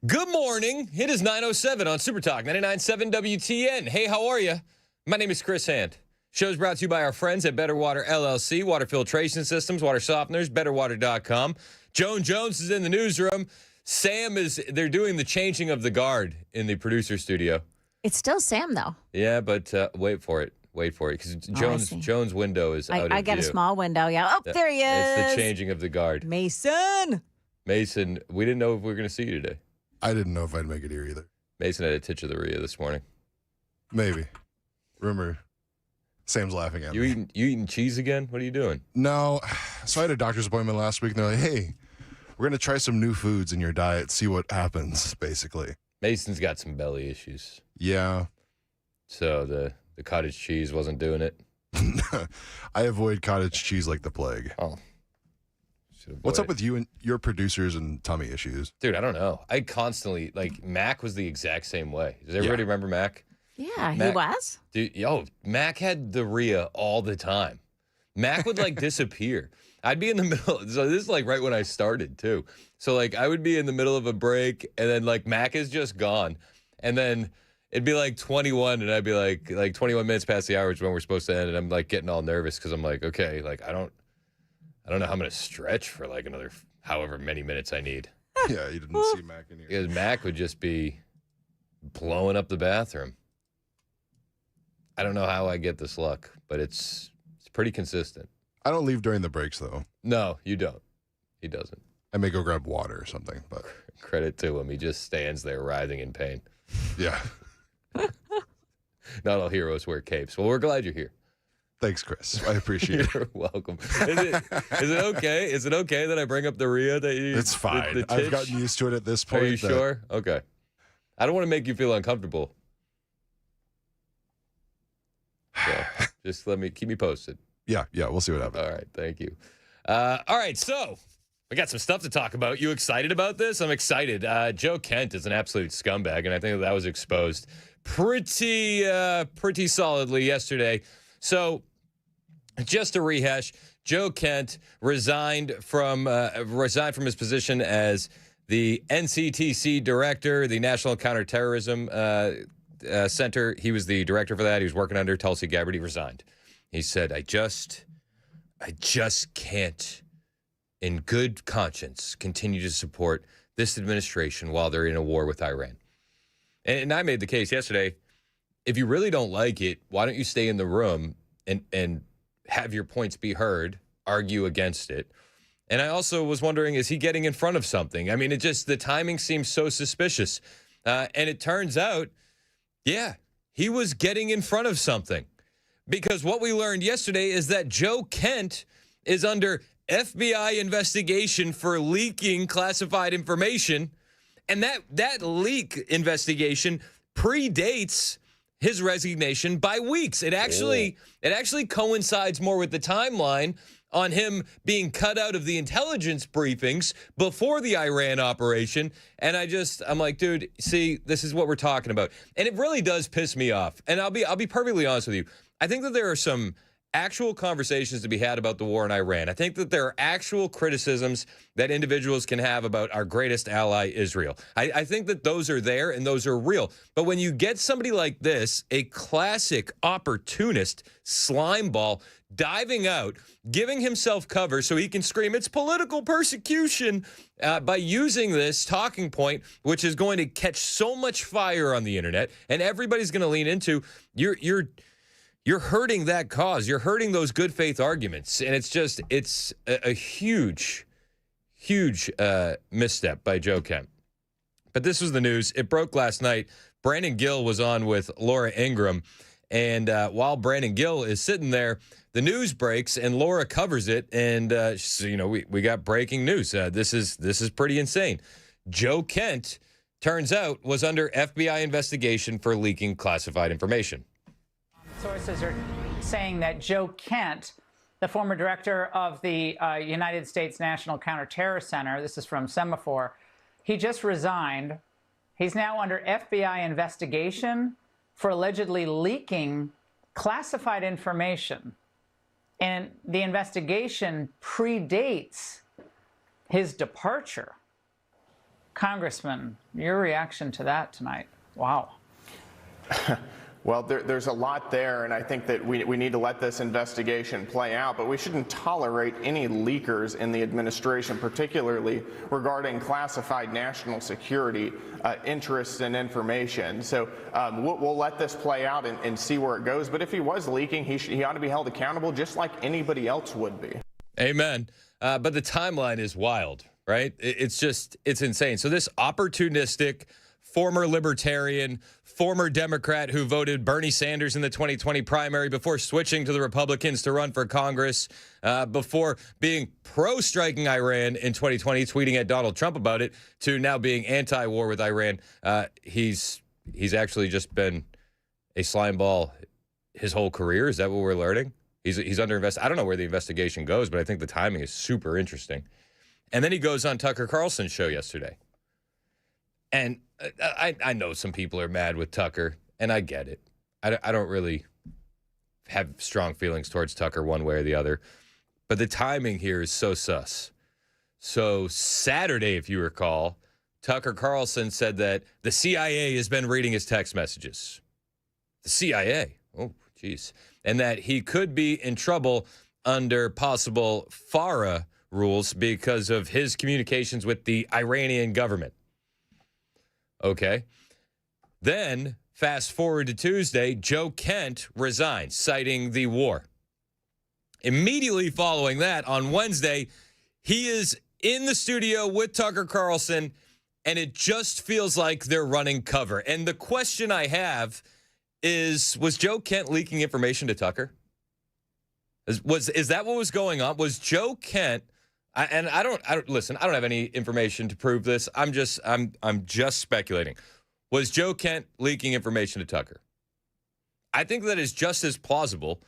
Good morning. It is 9:07 on Super Talk 99.7 WTN. Hey, how are you? My name is Chris Hand. Show's brought to you by our friends at Better Water LLC, water filtration systems, water softeners, betterwater.com. Joan Jones is in the newsroom. They're doing the changing of the guard in the producer studio. It's still Sam, though. Yeah, but wait for it. Wait for it, because Joan's window is out of view. I got a small window, yeah. Oh, there he is. It's the changing of the guard. Mason, we didn't know if we were going to see you today. I didn't know if I'd make it here either. Mason had a titch of the Rhea this morning. Maybe. Remember, Sam's laughing at me. You eating cheese again? What are you doing? No. So I had a doctor's appointment last week, and they're like, hey, we're going to try some new foods in your diet, see what happens, basically. Mason's got some belly issues. Yeah. So the cottage cheese wasn't doing it? I avoid cottage cheese like the plague. Oh. What's up with you and your producers and tummy issues? Dude, I don't know. I constantly, Mac was the exact same way. Does everybody remember Mac? Yeah, Mac, he was. Dude, Mac had the Rhea all the time. Mac would, disappear. I'd be in the middle. So this is, right when I started, too. So, I would be in the middle of a break, and then, Mac is just gone. And then it'd be, 21, and I'd be, 21 minutes past the hour is when we're supposed to end, and I'm, getting all nervous because I'm okay, I don't know how I'm going to stretch for another however many minutes I need. Yeah, you didn't see Mac in here. Because Mac would just be blowing up the bathroom. I don't know how I get this luck, but it's pretty consistent. I don't leave during the breaks, though. No, you don't. He doesn't. I may go grab water or something, but credit to him. He just stands there writhing in pain. Yeah. Not all heroes wear capes. Well, we're glad you're here. Thanks, Chris. I appreciate it. You're welcome. Is it okay? Is it okay that I bring up the Rhea that you? It's fine. I've gotten used to it at this point. Are you sure? Okay. I don't want to make you feel uncomfortable. So just keep me posted. Yeah, we'll see what happens. All right, thank you. All right, so we got some stuff to talk about. You excited about this? I'm excited. Joe Kent is an absolute scumbag, and I think that was exposed pretty solidly yesterday. So, just to rehash, Joe Kent resigned from his position as the NCTC director, the National Counterterrorism Center. He was the director for that. He was working under Tulsi Gabbard. He resigned. He said, I just can't, in good conscience, continue to support this administration while they're in a war with Iran. And I made the case yesterday, if you really don't like it, why don't you stay in the room and have your points be heard, argue against it? And I also was wondering, is he getting in front of something? I mean, the timing seems so suspicious. And it turns out, yeah, he was getting in front of something. Because what we learned yesterday is that Joe Kent is under FBI investigation for leaking classified information. And that leak investigation predates his resignation by weeks. It actually coincides more with the timeline on him being cut out of the intelligence briefings before the Iran operation. And I'm like, dude, see, this is what we're talking about. And it really does piss me off. And I'll be perfectly honest with you. I think that there are some actual conversations to be had about the war in Iran. I think that there are actual criticisms that individuals can have about our greatest ally, Israel. I think that those are there and those are real. But when you get somebody like this, a classic opportunist slimeball, diving out, giving himself cover so he can scream, it's political persecution, by using this talking point, which is going to catch so much fire on the internet, and everybody's going to lean into, you're hurting that cause. You're hurting those good faith arguments. And it's a huge misstep by Joe Kent. But this was the news. It broke last night. Brandon Gill was on with Laura Ingraham. And while Brandon Gill is sitting there, the news breaks and Laura covers it. And, we got breaking news. This is pretty insane. Joe Kent, turns out, was under FBI investigation for leaking classified information. Sources are saying that Joe Kent, the former director of the United States National Counterterror Center, this is from Semaphore, he just resigned. He's now under FBI investigation for allegedly leaking classified information. And the investigation predates his departure. Congressman, your reaction to that tonight? Wow. Well, there's a lot there, and I think that we need to let this investigation play out, but we shouldn't tolerate any leakers in the administration, particularly regarding classified national security interests and information. So we'll let this play out and see where it goes. But if he was leaking, he ought to be held accountable just like anybody else would be. Amen. But the timeline is wild, right? It's insane. So this opportunistic former libertarian, former Democrat who voted Bernie Sanders in the 2020 primary before switching to the Republicans to run for Congress, before being pro-striking Iran in 2020, tweeting at Donald Trump about it, to now being anti-war with Iran. He's actually just been a slime ball his whole career. Is that what we're learning? He's under investigation. I don't know where the investigation goes, but I think the timing is super interesting. And then he goes on Tucker Carlson's show yesterday. And I know some people are mad with Tucker, and I get it. I don't really have strong feelings towards Tucker one way or the other. But the timing here is so sus. So Saturday, if you recall, Tucker Carlson said that the CIA has been reading his text messages. The CIA? Oh, geez. And that he could be in trouble under possible FARA rules because of his communications with the Iranian government. Okay. Then, fast forward to Tuesday, Joe Kent resigns, citing the war. Immediately following that, on Wednesday, he is in the studio with Tucker Carlson, and it just feels like they're running cover. And the question I have is, was Joe Kent leaking information to Tucker? Is that what was going on? Was Joe Kent... I don't have any information to prove this. I'm just speculating. Was Joe Kent leaking information to Tucker? I think that is just as plausible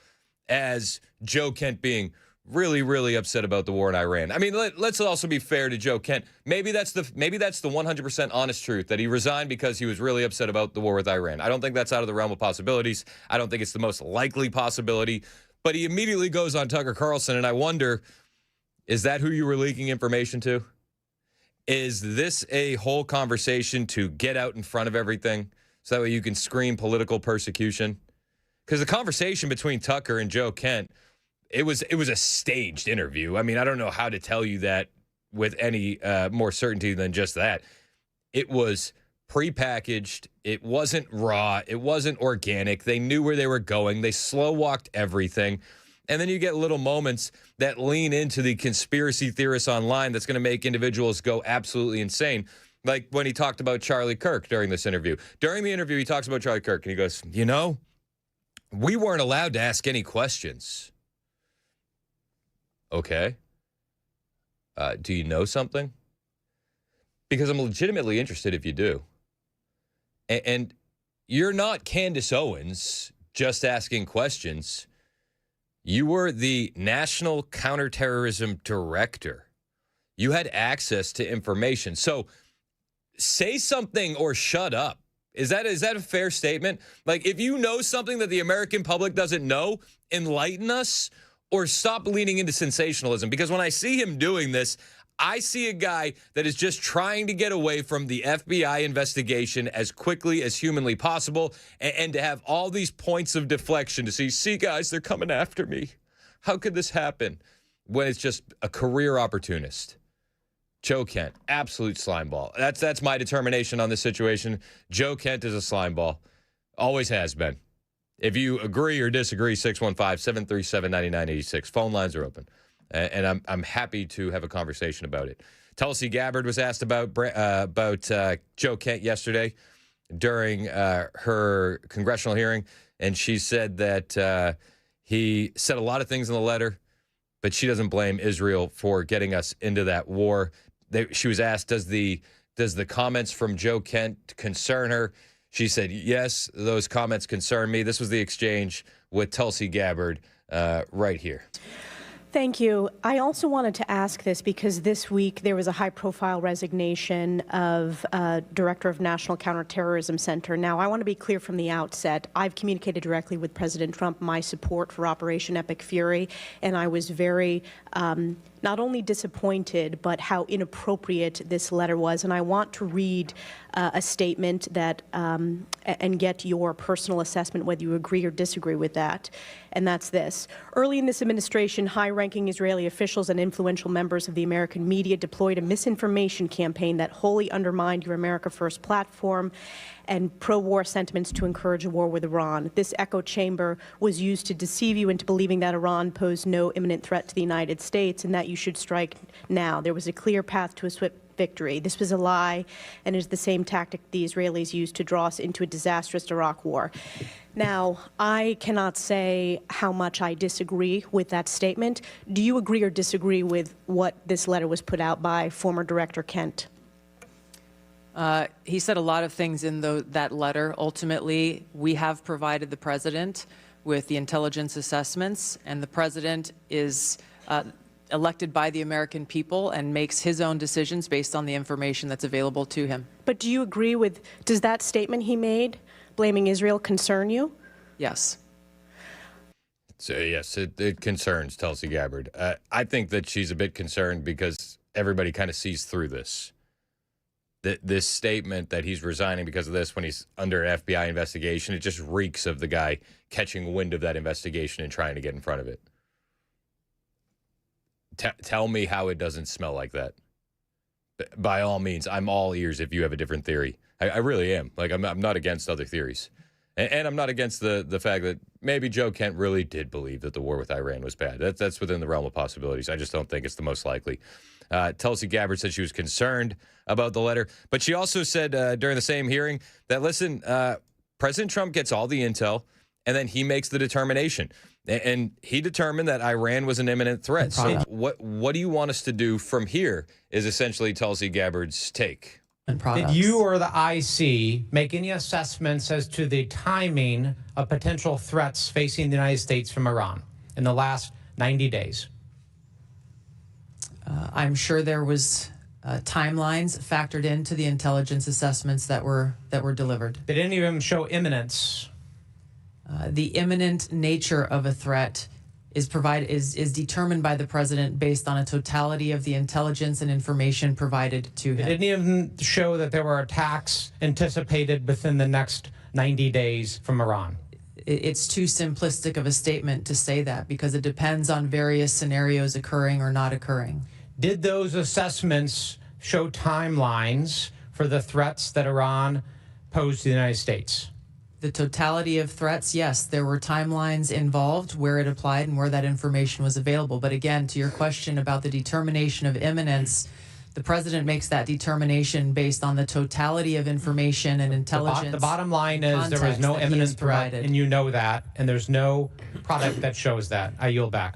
as Joe Kent being really, really upset about the war in Iran. I mean, let's also be fair to Joe Kent. Maybe that's the 100% honest truth, that he resigned because he was really upset about the war with Iran. I don't think that's out of the realm of possibilities. I don't think it's the most likely possibility. But he immediately goes on Tucker Carlson, and I wonder, is that who you were leaking information to? Is this a whole conversation to get out in front of everything so that way you can scream political persecution? Because the conversation between Tucker and Joe Kent, it was a staged interview. I mean, I don't know how to tell you that with any more certainty than just that. It was prepackaged. It wasn't raw. It wasn't organic. They knew where they were going. They slow-walked everything. And then you get little moments that lean into the conspiracy theorists online that's going to make individuals go absolutely insane. Like when he talked about Charlie Kirk during this interview. During the interview, he talks about Charlie Kirk, and he goes, we weren't allowed to ask any questions. Okay. Do you know something? Because I'm legitimately interested if you do. And you're not Candace Owens just asking questions. You were the National Counterterrorism Director. You had access to information. So say something or shut up. Is that a fair statement? Like, if you know something that the American public doesn't know, enlighten us, or stop leaning into sensationalism. Because when I see him doing this, I see a guy that is just trying to get away from the FBI investigation as quickly as humanly possible, and to have all these points of deflection to see, guys, they're coming after me. How could this happen? When it's just a career opportunist. Joe Kent, absolute slimeball. That's my determination on this situation. Joe Kent is a slimeball. Always has been. If you agree or disagree, 615-737-9986. Phone lines are open. And I'm happy to have a conversation about it. Tulsi Gabbard was asked about Joe Kent yesterday during her congressional hearing, and she said that he said a lot of things in the letter, but she doesn't blame Israel for getting us into that war. She was asked, does the comments from Joe Kent concern her? She said, yes, those comments concern me. This was the exchange with Tulsi Gabbard right here. Thank you. I also wanted to ask this because this week there was a high-profile resignation of Director of National Counterterrorism Center. Now, I want to be clear from the outset. I've communicated directly with President Trump my support for Operation Epic Fury, and I was very not only disappointed, but how inappropriate this letter was. And I want to read a statement that, and get your personal assessment, whether you agree or disagree with that. And that's this. Early in this administration, high-ranking Israeli officials and influential members of the American media deployed a misinformation campaign that wholly undermined your America First platform and pro-war sentiments to encourage a war with Iran. This echo chamber was used to deceive you into believing that Iran posed no imminent threat to the United States and that you should strike now. There was a clear path to a swift victory. This was a lie and is the same tactic the Israelis used to draw us into a disastrous Iraq war. Now, I cannot say how much I disagree with that statement. Do you agree or disagree with what this letter was put out by former Director Kent? He said a lot of things in that letter. Ultimately, we have provided the president with the intelligence assessments, and the president is elected by the American people and makes his own decisions based on the information that's available to him. But do you agree with, does that statement he made, blaming Israel, concern you? Yes. So, yes, it concerns Tulsi Gabbard. I think that she's a bit concerned because everybody kind of sees through this. This statement that he's resigning because of this when he's under an FBI investigation, it just reeks of the guy catching wind of that investigation and trying to get in front of it. Tell me how it doesn't smell like that. By all means, I'm all ears if you have a different theory. I really am. Like, I'm not against other theories. And I'm not against the fact that maybe Joe Kent really did believe that the war with Iran was bad. That's within the realm of possibilities. I just don't think it's the most likely. Tulsi Gabbard said she was concerned about the letter, but she also said during the same hearing that, listen, President Trump gets all the intel, and then he makes the determination. And he determined that Iran was an imminent threat. So what do you want us to do from here is essentially Tulsi Gabbard's take. Did you or the IC make any assessments as to the timing of potential threats facing the United States from Iran in the last 90 days? I'm sure there was timelines factored into the intelligence assessments that were delivered. Did any of them show imminence? The imminent nature of a threat is determined by the president based on a totality of the intelligence and information provided to him. Did any of them show that there were attacks anticipated within the next 90 days from Iran? It's too simplistic of a statement to say that because it depends on various scenarios occurring or not occurring. Did those assessments show timelines for the threats that Iran posed to the United States? The totality of threats, yes, there were timelines involved where it applied and where that information was available. But again, to your question about the determination of imminence, the president makes that determination based on the totality of information and intelligence. The bottom line is there was no imminent threat, and you know that, and there's no product that shows that. I yield back.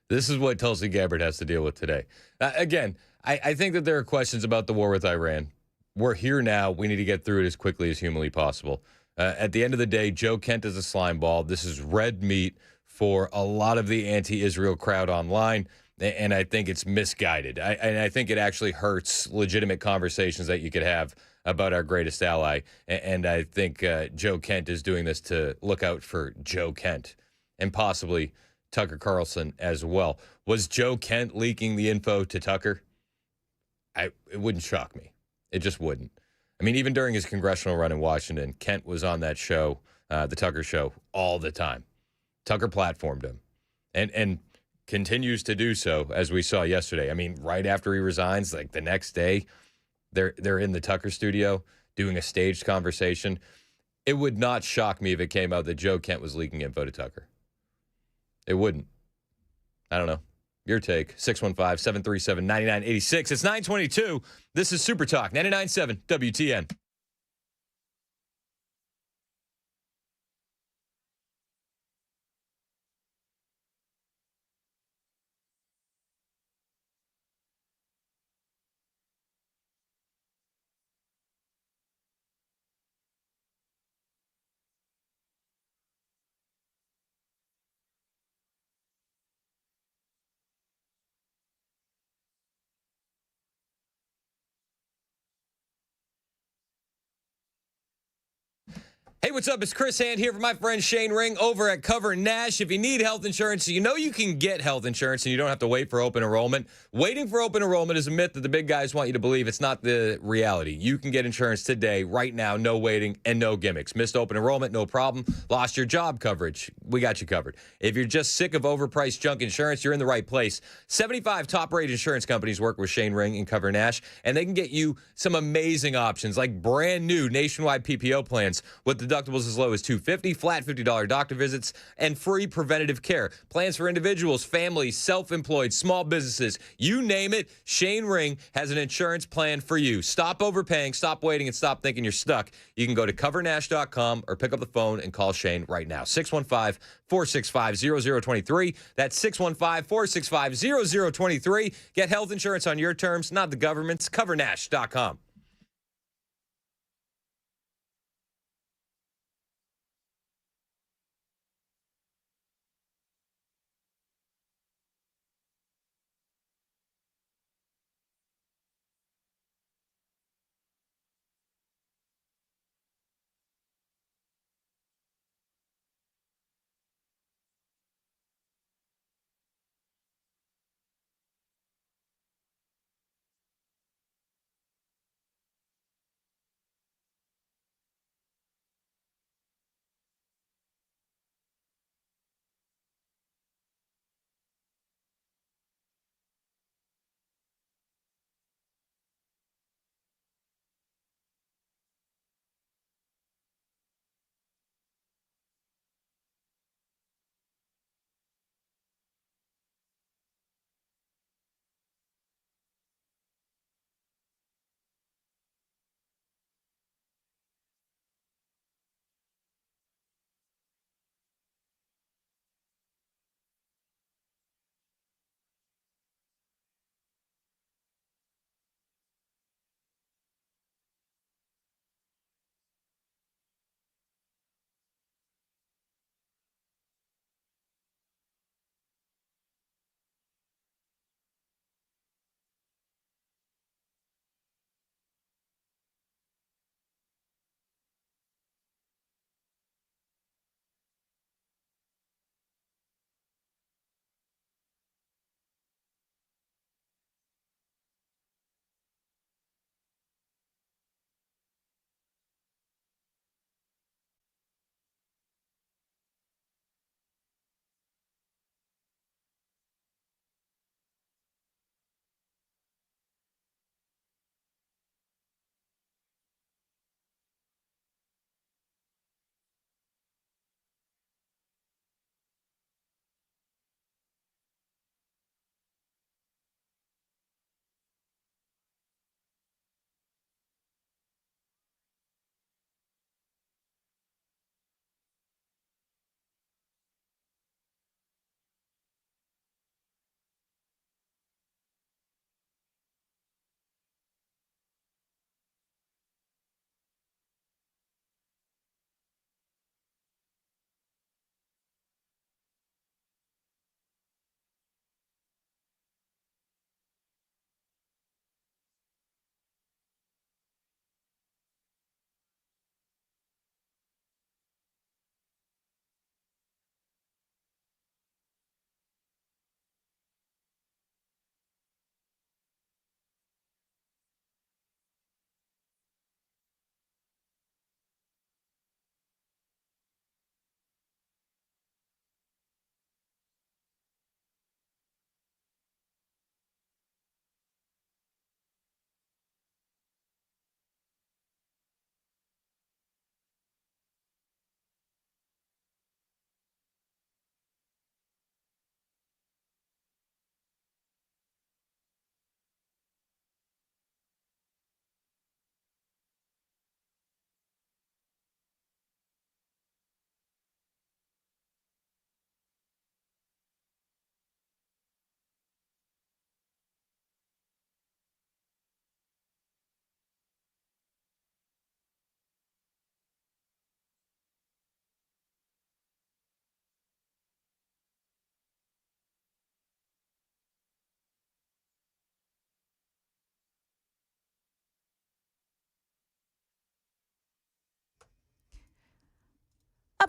This is what Tulsi Gabbard has to deal with today. Again, I think that there are questions about the war with Iran. We're here now. We need to get through it as quickly as humanly possible. At the end of the day, Joe Kent is a slime ball. This is red meat for a lot of the anti-Israel crowd online, and I think it's misguided. I think it actually hurts legitimate conversations that you could have about our greatest ally, and I think Joe Kent is doing this to look out for Joe Kent and possibly Tucker Carlson as well. Was Joe Kent leaking the info to Tucker? It wouldn't shock me. It just wouldn't. I mean, even during his congressional run in Washington, Kent was on that show, the Tucker Show, all the time. Tucker platformed him and continues to do so, as we saw yesterday. I mean, right after he resigns, like the next day, they're in the Tucker studio doing a staged conversation. It would not shock me if it came out that Joe Kent was leaking info to Tucker. It wouldn't. I don't know. Your take, 615-737-9986. It's 922. This is Super Talk, 99.7 WTN. Hey, what's up? It's Chris Hand here for my friend Shane Ring over at Cover Nash. If you need health insurance, you know you can get health insurance and you don't have to wait for open enrollment. Waiting for open enrollment is a myth that the big guys want you to believe. It's not the reality. You can get insurance today, right now, no waiting and no gimmicks. Missed open enrollment, no problem. Lost your job coverage, we got you covered. If you're just sick of overpriced junk insurance, you're in the right place. 75 top-rated insurance companies work with Shane Ring and Cover Nash, and they can get you some amazing options like brand new nationwide PPO plans with deductibles as low as $250, flat $50 doctor visits, and free preventative care. Plans for individuals, families, self-employed, small businesses, you name it, Shane Ring has an insurance plan for you. Stop overpaying, stop waiting, and stop thinking you're stuck. You can go to covernash.com or pick up the phone and call Shane right now. 615-465-0023. That's 615-465-0023. Get health insurance on your terms, not the government's. Covernash.com.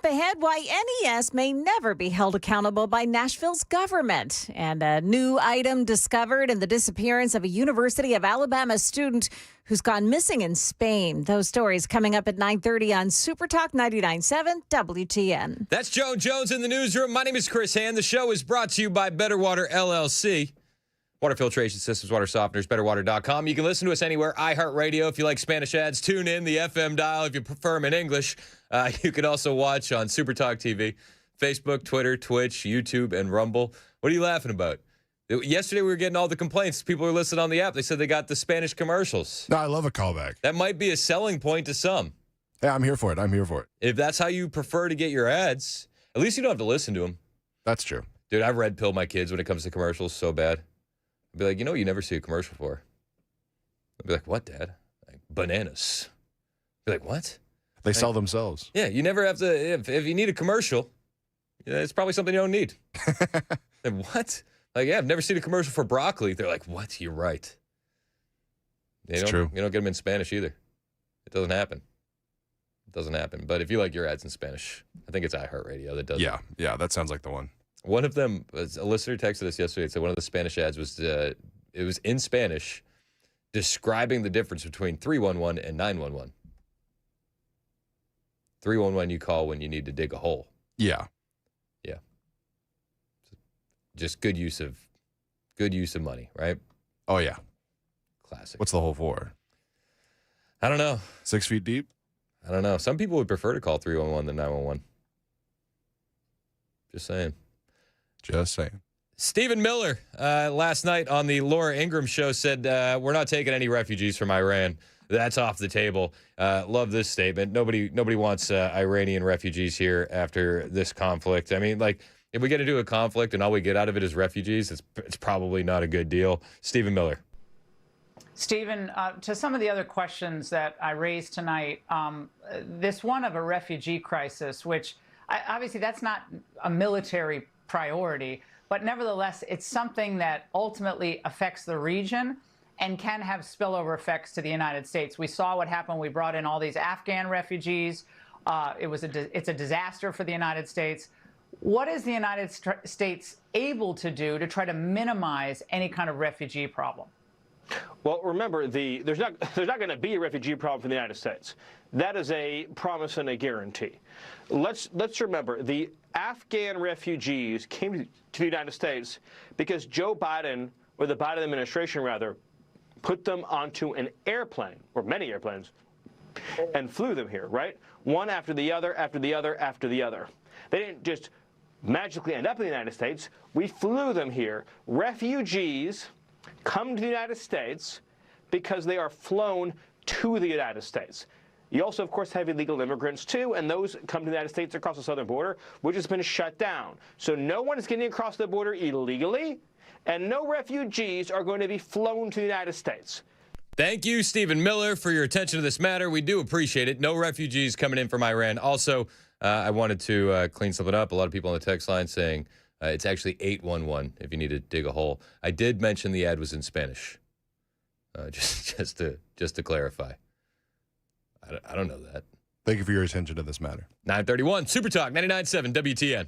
Up ahead, why NES may never be held accountable by Nashville's government. And a new item discovered in the disappearance of a University of Alabama student who's gone missing in Spain. Those stories coming up at 9:30 on Super Talk 99.7 WTN. That's Joan Jones in the newsroom. My name is Chris Hand. The show is brought to you by Better Water LLC. Water filtration systems, water softeners, betterwater.com. You can listen to us anywhere. iHeartRadio if you like Spanish ads. Tune in, the FM dial if you prefer them in English. You can also watch on Super Talk TV, Facebook, Twitter, Twitch, YouTube, and Rumble. What are you laughing about? Yesterday we were getting all the complaints. People were listening on the app. They said they got the Spanish commercials. No, I love a callback. That might be a selling point to some. Yeah, I'm here for it. I'm here for it. If that's how you prefer to get your ads, at least you don't have to listen to them. That's true. Dude, I've red pill my kids when it comes to commercials so bad. I'd be like, you know what you never see a commercial for? I'd be like, what, Dad? Like, bananas. I'd be like, what? They sell themselves. Yeah, you never have to, if you need a commercial, it's probably something you don't need. Like, what? Like, yeah, I've never seen a commercial for broccoli. They're like, what? You're right. It's true. You don't get them in Spanish either. It doesn't happen. It doesn't happen. But if you like your ads in Spanish, I think it's iHeartRadio that does it. Yeah, that sounds like the one. One of them, a listener texted us yesterday and said one of the Spanish ads was, it was in Spanish, describing the difference between 311 and 911. 311 you call when you need to dig a hole. Yeah. Yeah. Just good use of money, right? Oh, yeah. Classic. What's the hole for? I don't know. 6 feet deep? I don't know. Some people would prefer to call 311 than 911. Just saying. Just saying. Stephen Miller, last night on the Laura Ingraham show, said, we're not taking any refugees from Iran. That's off the table. Love this statement. Nobody wants Iranian refugees here after this conflict. I mean, like, if we get into a conflict and all we get out of it is refugees, it's probably not a good deal. Stephen Miller. Stephen, to some of the other questions that I raised tonight, this one of a refugee crisis, which obviously that's not a military priority, but nevertheless, it's something that ultimately affects the region and can have spillover effects to the United States. We saw what happened when we brought in all these Afghan refugees. It's a disaster for the United States. What is the United States able to do to try to minimize any kind of refugee problem? Well, remember, there's not going to be a refugee problem for the United States. That is a promise and a guarantee. Let's remember, the Afghan refugees came to the United States because Joe Biden, or the Biden administration rather, put them onto an airplane, or many airplanes, and flew them here, right? One after the other, after the other, after the other. They didn't just magically end up in the United States. We flew them here. Refugees come to the United States because they are flown to the United States. You also, of course, have illegal immigrants, too, and those come to the United States across the southern border, which has been shut down. So no one is getting across the border illegally, and no refugees are going to be flown to the United States. Thank you, Stephen Miller, for your attention to this matter. We do appreciate it. No refugees coming in from Iran. Also, I wanted to clean something up. A lot of people on the text line saying it's actually 811 if you need to dig a hole. I did mention the ad was in Spanish, just to clarify. I don't know that. Thank you for your attention to this matter. 931 Super Talk 99.7 WTN.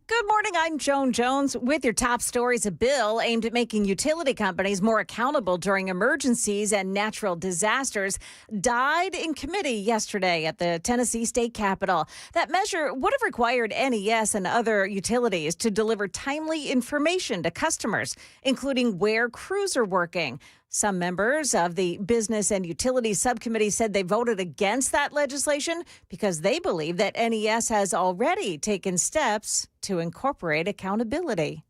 Good morning. I'm Joan Jones with your top stories. A bill aimed at making utility companies more accountable during emergencies and natural disasters died in committee yesterday at the Tennessee State Capitol. That measure would have required NES and other utilities to deliver timely information to customers, including where crews are working. Some members of the Business and Utilities Subcommittee said they voted against that legislation because they believe that NES has already taken steps to incorporate accountability.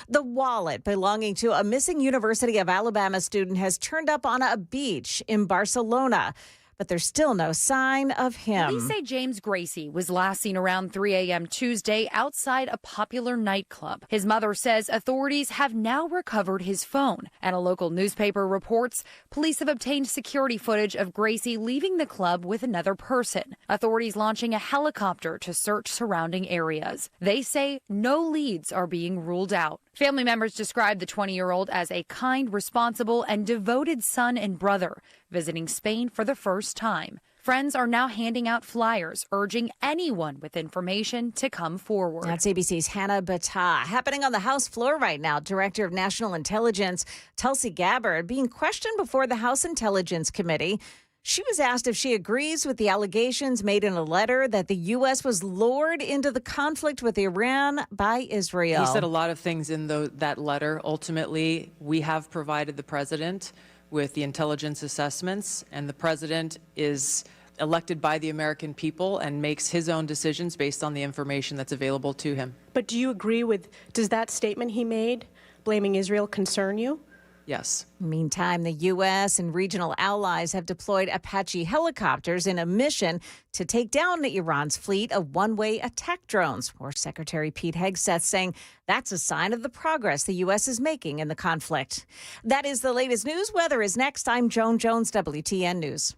The wallet belonging to a missing University of Alabama student has turned up on a beach in Barcelona. but there's still no sign of him. Police say James Gracie was last seen around 3 a.m. Tuesday outside a popular nightclub. His mother says authorities have now recovered his phone, and a local newspaper reports police have obtained security footage of Gracie leaving the club with another person. Authorities launching a helicopter to search surrounding areas. They say no leads are being ruled out. Family members describe the 20-year-old as a kind, responsible, and devoted son and brother, visiting Spain for the first time. Friends are now handing out flyers, urging anyone with information to come forward. That's ABC's Hannah Battah. Happening on the House floor right now, Director of National Intelligence Tulsi Gabbard being questioned before the House Intelligence Committee. She was asked if she agrees with the allegations made in a letter that the U.S. was lured into the conflict with Iran by Israel. He said a lot of things in that letter. Ultimately, we have provided the president with the intelligence assessments, and the president is elected by the American people and makes his own decisions based on the information that's available to him. But do you agree with, does that statement he made, blaming Israel, concern you? Yes. Meantime, the U.S. and regional allies have deployed Apache helicopters in a mission to take down Iran's fleet of one-way attack drones. War Secretary Pete Hegseth saying that's a sign of the progress the U.S. is making in the conflict. That is the latest news. Weather is next. I'm Joan Jones, WTN News.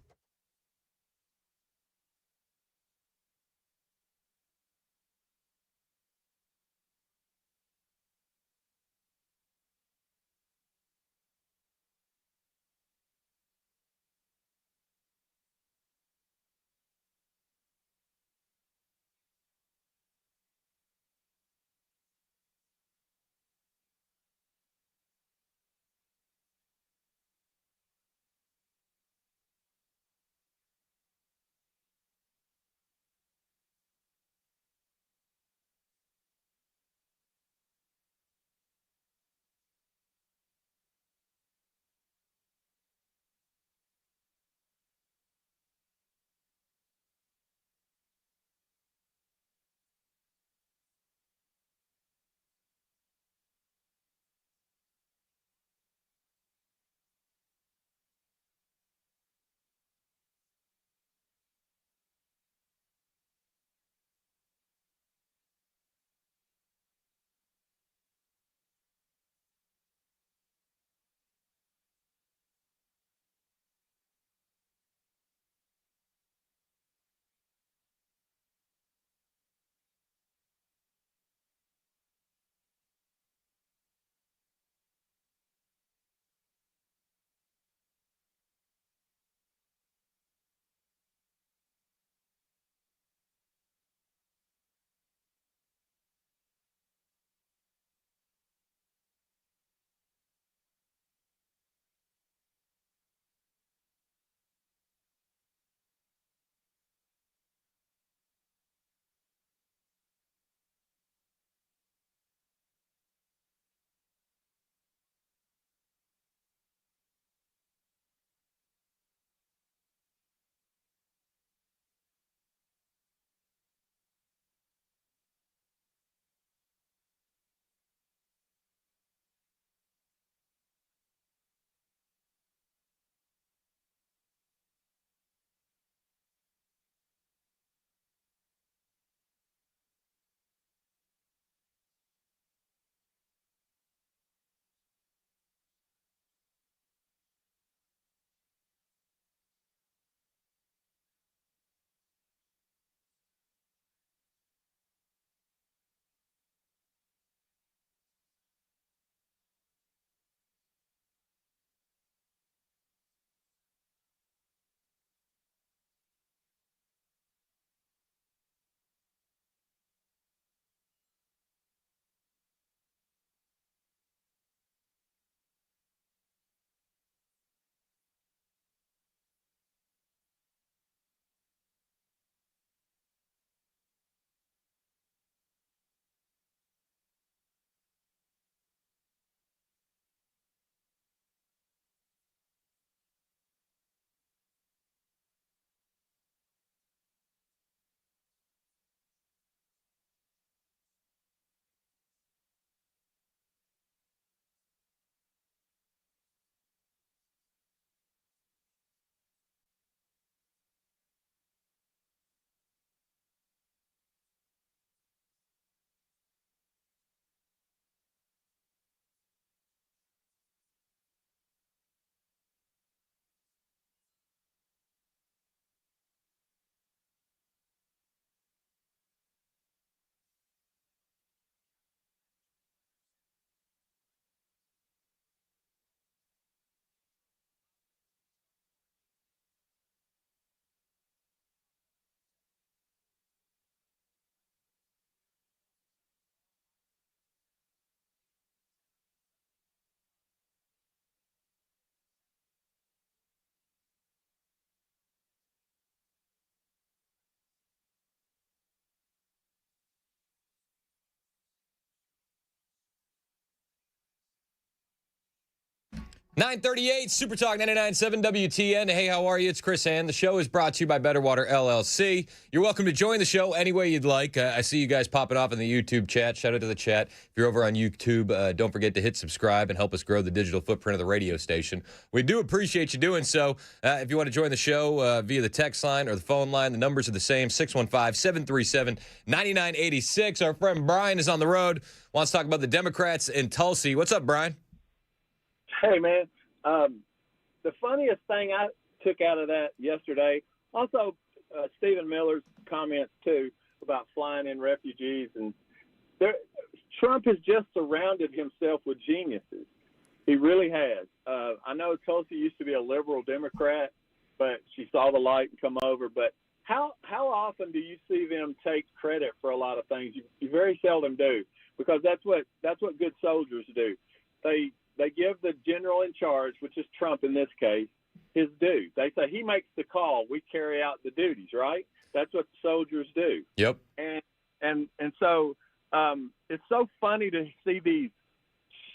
938 Super Talk 99.7 WTN. Hey, how are you? It's Chris Hand. The show is brought to you by Better Water LLC. You're welcome to join the show any way you'd like. I see you guys popping off in the YouTube chat. Shout out to the chat. If you're over on YouTube, don't forget to hit subscribe and help us grow the digital footprint of the radio station. We do appreciate you doing so. If you want to join the show via the text line or the phone line, the numbers are the same, 615-737-9986. Our friend Brian is on the road, wants to talk about the Democrats in Tulsi. What's up, Brian? Hey, man, the funniest thing I took out of that yesterday, also Stephen Miller's comments, too, about flying in refugees. And Trump has just surrounded himself with geniuses. He really has. I know Tulsi used to be a liberal Democrat, but she saw the light and come over. But how often do you see them take credit for a lot of things? You very seldom do, because that's what good soldiers do. They give the general in charge, which is Trump in this case, his due. They say he makes the call, we carry out the duties, right? That's what soldiers do. Yep. And so it's so funny to see these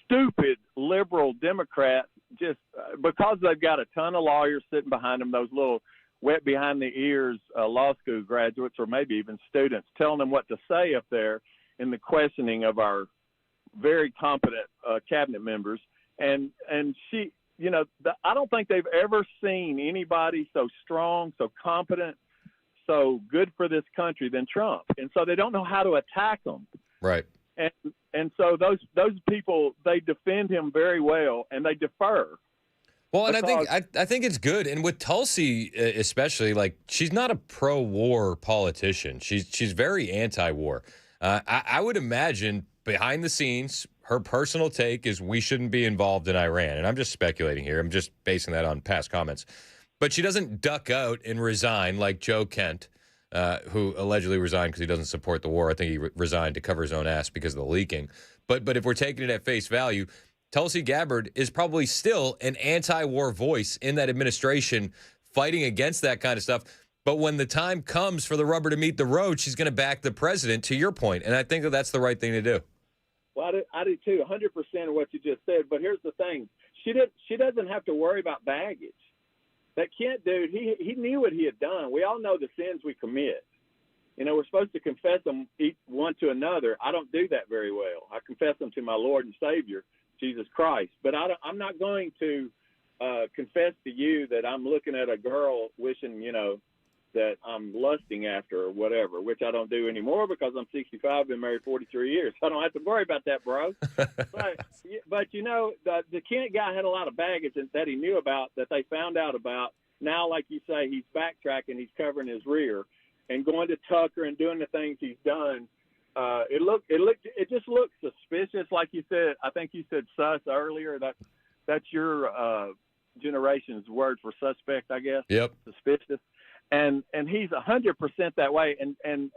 stupid liberal Democrats just because they've got a ton of lawyers sitting behind them, those little wet behind the ears law school graduates or maybe even students telling them what to say up there in the questioning of our very competent cabinet members. And she, I don't think they've ever seen anybody so strong, so competent, so good for this country than Trump. And so they don't know how to attack him. Right. And so those people, they defend him very well and they defer. Well, and I think it's good. And with Tulsi especially, like, she's not a pro-war politician. She's very anti-war. I would imagine behind the scenes, her personal take is we shouldn't be involved in Iran. And I'm just speculating here. I'm just basing that on past comments. But she doesn't duck out and resign like Joe Kent, who allegedly resigned because he doesn't support the war. I think he resigned to cover his own ass because of the leaking. But if we're taking it at face value, Tulsi Gabbard is probably still an anti-war voice in that administration fighting against that kind of stuff. But when the time comes for the rubber to meet the road, she's going to back the president, to your point. And I think that's the right thing to do. Well, I do too, 100% of what you just said. But here's the thing. She doesn't have to worry about baggage. That Kent dude, he knew what he had done. We all know the sins we commit. We're supposed to confess them one to another. I don't do that very well. I confess them to my Lord and Savior, Jesus Christ. But I'm not going to confess to you that I'm looking at a girl wishing, that I'm lusting after or whatever, which I don't do anymore because I'm 65, been married 43 years. So I don't have to worry about that, bro. but the Kent guy had a lot of baggage that he knew about, that they found out about. Now, like you say, he's backtracking, he's covering his rear and going to Tucker and doing the things he's done. It just looks suspicious. Like you said, I think you said sus earlier. That's your generation's word for suspect, I guess. Yep. Suspicious. And he's 100% that way. And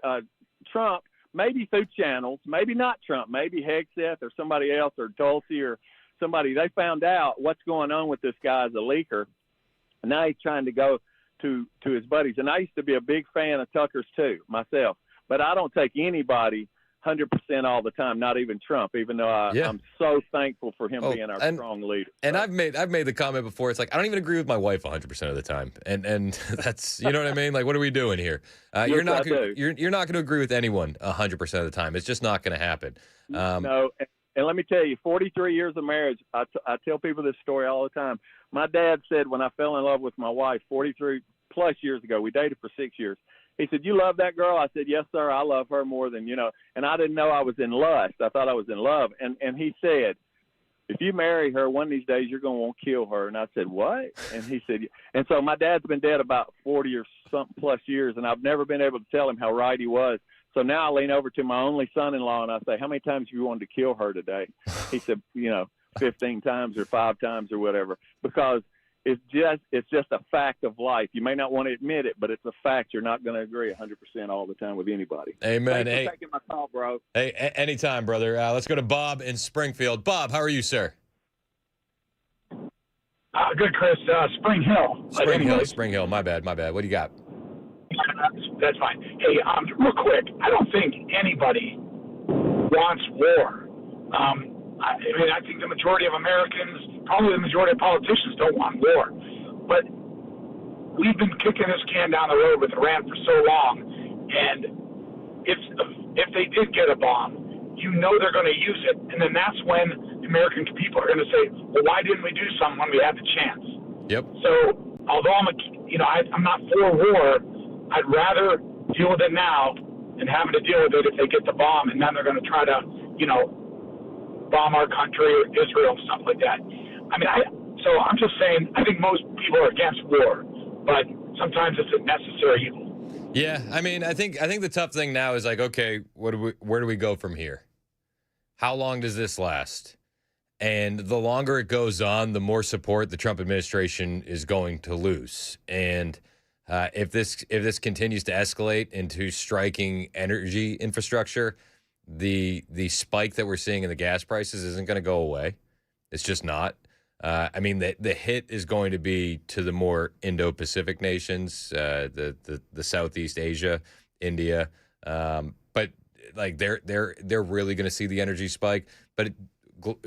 Trump, maybe through channels, maybe not Trump, maybe Hegseth or somebody else or Tulsi or somebody, they found out what's going on with this guy as a leaker. And now he's trying to go to his buddies. And I used to be a big fan of Tucker's too, myself. But I don't take anybody 100% all the time, not even Trump, even though I'm so thankful for him being our strong leader. And I've made the comment before. It's like, I don't even agree with my wife 100% of the time. And that's, you know what I mean? Like, what are we doing here? You're not going to agree with anyone 100% of the time. It's just not going to happen. No. And let me tell you, 43 years of marriage, I tell people this story all the time. My dad said when I fell in love with my wife 43 plus years ago, we dated for 6 years. He said, "You love that girl?" I said, "Yes, sir. I love her more than, and I didn't know I was in lust. I thought I was in love. And he said, "If you marry her, one of these days you're going to want to kill her." And I said, "What?" And he said, and so my dad's been dead about 40 or something plus years, and I've never been able to tell him how right he was. So now I lean over to my only son-in-law and I say, "How many times have you wanted to kill her today?" He said, 15 times or 5 times or whatever, because it's just a fact of life. You may not want to admit it, but it's a fact. You're not going to agree 100% all the time with anybody. Amen. Thanks for taking my call, bro. Hey, anytime, brother. Let's go to Bob in Springfield. Bob, how are you, sir? Good, Chris. Spring Hill. Spring Hill. My bad. What do you got? That's fine. Hey, real quick, I don't think anybody wants war. I think the majority of Americans probably the majority of politicians don't want war. But we've been kicking this can down the road with Iran for so long, and if they did get a bomb, they're going to use it, and then that's when the American people are going to say, well, why didn't we do something when we had the chance? Yep. So although I'm not for war, I'd rather deal with it now than having to deal with it if they get the bomb, and then they're going to try to, bomb our country or Israel and stuff like that. So I'm just saying, I think most people are against war, but sometimes it's a necessary evil. Yeah, I think the tough thing now is like, okay, where do we go from here? How long does this last? And the longer it goes on, the more support the Trump administration is going to lose. And if this continues to escalate into striking energy infrastructure, the spike that we're seeing in the gas prices isn't going to go away. It's just not. The hit is going to be to the more Indo-Pacific nations, the Southeast Asia, India, but like they're really going to see the energy spike. But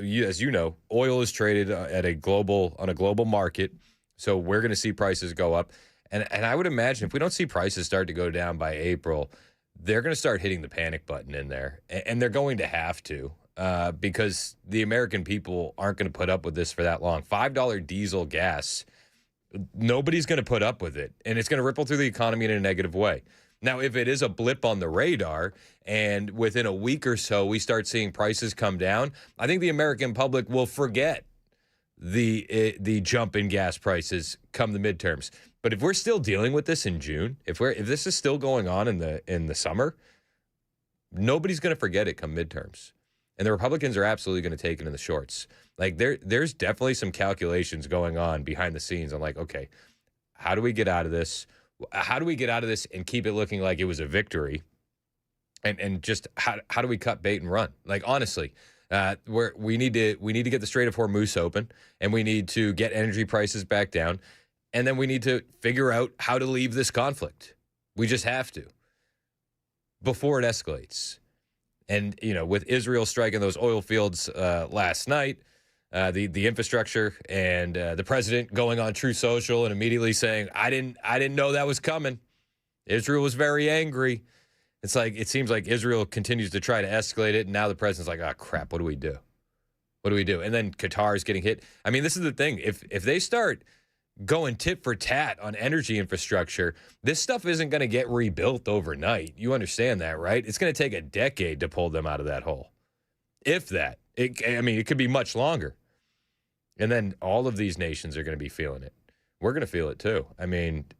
as you know, oil is traded on a global market, so we're going to see prices go up. And I would imagine if we don't see prices start to go down by April, they're going to start hitting the panic button in there, and they're going to have to. Because the American people aren't going to put up with this for that long. $5 diesel gas, nobody's going to put up with it, and it's going to ripple through the economy in a negative way. Now, if it is a blip on the radar and within a week or so we start seeing prices come down, I think the American public will forget the jump in gas prices come the midterms. But if we're still dealing with this in June, if this is still going on in the summer, nobody's going to forget it come midterms. And the Republicans are absolutely going to take it in the shorts. Like there's definitely some calculations going on behind the scenes. I'm like, okay, how do we get out of this? How do we get out of this and keep it looking like it was a victory? And just how do we cut bait and run? Like honestly, we need to get the Strait of Hormuz open, and we need to get energy prices back down, and then we need to figure out how to leave this conflict. We just have to before it escalates. And, with Israel striking those oil fields last night, the infrastructure and the president going on Truth Social and immediately saying, I didn't know that was coming. Israel was very angry. It's like, it seems like Israel continues to try to escalate it. And now the president's like, oh, crap, what do we do? What do we do? And then Qatar is getting hit. This is the thing. If they start going tit for tat on energy infrastructure, this stuff isn't going to get rebuilt overnight. You understand that, right? It's going to take a decade to pull them out of that hole. If that. It could be much longer. And then all of these nations are going to be feeling it. We're going to feel it too.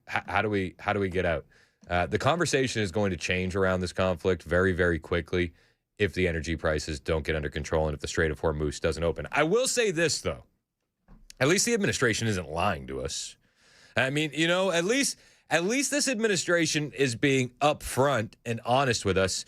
How do we get out? The conversation is going to change around this conflict very, very quickly if the energy prices don't get under control and if the Strait of Hormuz doesn't open. I will say this, though. At least the administration isn't lying to us. At least this administration is being upfront and honest with us.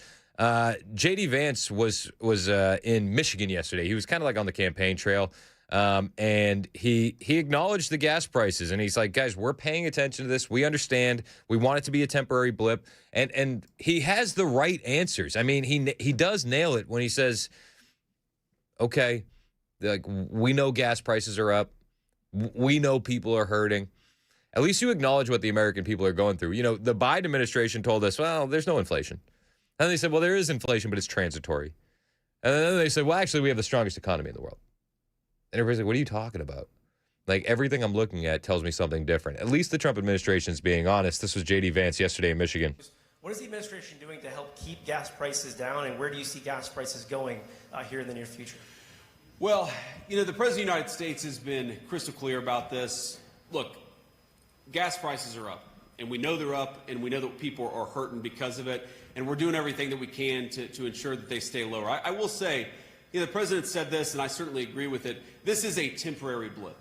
J.D. Vance was in Michigan yesterday. He was kind of like on the campaign trail, and he acknowledged the gas prices, and he's like, guys, we're paying attention to this. We understand. We want it to be a temporary blip, and he has the right answers. He does nail it when he says, okay, like we know gas prices are up. We know people are hurting. At least you acknowledge what the American people are going through. The Biden administration told us, well, there's no inflation. And then they said, well, there is inflation, but it's transitory. And then they said, well, actually, we have the strongest economy in the world. And everybody's like, what are you talking about? Like, everything I'm looking at tells me something different. At least the Trump administration is being honest. This was J.D. Vance yesterday in Michigan. What is the administration doing to help keep gas prices down, and where do you see gas prices going here in the near future? Well, the President of the United States has been crystal clear about this. Look, gas prices are up, and we know they're up, and we know that people are hurting because of it, and we're doing everything that we can to ensure that they stay lower. I will say, the President said this, and I certainly agree with it. This is a temporary blip,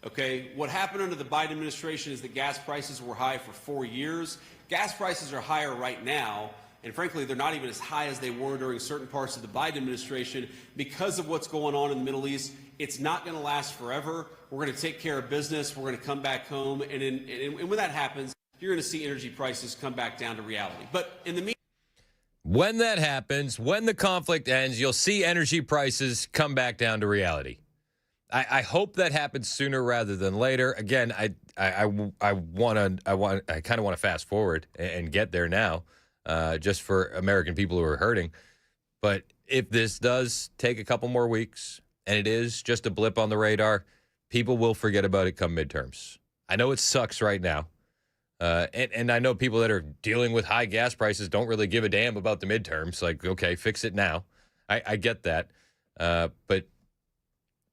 okay? What happened under the Biden administration is that gas prices were high for 4 years. Gas prices are higher right now. And frankly, they're not even as high as they were during certain parts of the Biden administration because of what's going on in the Middle East. It's not going to last forever. We're going to take care of business. We're going to come back home. And when that happens, you're going to see energy prices come back down to reality. But in the meantime, when that happens, when the conflict ends, you'll see energy prices come back down to reality. I hope that happens sooner rather than later. Again, I kind of want to fast forward and get there now, just for American people who are hurting. But if this does take a couple more weeks and it is just a blip on the radar, people will forget about it come midterms. I know it sucks right now. And I know people that are dealing with high gas prices don't really give a damn about the midterms. Like, okay, fix it now. I get that. But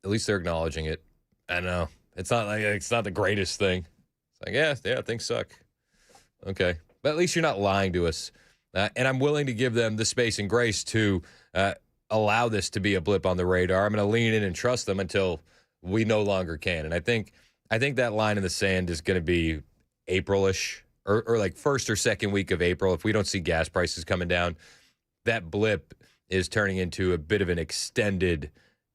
at least they're acknowledging it. I don't know. It's not the greatest thing. It's like, yeah, things suck. Okay. But at least you're not lying to us. And I'm willing to give them the space and grace to allow this to be a blip on the radar. I'm going to lean in and trust them until we no longer can. And I think that line in the sand is going to be April-ish or like first or second week of April. If we don't see gas prices coming down, that blip is turning into a bit of an extended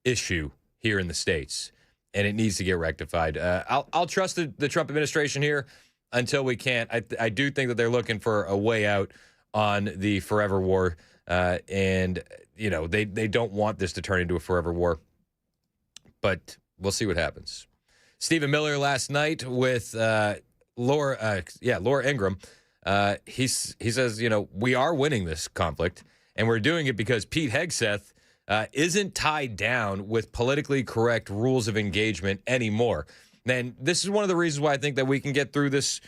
issue here in the States, and it needs to get rectified. I'll trust the Trump administration here until we can't. I do think that they're looking for a way out on the forever war, and they don't want this to turn into a forever war, but we'll see what happens. Stephen Miller last night with Laura Ingraham. He says, we are winning this conflict, and we're doing it because Pete Hegseth isn't tied down with politically correct rules of engagement anymore. And this is one of the reasons why I think that we can get through this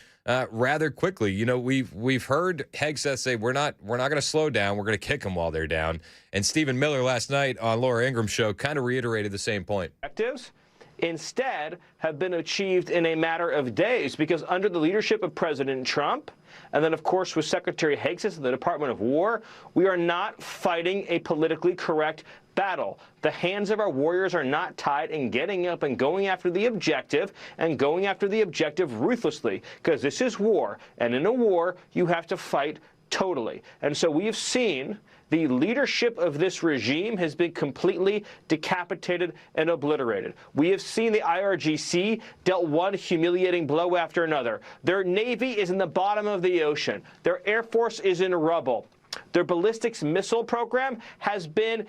rather quickly. We've heard Hegseth say we're not going to slow down. We're going to kick them while they're down. And Stephen Miller last night on Laura Ingram's show kind of reiterated the same point. Objectives instead have been achieved in a matter of days because under the leadership of President Trump, and then, of course, with Secretary Hegseth of the Department of War, we are not fighting a politically correct battle. The hands of our warriors are not tied in getting up and going after the objective and going after the objective ruthlessly because this is war. And in a war, you have to fight totally. And so we have seen the leadership of this regime has been completely decapitated and obliterated. We have seen the IRGC dealt one humiliating blow after another. Their Navy is in the bottom of the ocean. Their Air Force is in rubble. Their ballistics missile program has been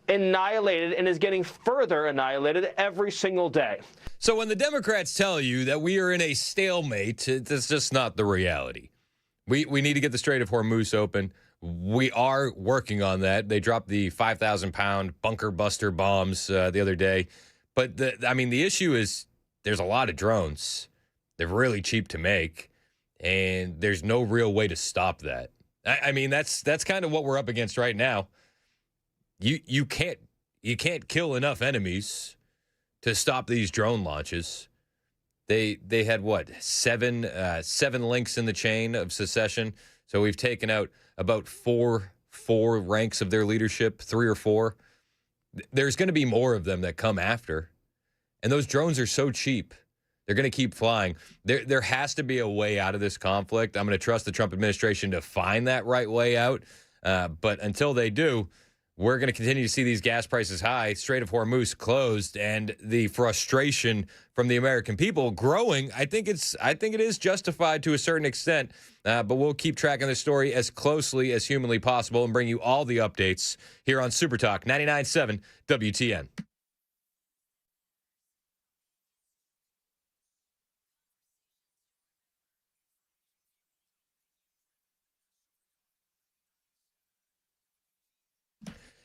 annihilated and is getting further annihilated every single day. So when the Democrats tell you that we are in a stalemate, that's just not the reality. We need to get the Strait of Hormuz open. We are working on that. They dropped the 5,000-pound bunker buster bombs the other day. But the issue is there's a lot of drones. They're really cheap to make, and there's no real way to stop that. That's kind of what we're up against right now. You can't kill enough enemies to stop these drone launches. They had seven links in the chain of secession. So we've taken out about four ranks of their leadership, 3 or 4. There's going to be more of them that come after. And those drones are so cheap. They're going to keep flying. There has to be a way out of this conflict. I'm going to trust the Trump administration to find that right way out. But until they do, we're going to continue to see these gas prices high, Strait of Hormuz closed, and the frustration from the American people growing. I think it is justified to a certain extent, but we'll keep tracking this story as closely as humanly possible and bring you all the updates here on Super Talk 99.7 WTN.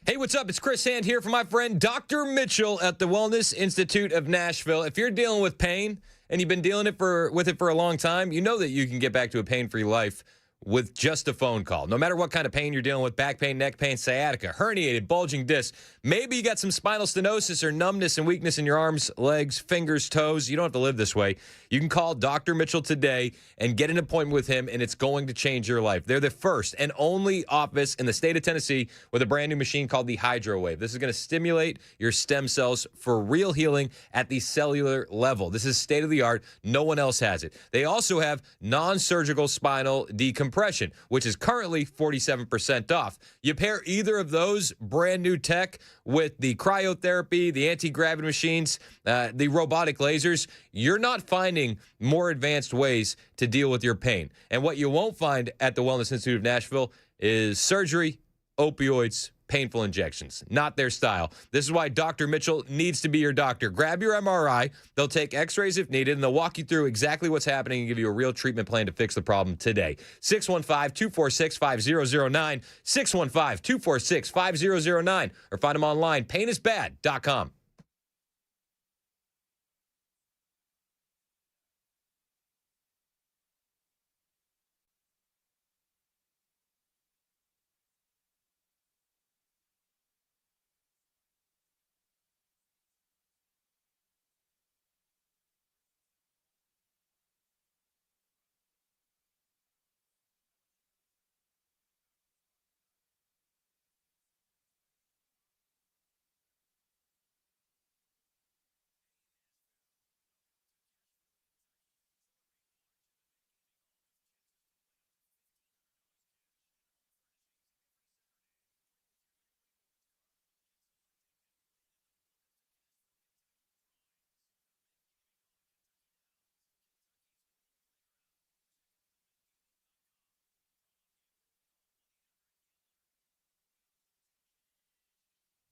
Hey, what's up? It's Chris Hand here for my friend Dr. Mitchell at the Wellness Institute of Nashville. If you're dealing with pain and you've been dealing with it for a long time, you know that you can get back to a pain-free life with just a phone call. No matter what kind of pain you're dealing with, back pain, neck pain, sciatica, herniated, bulging discs, maybe you got some spinal stenosis or numbness and weakness in your arms, legs, fingers, toes. You don't have to live this way. You can call Dr. Mitchell today and get an appointment with him, and it's going to change your life. They're the first and only office in the state of Tennessee with a brand new machine called the HydroWave. This is going to stimulate your stem cells for real healing at the cellular level. This is state of the art. No one else has it. They also have non-surgical spinal decompression, which is currently 47% off. You pair either of those brand new tech with the cryotherapy, the anti-gravity machines, the robotic lasers, you're not finding more advanced ways to deal with your pain. And what you won't find at the Wellness Institute of Nashville is surgery, opioids, painful injections. Not their style. This is why Dr. Mitchell needs to be your doctor. Grab your MRI. They'll take x-rays if needed, and they'll walk you through exactly what's happening and give you a real treatment plan to fix the problem today. 615-246-5009, 615-246-5009, or find them online, painisbad.com.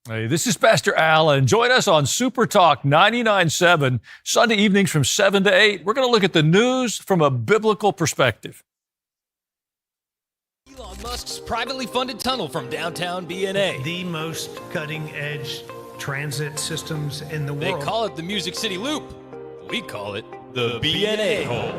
Hey, this is Pastor Al, and join us on Super Talk 99.7, Sunday evenings from 7 to 8. We're going to look at the news from a biblical perspective. Elon Musk's privately funded tunnel from downtown BNA. The most cutting-edge transit systems in the world. They call it the Music City Loop. We call it the BNA hole.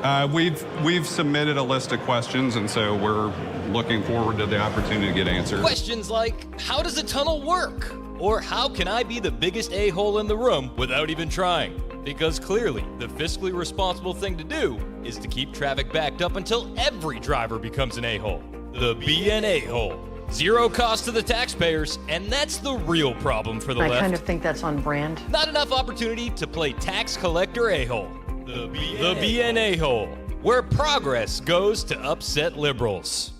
We've submitted a list of questions, and so we're looking forward to the opportunity to get answers. Questions like, how does a tunnel work? Or how can I be the biggest a-hole in the room without even trying? Because clearly, the fiscally responsible thing to do is to keep traffic backed up until every driver becomes an a-hole. The BNA hole. Zero cost to the taxpayers, and that's the real problem for the left. I kind of think that's on brand. Not enough opportunity to play tax collector a-hole. The BNA hole, where progress goes to upset liberals.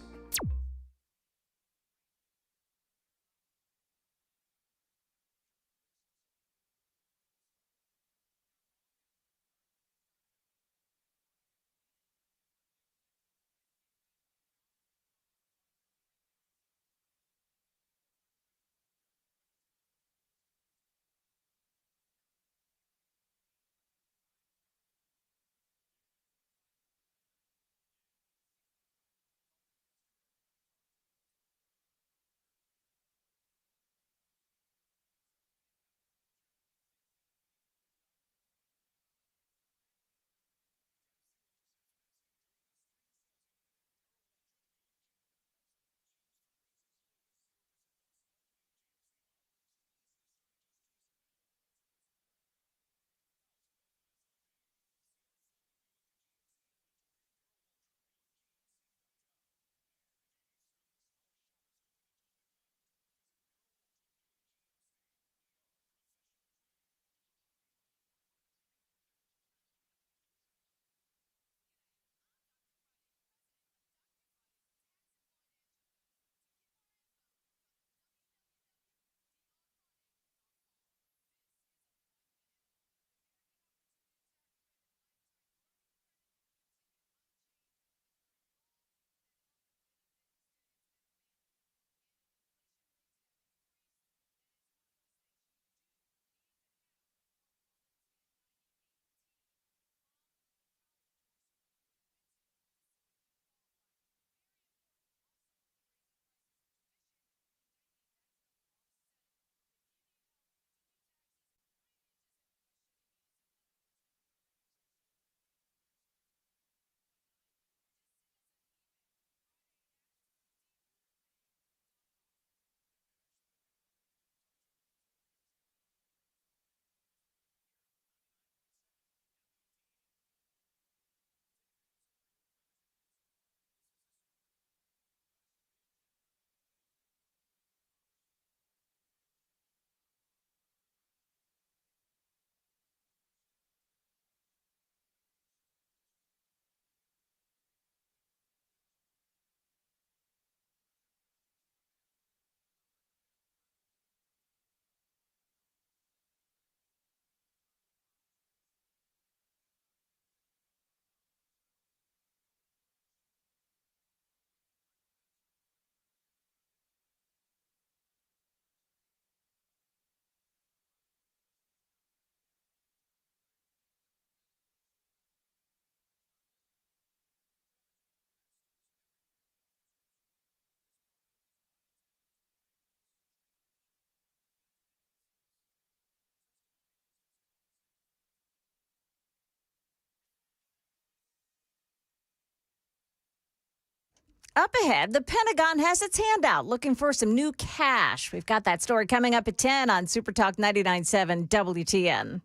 Up ahead, the Pentagon has its hand out looking for some new cash. We've got that story coming up at 10 on Super Talk 99.7 WTN.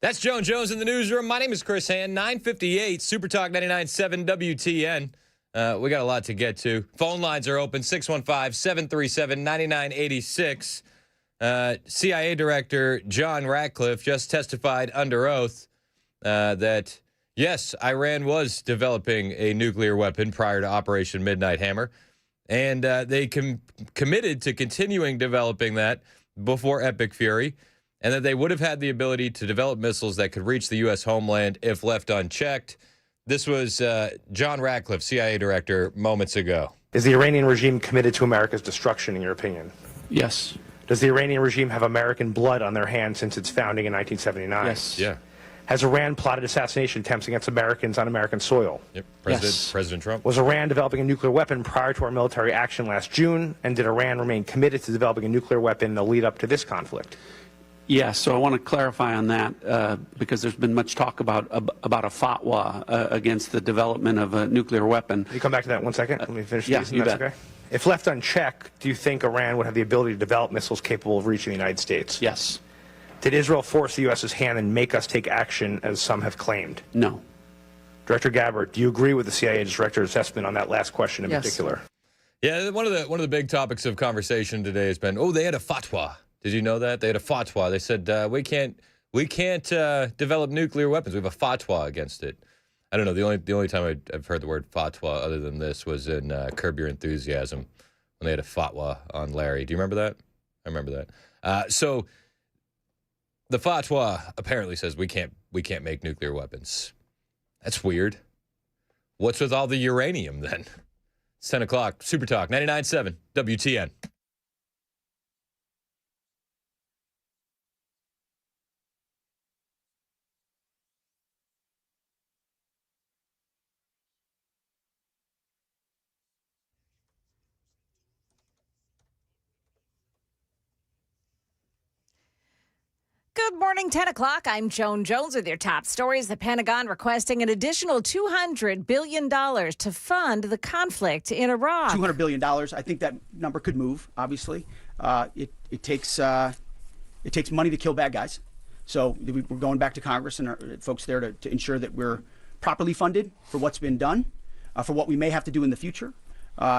That's Joan Jones in the newsroom. My name is Chris Hand, 958 Super Talk 99.7 WTN. We got a lot to get to. Phone lines are open, 615-737-9986. CIA Director John Ratcliffe just testified under oath that, yes, Iran was developing a nuclear weapon prior to Operation Midnight Hammer, and they committed to continuing developing that before Epic Fury, and that they would have had the ability to develop missiles that could reach the U.S. homeland if left unchecked. This was John Ratcliffe, CIA Director, moments ago. Is the Iranian regime committed to America's destruction, in your opinion? Yes. Does the Iranian regime have American blood on their hands since its founding in 1979? Yes. Yeah. Has Iran plotted assassination attempts against Americans on American soil? Yep. Yes. President Trump. Was Iran developing a nuclear weapon prior to our military action last June? And did Iran remain committed to developing a nuclear weapon in the lead up to this conflict? Yes. So I want to clarify on that because there's been much talk about a fatwa against the development of a nuclear weapon. Can you come back to that 1 second? Let me finish yeah, these. you That's bet. okay. If left unchecked, do you think Iran would have the ability to develop missiles capable of reaching the United States? Yes. Did Israel force the U.S.'s hand and make us take action, as some have claimed? No. Director Gabbard, do you agree with the CIA's director's assessment on that last question in particular? Yeah, one of the big topics of conversation today has been, they had a fatwa. Did you know that? They had a fatwa. They said, we can't develop nuclear weapons. We have a fatwa against it. I don't know. The only time I've heard the word fatwa other than this was in Curb Your Enthusiasm when they had a fatwa on Larry. Do you remember that? I remember that. So the fatwa apparently says we can't make nuclear weapons. That's weird. What's with all the uranium then? It's 10 o'clock. Super Talk 99.7 WTN. Good morning, 10 o'clock. I'm Joan Jones with your top stories. The Pentagon requesting an additional $200 billion to fund the conflict in Iraq. $200 billion. I think that number could move, obviously. It takes money to kill bad guys. So we're going back to Congress and our folks there to ensure that we're properly funded for what's been done, for what we may have to do in the future,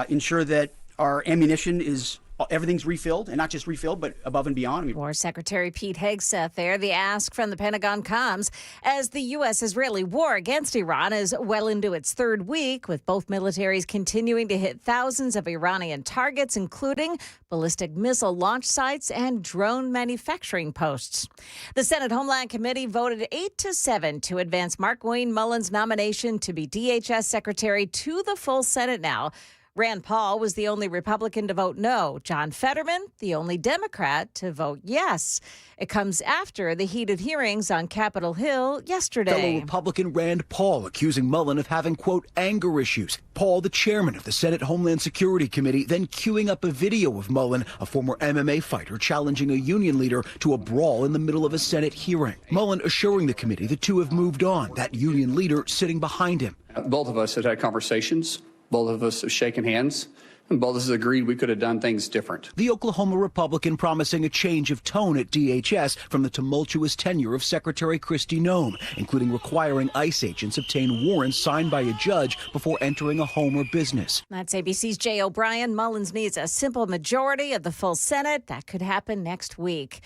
ensure that our ammunition is everything's refilled, and not just refilled, but above and beyond. War Secretary Pete Hegseth there. The ask from the Pentagon comes as the U.S.-Israeli war against Iran is well into its third week, with both militaries continuing to hit thousands of Iranian targets, including ballistic missile launch sites and drone manufacturing posts. The Senate Homeland Committee voted 8-7 to advance Mark Wayne Mullen's nomination to be DHS Secretary to the full Senate now. Rand Paul was the only Republican to vote no. John Fetterman, the only Democrat to vote yes. It comes after the heated hearings on Capitol Hill yesterday. Fellow Republican Rand Paul accusing Mullen of having, quote, anger issues. Paul, the chairman of the Senate Homeland Security Committee, then queuing up a video of Mullen, a former MMA fighter, challenging a union leader to a brawl in the middle of a Senate hearing. Mullen assuring the committee the two have moved on, that union leader sitting behind him. Both of us have had conversations. Both of us have shaken hands, and both of us agreed we could have done things different. The Oklahoma Republican promising a change of tone at DHS from the tumultuous tenure of Secretary Kristi Noem, including requiring ICE agents obtain warrants signed by a judge before entering a home or business. That's ABC's Jay O'Brien. Mullins needs a simple majority of the full Senate. That could happen next week.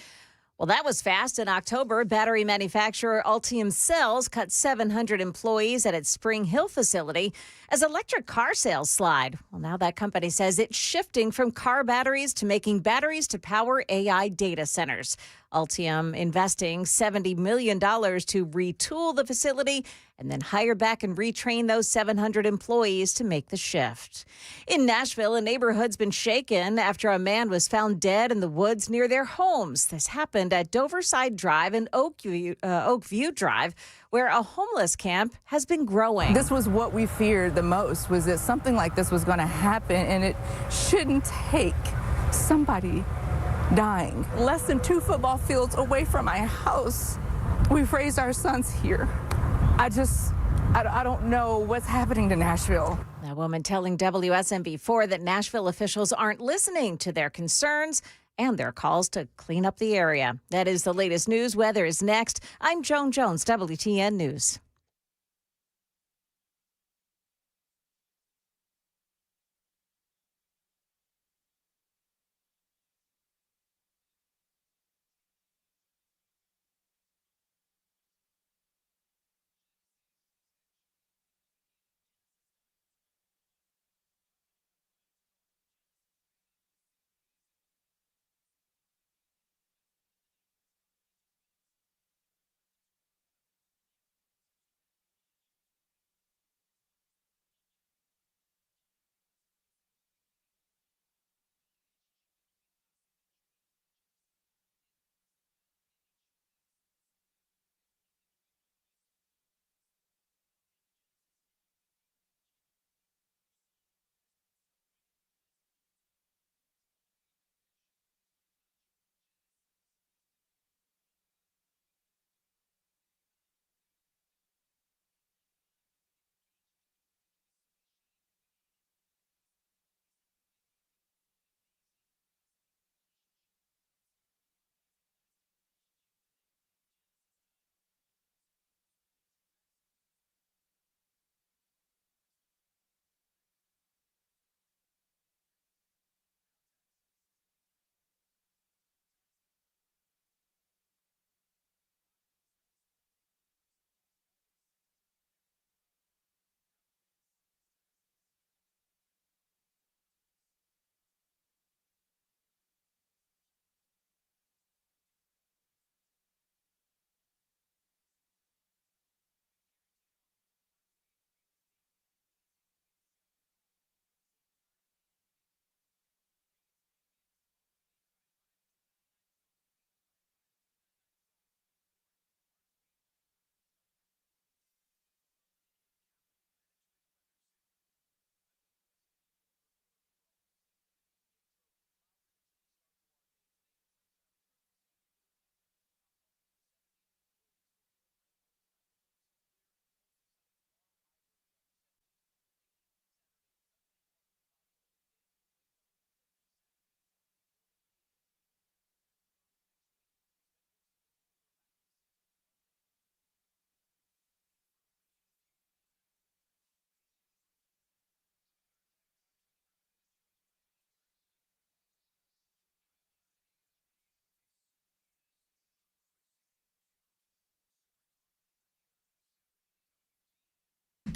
Well, that was fast. In October, battery manufacturer Ultium Cells cut 700 employees at its Spring Hill facility as electric car sales slide. Well, now that company says it's shifting from car batteries to making batteries to power AI data centers. Ultium investing $70 million to retool the facility and then hire back and retrain those 700 employees to make the shift. In Nashville, a neighborhood's been shaken after a man was found dead in the woods near their homes. This happened at Doverside Drive and Oakview Drive, where a homeless camp has been growing. This was what we feared the most, was that something like this was going to happen, and it shouldn't take somebody dying. Less than 2 football fields away from my house. We've raised our sons here. I don't know what's happening to Nashville. A woman telling WSMV4 that Nashville officials aren't listening to their concerns and their calls to clean up the area. That is the latest news. Weather is next. I'm Joan Jones, WTN News.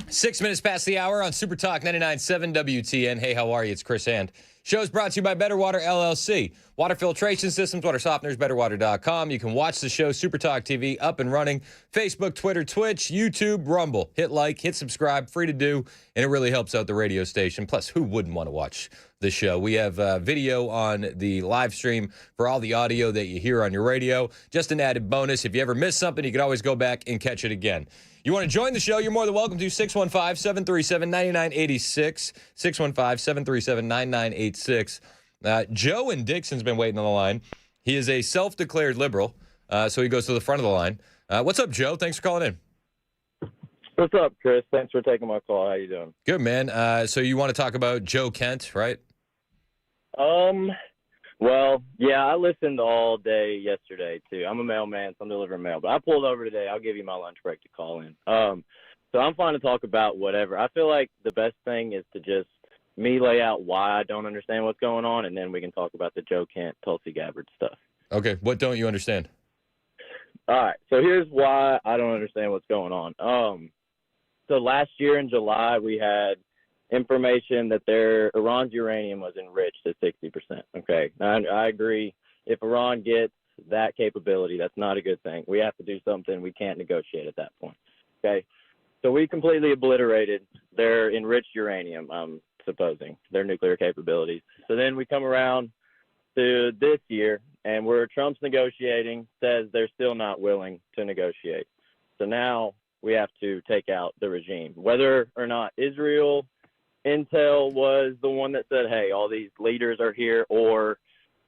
Six minutes past the hour on Super Talk 99.7 WTN. Hey, how are you? It's Chris Hand. Show's brought to you by Better Water LLC. Water filtration systems, water softeners, betterwater.com. You can watch the show, Super Talk TV, up and running. Facebook, Twitter, Twitch, YouTube, Rumble. Hit like, hit subscribe, free to do, and it really helps out the radio station. Plus, who wouldn't want to watch the show? We have video on the live stream for all the audio that you hear on your radio. Just an added bonus. If you ever miss something, you can always go back and catch it again. You want to join the show, you're more than welcome to 615-737-9986. 615-737-9986. Joe in Dixon's been waiting on the line. He is a self-declared liberal, so he goes to the front of the line. What's up, Joe? Thanks for calling in. What's up, Chris? Thanks for taking my call. How you doing? Good, man. So you want to talk about Joe Kent, right? Well, yeah, I listened all day yesterday, too. I'm a mailman, so I'm delivering mail. But I pulled over today. I'll give you my lunch break to call in. So I'm fine to talk about whatever. I feel like the best thing is to just me lay out why I don't understand what's going on, and then we can talk about the Joe Kent, Tulsi Gabbard stuff. Okay, what don't you understand? All right, so here's why I don't understand what's going on. So last year in July, we had information that Iran's uranium was enriched at 60%. Okay, now, I agree. If Iran gets that capability, that's not a good thing. We have to do something. We can't negotiate at that point. Okay, so we completely obliterated their enriched uranium, I'm supposing, their nuclear capabilities. So then we come around to this year, and where Trump's negotiating, says they're still not willing to negotiate. So now we have to take out the regime. Whether or not Israel Intel was the one that said, hey, all these leaders are here, or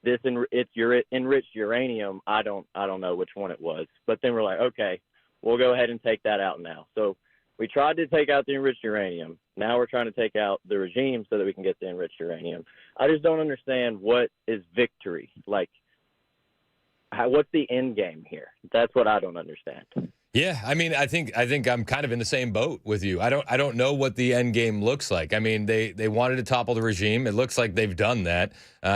it's your enriched uranium, I don't know which one it was. But then we're like, okay, we'll go ahead and take that out now. So We tried to take out the enriched uranium. Now we're trying to take out the regime so that we can get the enriched uranium. I just don't understand what is victory. Like, what's the end game here? That's what I don't understand. Yeah, I mean, I think I'm kind of in the same boat with you. I don't know what the end game looks like. I mean, they wanted to topple the regime. It looks like they've done that.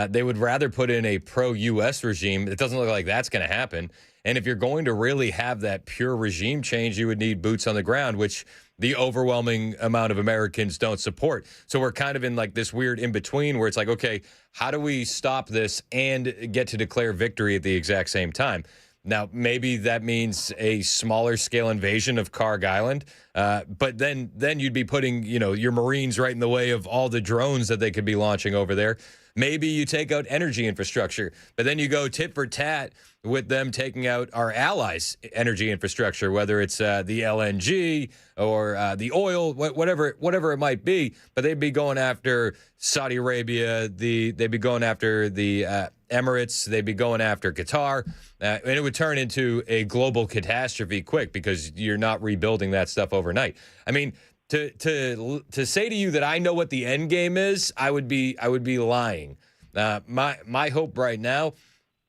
They would rather put in a pro-U.S. regime. It doesn't look like that's going to happen. And if you're going to really have that pure regime change, you would need boots on the ground, which the overwhelming amount of Americans don't support. So we're kind of in like this weird in-between where it's like, okay, how do we stop this and get to declare victory at the exact same time? Now, maybe that means a smaller scale invasion of Karg Island, but then you'd be putting, your Marines right in the way of all the drones that they could be launching over there. Maybe you take out energy infrastructure, but then you go tit for tat with them taking out our allies' energy infrastructure, whether it's the LNG or the oil, whatever it might be. But they'd be going after Saudi Arabia, they'd be going after the Emirates, they'd be going after Qatar, and it would turn into a global catastrophe quick because you're not rebuilding that stuff overnight. I mean, to say to you that I know what the end game is, I would be lying. My hope right now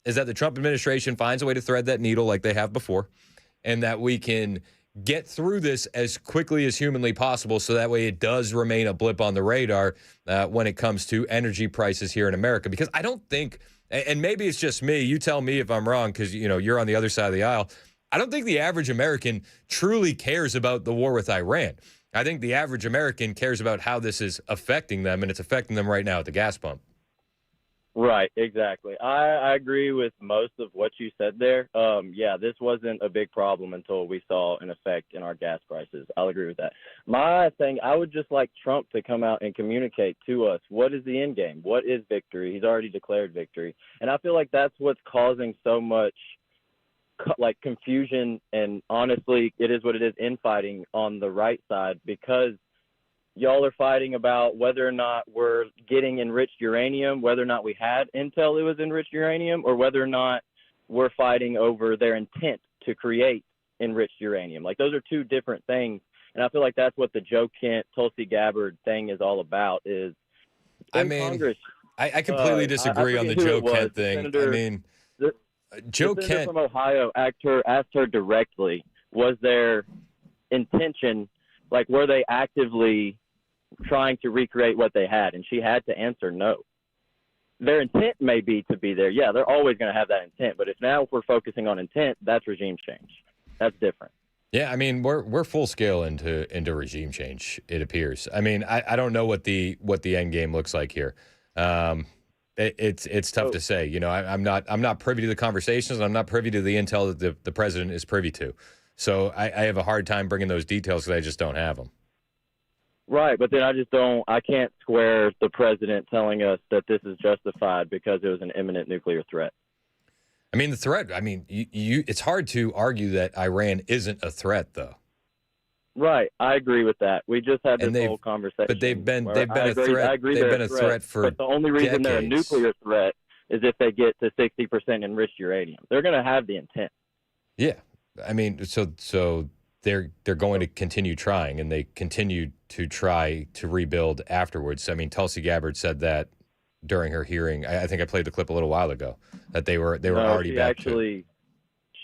is that the Trump administration finds a way to thread that needle like they have before, and that we can get through this as quickly as humanly possible so that way it does remain a blip on the radar when it comes to energy prices here in America. Because I don't think, and maybe it's just me, you tell me if I'm wrong because you're on the other side of the aisle, I don't think the average American truly cares about the war with Iran. I think the average American cares about how this is affecting them, and it's affecting them right now at the gas pump. Right, exactly. I agree with most of what you said there. Yeah, this wasn't a big problem until we saw an effect in our gas prices. I'll agree with that. My thing, I would just like Trump to come out and communicate to us, what is the end game? What is victory? He's already declared victory. And I feel like that's what's causing so much confusion, and honestly, it is what it is, infighting on the right side, because y'all are fighting about whether or not we're getting enriched uranium, whether or not we had intel it was enriched uranium, or whether or not we're fighting over their intent to create enriched uranium. Like, those are two different things, and I feel like that's what the Joe Kent, Tulsi Gabbard thing is all about. Is Congress, I completely disagree on the Joe Kent thing. Joe the Kent from Ohio asked her directly, was their intention, like, were they actively trying to recreate what they had? And she had to answer no. Their intent may be to be there. Yeah, they're always going to have that intent. But if we're focusing on intent, that's regime change. That's different. Yeah, I mean, we're full scale into regime change, it appears. I mean, I don't know what the end game looks like here. It's tough to say. I'm not privy to the conversations. I'm not privy to the intel that the president is privy to. So I have a hard time bringing those details because I just don't have them. Right, but then I can't square the president telling us that this is justified because it was an imminent nuclear threat. I mean, the threat, it's hard to argue that Iran isn't a threat, though. Right, I agree with that. We just had this whole conversation. But they've been a threat. They've been a threat for But the only reason decades. they're a nuclear threat is if they get to 60% enriched uranium. They're going to have the intent. Yeah, I mean, so they're going to continue trying, and they continue to try to rebuild afterwards. I mean, Tulsi Gabbard said that during her hearing. I think I played the clip a little while ago that they were already back.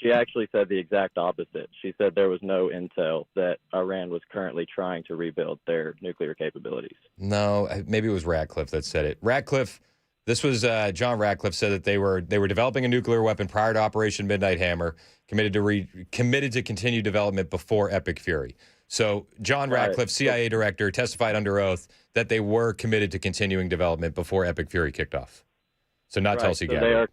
She actually said the exact opposite. She said there was no intel that Iran was currently trying to rebuild their nuclear capabilities. No, maybe it was Ratcliffe that said it. This was John Ratcliffe said that they were developing a nuclear weapon prior to Operation Midnight Hammer, committed to continue development before Epic Fury. So John Ratcliffe, CIA director, testified under oath that they were committed to continuing development before Epic Fury kicked off. So not Tulsi Gabbard.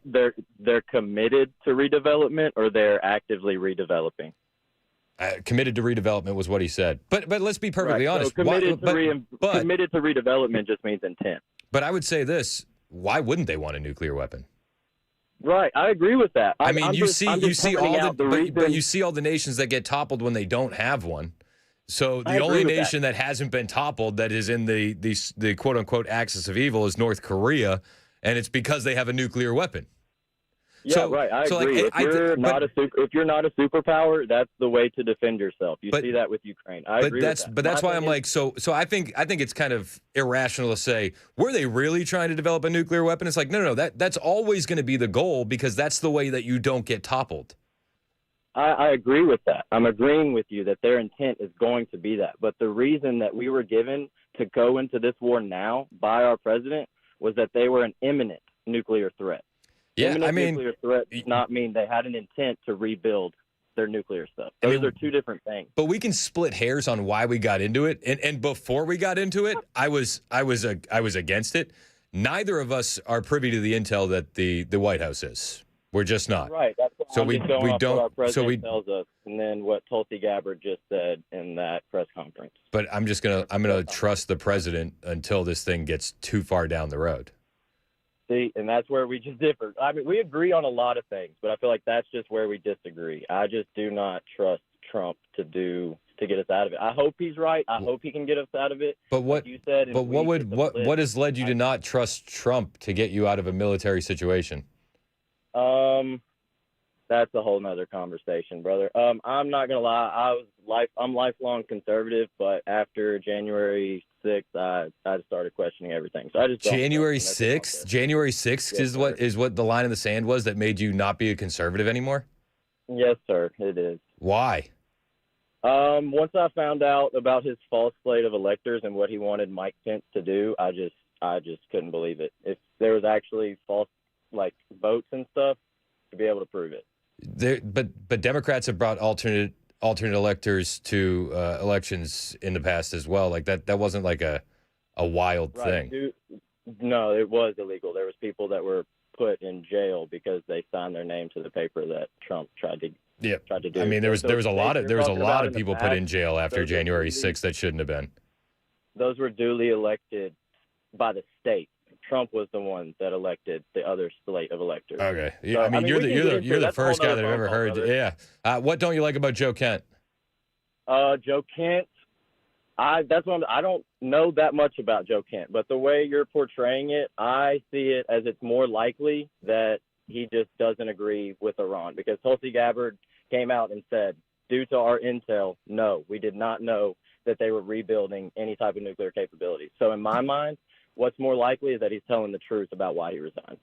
They're committed to redevelopment, or they're actively redeveloping? Committed to redevelopment was what he said. But let's be perfectly honest. So committed to redevelopment just means intent. But I would say this: why wouldn't they want a nuclear weapon? Right, I agree with that. You see all the nations that get toppled when they don't have one. So the only nation that hasn't been toppled that is in the quote unquote axis of evil is North Korea. And it's because they have a nuclear weapon. Yeah, right. I agree. If you're not a superpower, that's the way to defend yourself. You see that with Ukraine. I agree with that. But that's why I'm like, so I think it's kind of irrational to say, were they really trying to develop a nuclear weapon? It's like, no, that's always going to be the goal because that's the way that you don't get toppled. I agree with that. I'm agreeing with you that their intent is going to be that. But the reason that we were given to go into this war now by our president was that they were an imminent nuclear threat. Yeah, imminent nuclear threat does not mean they had an intent to rebuild their nuclear stuff. Those are two different things. But we can split hairs on why we got into it. And before we got into it, I was against it. Neither of us are privy to the intel that the White House is. We're just not. Right. That's what so I'm we just going off don't. what our president So we tells us, and then what Tulsi Gabbard just said in that press conference. But I'm gonna trust the president until this thing gets too far down the road. See, and that's where we just differ. I mean, we agree on a lot of things, but I feel like that's just where we disagree. I just do not trust Trump to get us out of it. I hope he's right. I hope he can get us out of it. But what like you said? But what has led you to not trust Trump to get you out of a military situation? That's a whole nother conversation, brother. I'm not gonna lie. I'm lifelong conservative, but after January 6th, I started questioning everything. So I just January 6th. January 6th is what the line in the sand was that made you not be a conservative anymore. Yes, sir. It is. Why? Once I found out about his false slate of electors and what he wanted Mike Pence to do, I just couldn't believe it. If there was actually false votes and stuff, to be able to prove it. But Democrats have brought alternate electors to elections in the past as well. Like that wasn't like a wild thing. No, it was illegal. There was people that were put in jail because they signed their name to the paper that Trump tried to do. I mean, there was a lot of people put in jail after January 6th that shouldn't have been. Those were duly elected by the state. Trump was the one that elected the other slate of electors. Okay, yeah, so, I mean you're the first guy that I've ever heard. Brother. Yeah, what don't you like about Joe Kent? Joe Kent, I don't know that much about Joe Kent, but the way you're portraying it, I see it as it's more likely that he just doesn't agree with Iran because Tulsi Gabbard came out and said, due to our intel, no, we did not know that they were rebuilding any type of nuclear capability. So in my mind, what's more likely is that he's telling the truth about why he resigned.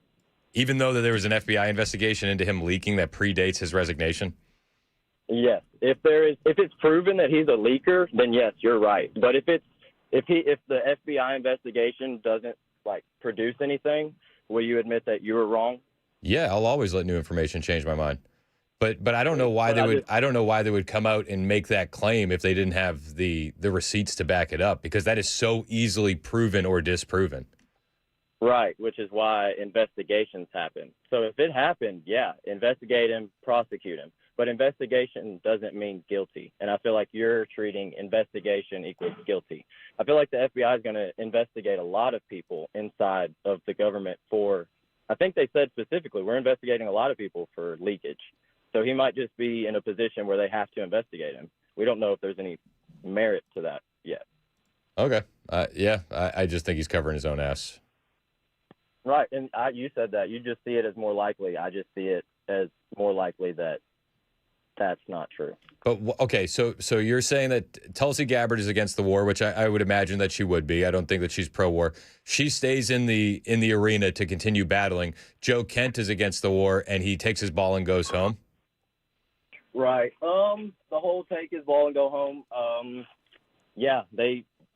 Even though that there was an FBI investigation into him leaking that predates his resignation? Yes. If it's proven that he's a leaker, then yes, you're right. But if the FBI investigation doesn't produce anything, will you admit that you were wrong? Yeah, I'll always let new information change my mind. But I don't know why I don't know why they would come out and make that claim if they didn't have the receipts to back it up, because that is so easily proven or disproven. Right, which is why investigations happen. So if it happened, yeah, investigate him, prosecute him. But investigation doesn't mean guilty. And I feel like you're treating investigation equals guilty. I feel like the FBI is going to investigate a lot of people inside of the government I think they said specifically, we're investigating a lot of people for leakage. So he might just be in a position where they have to investigate him. We don't know if there's any merit to that yet. Okay. I just think he's covering his own ass. Right. And you said that. You just see it as more likely. I just see it as more likely that that's not true. But, okay, so you're saying that Tulsi Gabbard is against the war, which I would imagine that she would be. I don't think that she's pro-war. She stays in the arena to continue battling. Joe Kent is against the war, and he takes his ball and goes home. Right. The whole take his ball and go home. Yeah,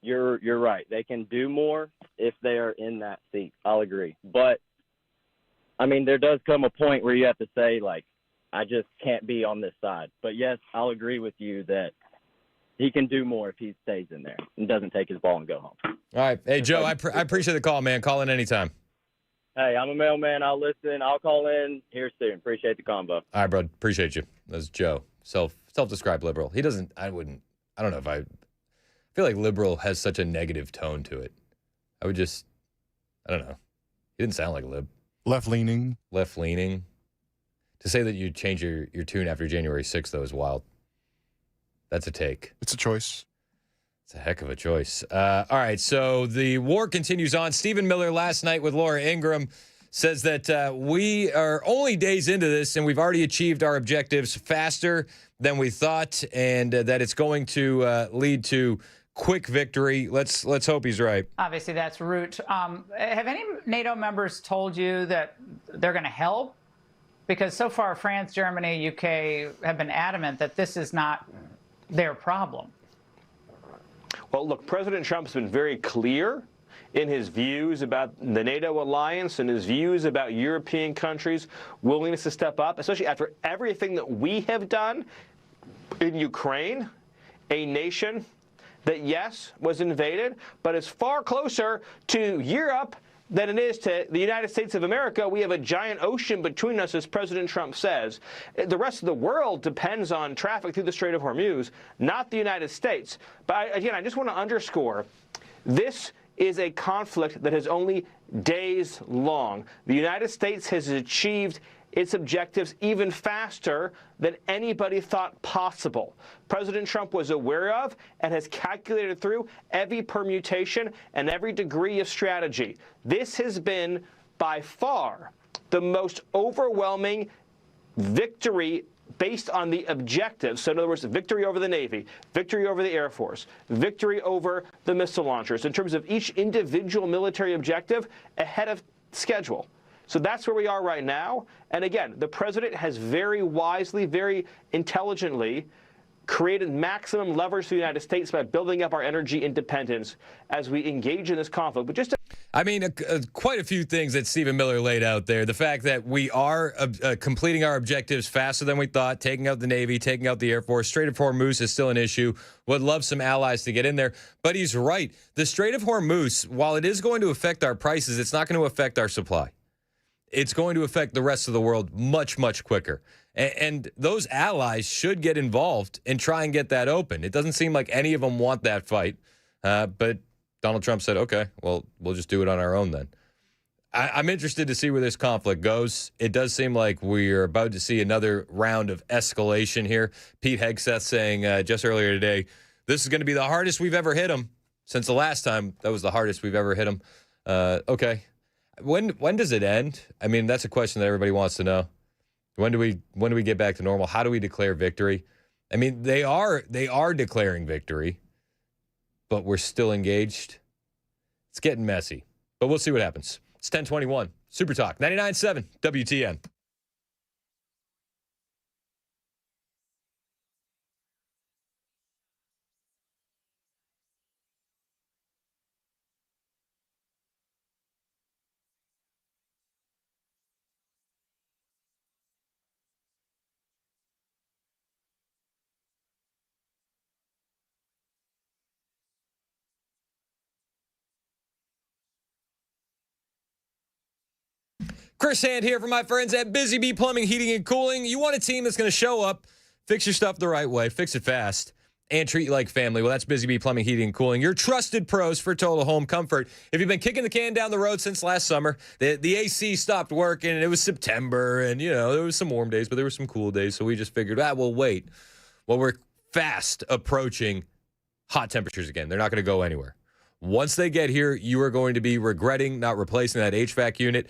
you're right. They can do more if they are in that seat. I'll agree. But I mean, there does come a point where you have to say, I just can't be on this side. But yes, I'll agree with you that he can do more if he stays in there and doesn't take his ball and go home. All right. Hey, Joe, I appreciate the call, man. Call in anytime. Hey, I'm a mailman. I'll listen. I'll call in here soon. Appreciate the combo. All right, bro. Appreciate you. That's Joe. Self-described liberal. He doesn't, I don't know if I feel like liberal has such a negative tone to it. I don't know. He didn't sound like a lib. Left-leaning. To say that you change your tune after January 6th, though, is wild. That's a take. It's a choice. It's a heck of a choice. All right, so the war continues on. Stephen Miller last night with Laura Ingraham says that we are only days into this and we've already achieved our objectives faster than we thought, and that it's going to lead to quick victory. Let's hope he's right. Obviously, that's root. Have any NATO members told you that they're going to help? Because so far, France, Germany, UK have been adamant that this is not their problem. Well, look, President Trump's been very clear in his views about the NATO alliance and his views about European countries' willingness to step up, especially after everything that we have done in Ukraine, a nation that, yes, was invaded, but is far closer to Europe than it is to the United States of America. We have a giant ocean between us, as President Trump says. The rest of the world depends on traffic through the Strait of Hormuz, not the United States. But again, I just want to underscore, this is a conflict that is only days long. The United States has achieved its objectives even faster than anybody thought possible. President Trump was aware of and has calculated through every permutation and every degree of strategy. This has been by far the most overwhelming victory based on the objectives. So in other words, victory over the Navy, victory over the Air Force, victory over the missile launchers, in terms of each individual military objective ahead of schedule. So that's where we are right now. And again, the president has very wisely, very intelligently created maximum leverage for the United States by building up our energy independence as we engage in this conflict. But just quite a few things that Stephen Miller laid out there. The fact that we are completing our objectives faster than we thought, taking out the Navy, taking out the Air Force. Strait of Hormuz is still an issue. Would love some allies to get in there. But he's right. The Strait of Hormuz, while it is going to affect our prices, it's not going to affect our supply. It's going to affect the rest of the world much, much quicker. And those allies should get involved and try and get that open. It doesn't seem like any of them want that fight. But Donald Trump said, okay, well, we'll just do it on our own then. I'm interested to see where this conflict goes. It does seem like we're about to see another round of escalation here. Pete Hegseth saying just earlier today, this is going to be the hardest we've ever hit him. Since the last time, that was the hardest we've ever hit him. Okay. When does it end? I mean, that's a question that everybody wants to know. When do we get back to normal? How do we declare victory? I mean, they are declaring victory, but we're still engaged. It's getting messy, but we'll see what happens. It's 10:21. Super Talk 99.7 WTN. Chris Hand here for my friends at Busy Bee Plumbing, Heating, and Cooling. You want a team that's going to show up, fix your stuff the right way, fix it fast, and treat you like family. Well, that's Busy Bee Plumbing, Heating, and Cooling. Your trusted pros for total home comfort. If you've been kicking the can down the road since last summer, the AC stopped working, and it was September, and, you know, there was some warm days, but there were some cool days, so we just figured, we'll wait. Well, we're fast approaching hot temperatures again. They're not going to go anywhere. Once they get here, you are going to be regretting not replacing that HVAC unit.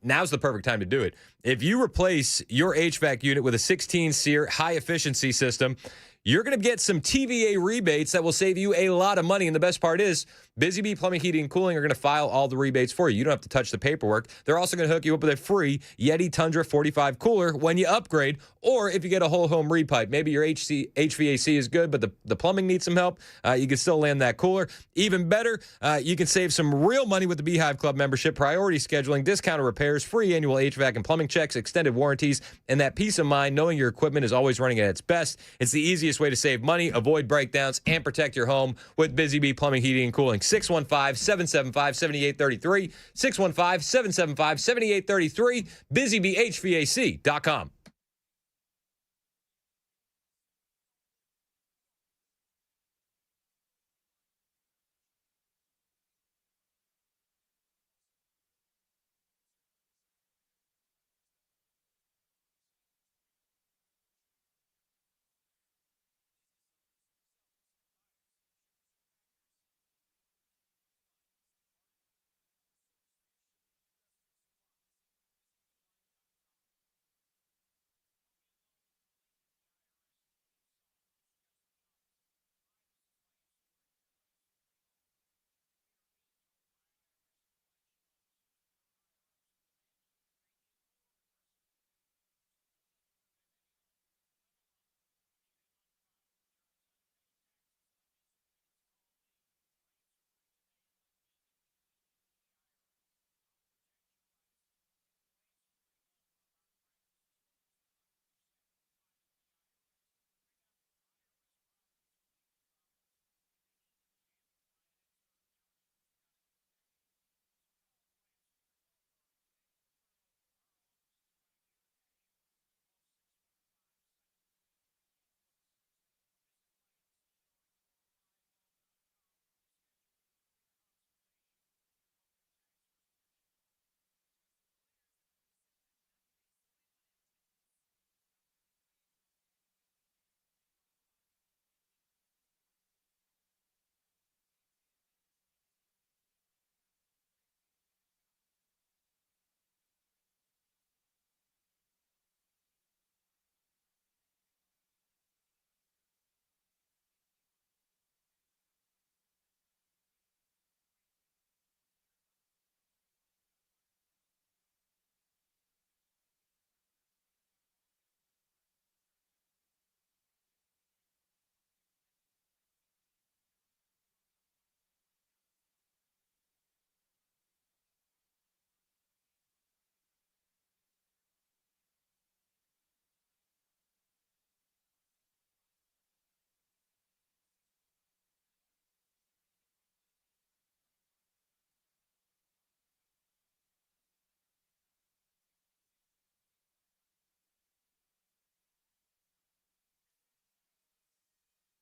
Now's the perfect time to do it. If you replace your HVAC unit with a 16-SEER high-efficiency system, you're going to get some TVA rebates that will save you a lot of money. And the best part is, Busy Bee Plumbing, Heating, and Cooling are going to file all the rebates for you. You don't have to touch the paperwork. They're also going to hook you up with a free Yeti Tundra 45 cooler when you upgrade, or if you get a whole home repipe. Maybe your HVAC is good, but the plumbing needs some help. You can still land that cooler. Even better, you can save some real money with the Beehive Club membership, priority scheduling, discounted repairs, free annual HVAC and plumbing checks, extended warranties, and that peace of mind knowing your equipment is always running at its best. It's the easiest way to save money, avoid breakdowns, and protect your home with Busy Bee Plumbing, Heating, and Cooling. 615-775-7833. 615-775-7833. BusyBeeHVAC.com.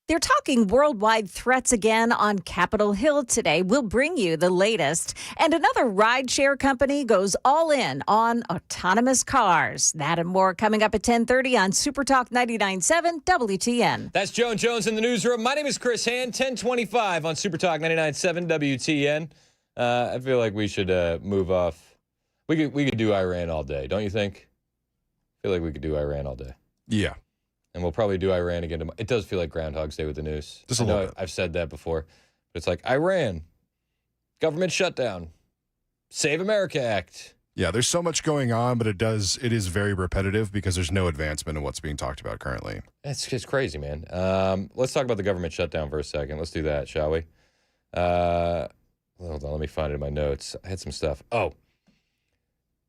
They're talking worldwide threats again on Capitol Hill today. We'll bring you the latest. And another rideshare company goes all in on autonomous cars. That and more coming up at 10:30 on Super Talk 99.7 WTN. That's Joan Jones in the newsroom. My name is Chris Hand, 1025 on Super Talk 99.7 WTN. I feel like we should move off. We could do Iran all day, don't you think? I feel like we could do Iran all day. Yeah. And we'll probably do Iran again tomorrow. It does feel like Groundhog's Day with the news. Just a I know little bit. I've said that before. But it's like Iran, government shutdown, Save America Act. Yeah, there's so much going on, but it is very repetitive because there's no advancement in what's being talked about currently. It's crazy, man. Let's talk about the government shutdown for a second. Let's do that, shall we? Hold on, let me find it in my notes. I had some stuff. Oh,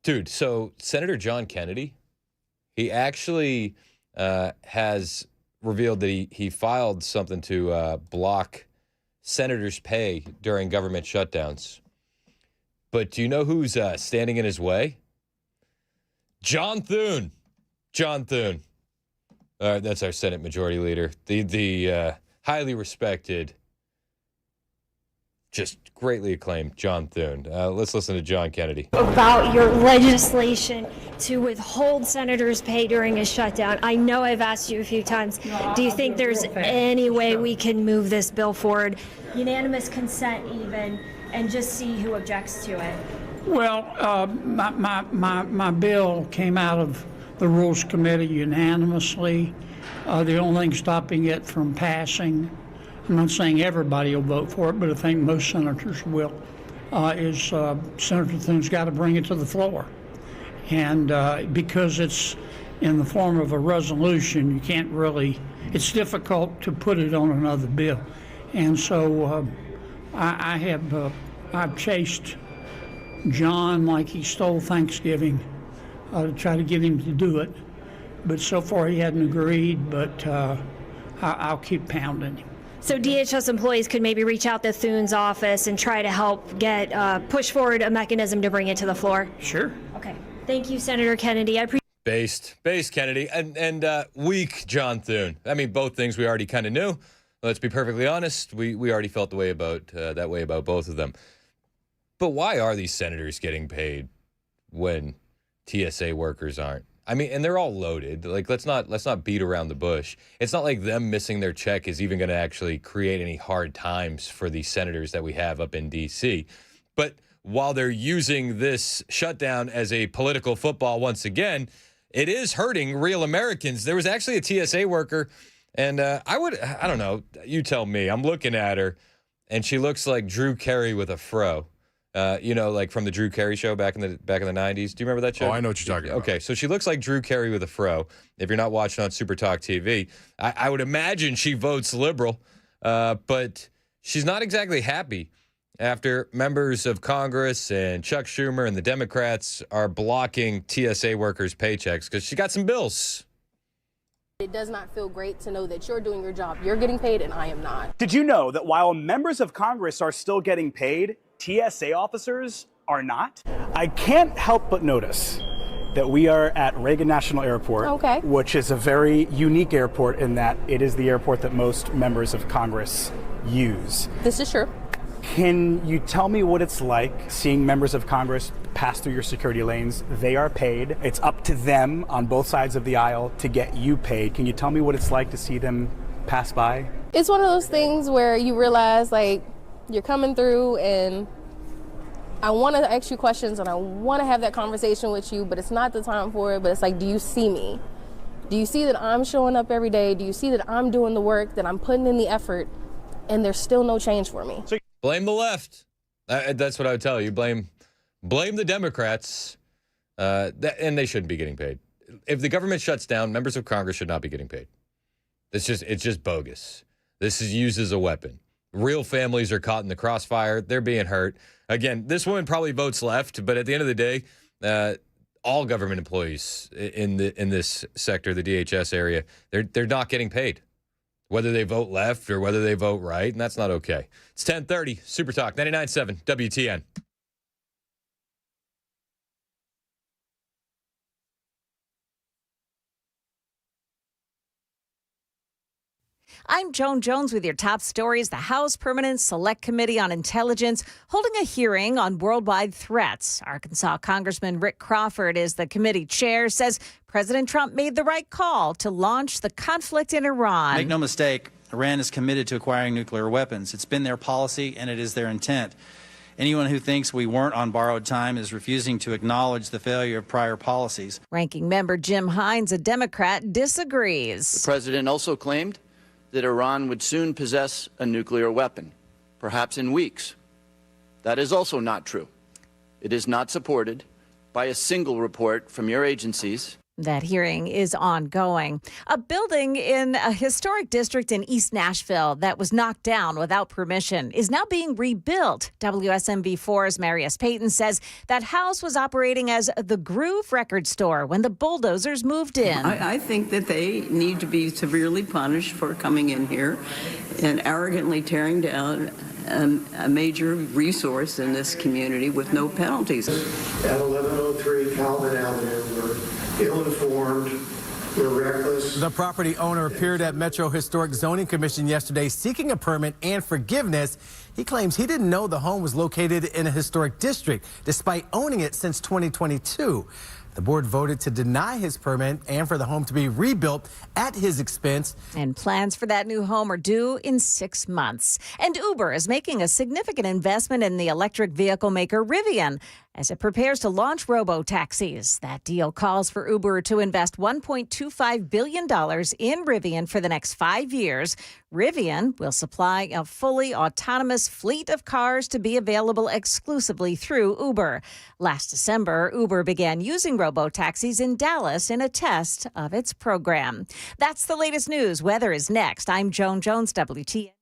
dude, so Senator John Kennedy, he actually has revealed that he filed something to block senators' pay during government shutdowns. But do you know who's standing in his way? John Thune. John Thune. That's our Senate Majority Leader. The highly respected, just greatly acclaimed John Thune. Let's listen to John Kennedy. About your legislation to withhold senators' pay during a shutdown. I know I've asked you a few times. Do you think there's any way we can move this bill forward? Unanimous consent even, and just see who objects to it. Well, my bill came out of the Rules Committee unanimously. The only thing stopping it from passing, I'm not saying everybody will vote for it, but I think most senators will, is Senator Thune's got to bring it to the floor. And because it's in the form of a resolution, you can't really, it's difficult to put it on another bill. And so I've chased John like he stole Thanksgiving to try to get him to do it. But so far he hadn't agreed, but I'll keep pounding him. So DHS employees could maybe reach out to Thune's office and try to help get push forward a mechanism to bring it to the floor? Sure. Okay. Thank you, Senator Kennedy. I appreciate Based Kennedy, and weak John Thune. I mean, both things we already kind of knew. Let's be perfectly honest. We already felt that way about both of them. But why are these senators getting paid when TSA workers aren't? I mean, and they're all loaded. Like, let's not beat around the bush. It's not like them missing their check is even going to actually create any hard times for the senators that we have up in D.C. But while they're using this shutdown as a political football once again, it is hurting real Americans. There was actually a TSA worker, and I don't know, you tell me. I'm looking at her, and she looks like Drew Carey with a fro. Like from the Drew Carey show back in the 90s. Do you remember that show? Oh, I know what you're talking about. Okay, so she looks like Drew Carey with a fro. If you're not watching on Super Talk TV, I would imagine she votes liberal, but she's not exactly happy after members of Congress and Chuck Schumer and the Democrats are blocking TSA workers' paychecks because she got some bills. It does not feel great to know that you're doing your job. You're getting paid and I am not. Did you know that while members of Congress are still getting paid, TSA officers are not? I can't help but notice that we are at Reagan National Airport, which is a very unique airport in that it is the airport that most members of Congress use. This is true. Can you tell me what it's like seeing members of Congress pass through your security lanes? They are paid. It's up to them on both sides of the aisle to get you paid. Can you tell me what it's like to see them pass by? It's one of those things where you realize, like, you're coming through and I want to ask you questions and I want to have that conversation with you, but it's not the time for it. But it's like, do you see me? Do you see that I'm showing up every day? Do you see that I'm doing the work, that I'm putting in the effort, and there's still no change for me? Blame the left. That's what I would tell you. Blame the Democrats, and they shouldn't be getting paid. If the government shuts down, members of Congress should not be getting paid. It's just bogus. This is used as a weapon. Real families are caught in the crossfire. They're being hurt. Again, this woman probably votes left, but at the end of the day, all government employees in this sector, the DHS area, they're not getting paid, whether they vote left or whether they vote right, and that's not okay. It's 10:30, Super Talk 99.7 WTN. I'm Joan Jones with your top stories. The House Permanent Select Committee on Intelligence holding a hearing on worldwide threats. Arkansas Congressman Rick Crawford is the committee chair, says President Trump made the right call to launch the conflict in Iran. Make no mistake, Iran is committed to acquiring nuclear weapons. It's been their policy and it is their intent. Anyone who thinks we weren't on borrowed time is refusing to acknowledge the failure of prior policies. Ranking member Jim Hines, a Democrat, disagrees. The president also claimed that Iran would soon possess a nuclear weapon, perhaps in weeks. That is also not true. It is not supported by a single report from your agencies. That hearing is ongoing. A building in a historic district in East Nashville that was knocked down without permission is now being rebuilt. WSMV4's Marius Payton says that house was operating as the Groove Record Store when the bulldozers moved in. I think that they need to be severely punished for coming in here and arrogantly tearing down a major resource in this community with no penalties. At 1103 Calvin Avenue, we're ill-informed, we're reckless. The property owner appeared at Metro Historic Zoning Commission yesterday seeking a permit and forgiveness. He claims he didn't know the home was located in a historic district, despite owning it since 2022. The board voted to deny his permit and for the home to be rebuilt at his expense. And plans for that new home are due in 6 months. And Uber is making a significant investment in the electric vehicle maker Rivian as it prepares to launch robo-taxis. That deal calls for Uber to invest $1.25 billion in Rivian for the next 5 years. Rivian will supply a fully autonomous fleet of cars to be available exclusively through Uber. Last December, Uber began using robo-taxis in Dallas in a test of its program. That's the latest news. Weather is next. I'm Joan Jones, WTN.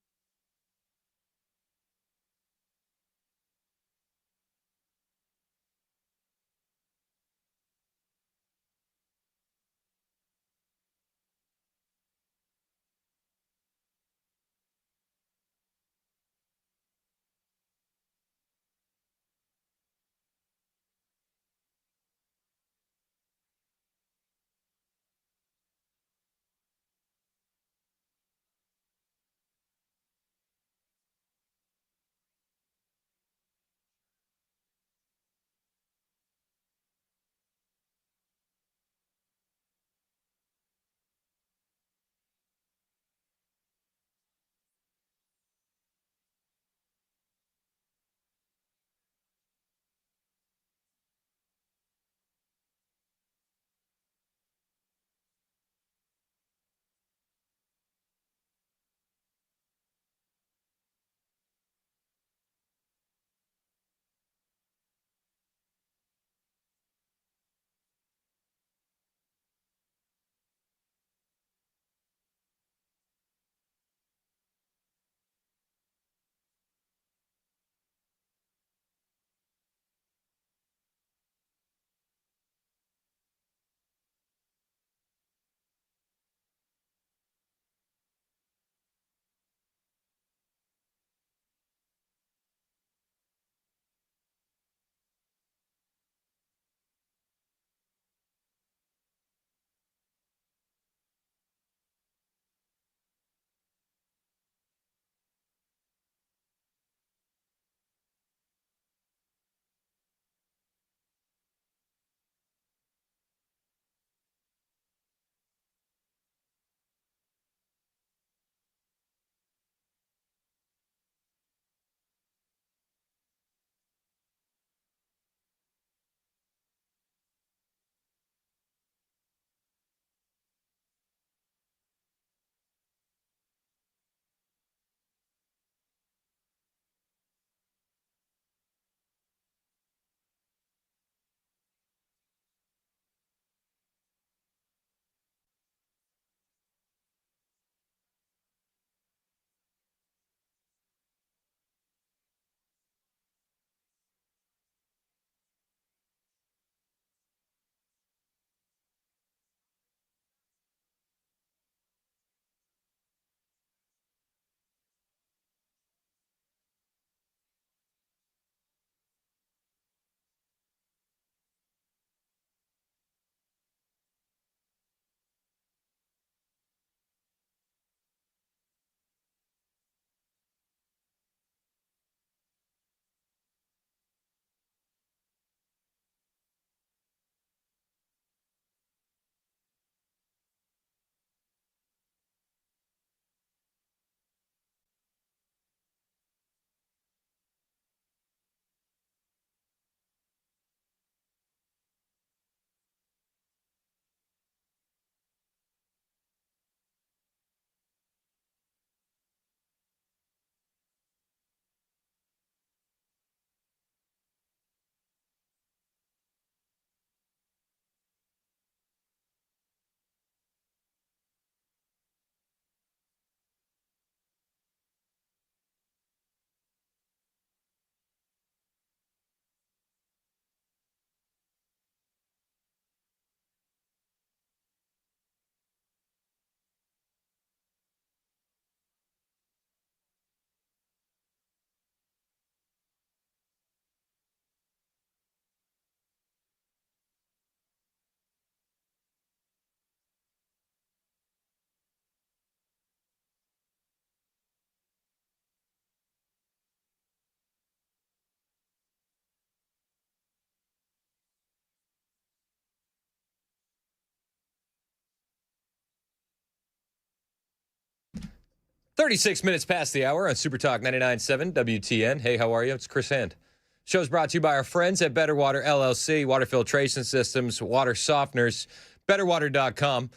36 minutes past the hour on Super Talk 99.7 WTN. Hey, how are you? It's Chris Hand. Show's brought to you by our friends at Better Water LLC, water filtration systems, water softeners, betterwater.com.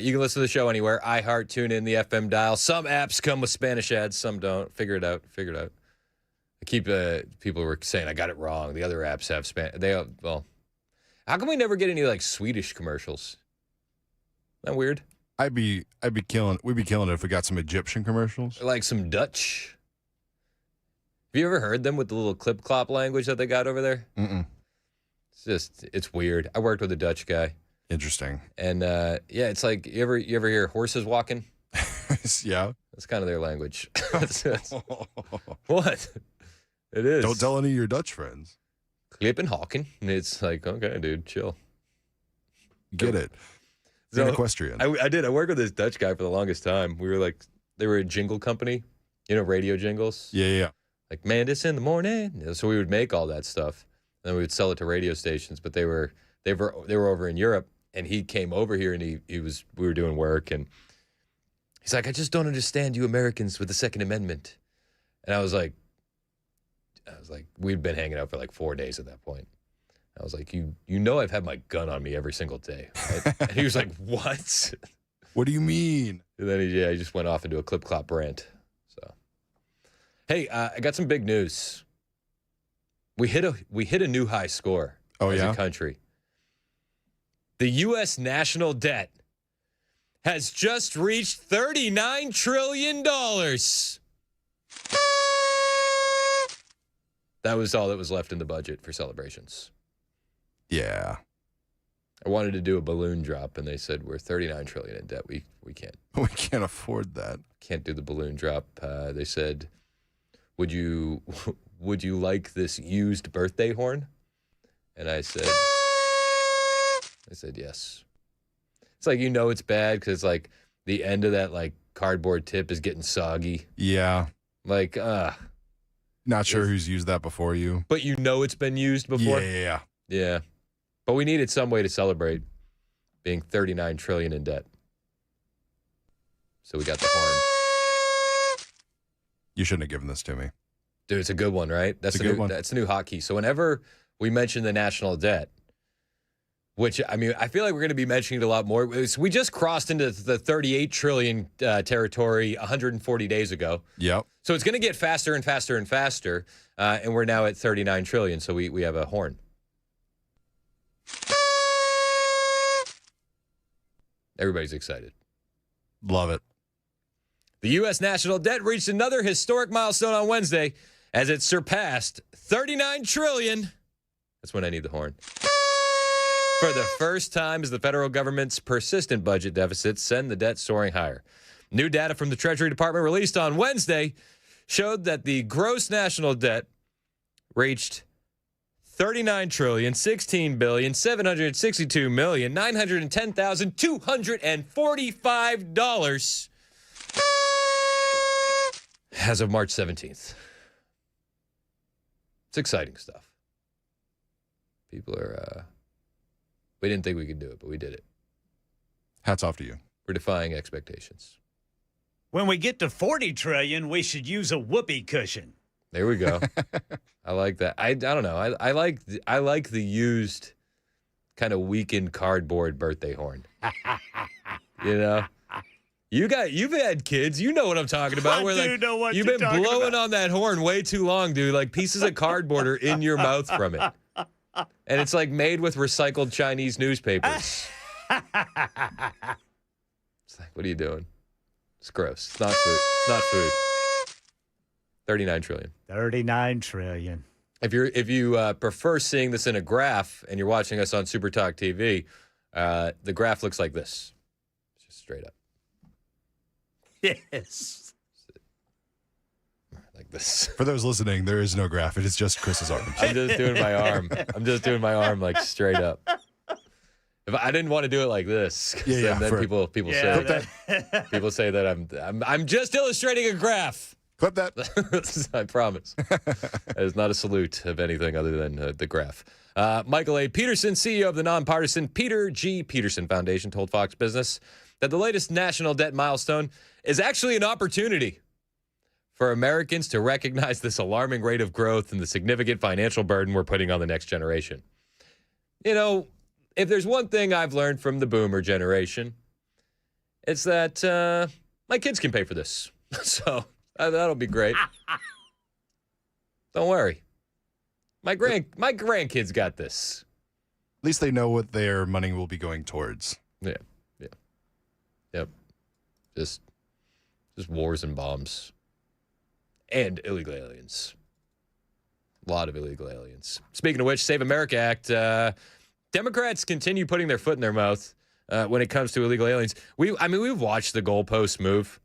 You can listen to the show anywhere. iHeart, TuneIn, the FM dial. Some apps come with Spanish ads, some don't. Figure it out. I keep people were saying I got it wrong. The other apps have Spanish. Well, how come we never get any like Swedish commercials? Isn't that weird? We'd be killing it if we got some Egyptian commercials. Like some Dutch. Have you ever heard them with the little clip-clop language that they got over there? Mm-mm. It's weird. I worked with a Dutch guy. Interesting. And it's like you ever hear horses walking? Yeah. That's kind of their language. What? It is. Don't tell any of your Dutch friends. Clip and hawking. And it's like, okay, dude, chill. Get it. So, equestrian. I did. I worked with this Dutch guy for the longest time. We were like, they were a jingle company, radio jingles. Yeah. Like, man, it's in the morning. So we would make all that stuff, and then we would sell it to radio stations. But they were over in Europe, and he came over here, and we were doing work, and he's like, I just don't understand you Americans with the Second Amendment. And I was like, we'd been hanging out for like 4 days at that point. I was like, you know I've had my gun on me every single day, right? And he was like, what? What do you mean? And then he just went off into a clip-clop rant. So, hey, I got some big news. We hit a new high score as a country. The U.S. national debt has just reached $39 trillion. That was all that was left in the budget for celebrations. Yeah. I wanted to do a balloon drop, and they said we're $39 trillion in debt. We can't. We can't afford that. Can't do the balloon drop. They said, would you like this used birthday horn? And I said yes. It's like, it's bad because like the end of that like cardboard tip is getting soggy. Yeah. Like, not sure who's used that before you. But it's been used before? Yeah. But we needed some way to celebrate being $39 trillion in debt. So we got the horn. You shouldn't have given this to me. Dude, it's a good one, right? That's a good one. That's the new hotkey. So whenever we mention the national debt, which, I mean, I feel like we're going to be mentioning it a lot more. We just crossed into the 38 trillion territory 140 days ago. Yep. So it's going to get faster and faster and faster. And we're now at 39 trillion. So we have a horn. Everybody's excited. Love it. The U.S. national debt reached another historic milestone on Wednesday as it surpassed 39 trillion. That's when I need the horn. For the first time as the federal government's persistent budget deficits send the debt soaring higher. New data from the Treasury Department released on Wednesday showed that the gross national debt reached $39,662,762,910,245 as of March 17th. It's exciting stuff. People are, we didn't think we could do it, but we did it. Hats off to you. We're defying expectations. When we get to 40 trillion, we should use a whoopee cushion. There we go. I like that. I don't know. I like the used kind of weakened cardboard birthday horn. You've had kids. You know what I'm talking about. Know what you've been blowing on that horn way too long, dude. Like pieces of cardboard are in your mouth from it. And it's like made with recycled Chinese newspapers. It's like, what are you doing? It's gross. It's not food. It's not food. 39 trillion. 39 trillion. If you prefer seeing this in a graph and you're watching us on Super Talk TV, the graph looks like this. Just straight up. Yes. Like this. For those listening, there is no graph. It is just Chris's arm. I'm just doing my arm. I'm just doing my arm like straight up. If I didn't want to do it like this, then people say that I'm just illustrating a graph. Clip that. I promise. That is not a salute of anything other than the graph. Michael A. Peterson, CEO of the nonpartisan Peter G. Peterson Foundation, told Fox Business that the latest national debt milestone is actually an opportunity for Americans to recognize this alarming rate of growth and the significant financial burden we're putting on the next generation. You know, if there's one thing I've learned from the boomer generation, it's that my kids can pay for this. So that'll be great. Don't worry. My grandkids got this. At least they know what their money will be going towards. Yeah. Yep. Just wars and bombs. And illegal aliens. A lot of illegal aliens. Speaking of which, Save America Act, Democrats continue putting their foot in their mouth when it comes to illegal aliens. We've watched the goalposts move.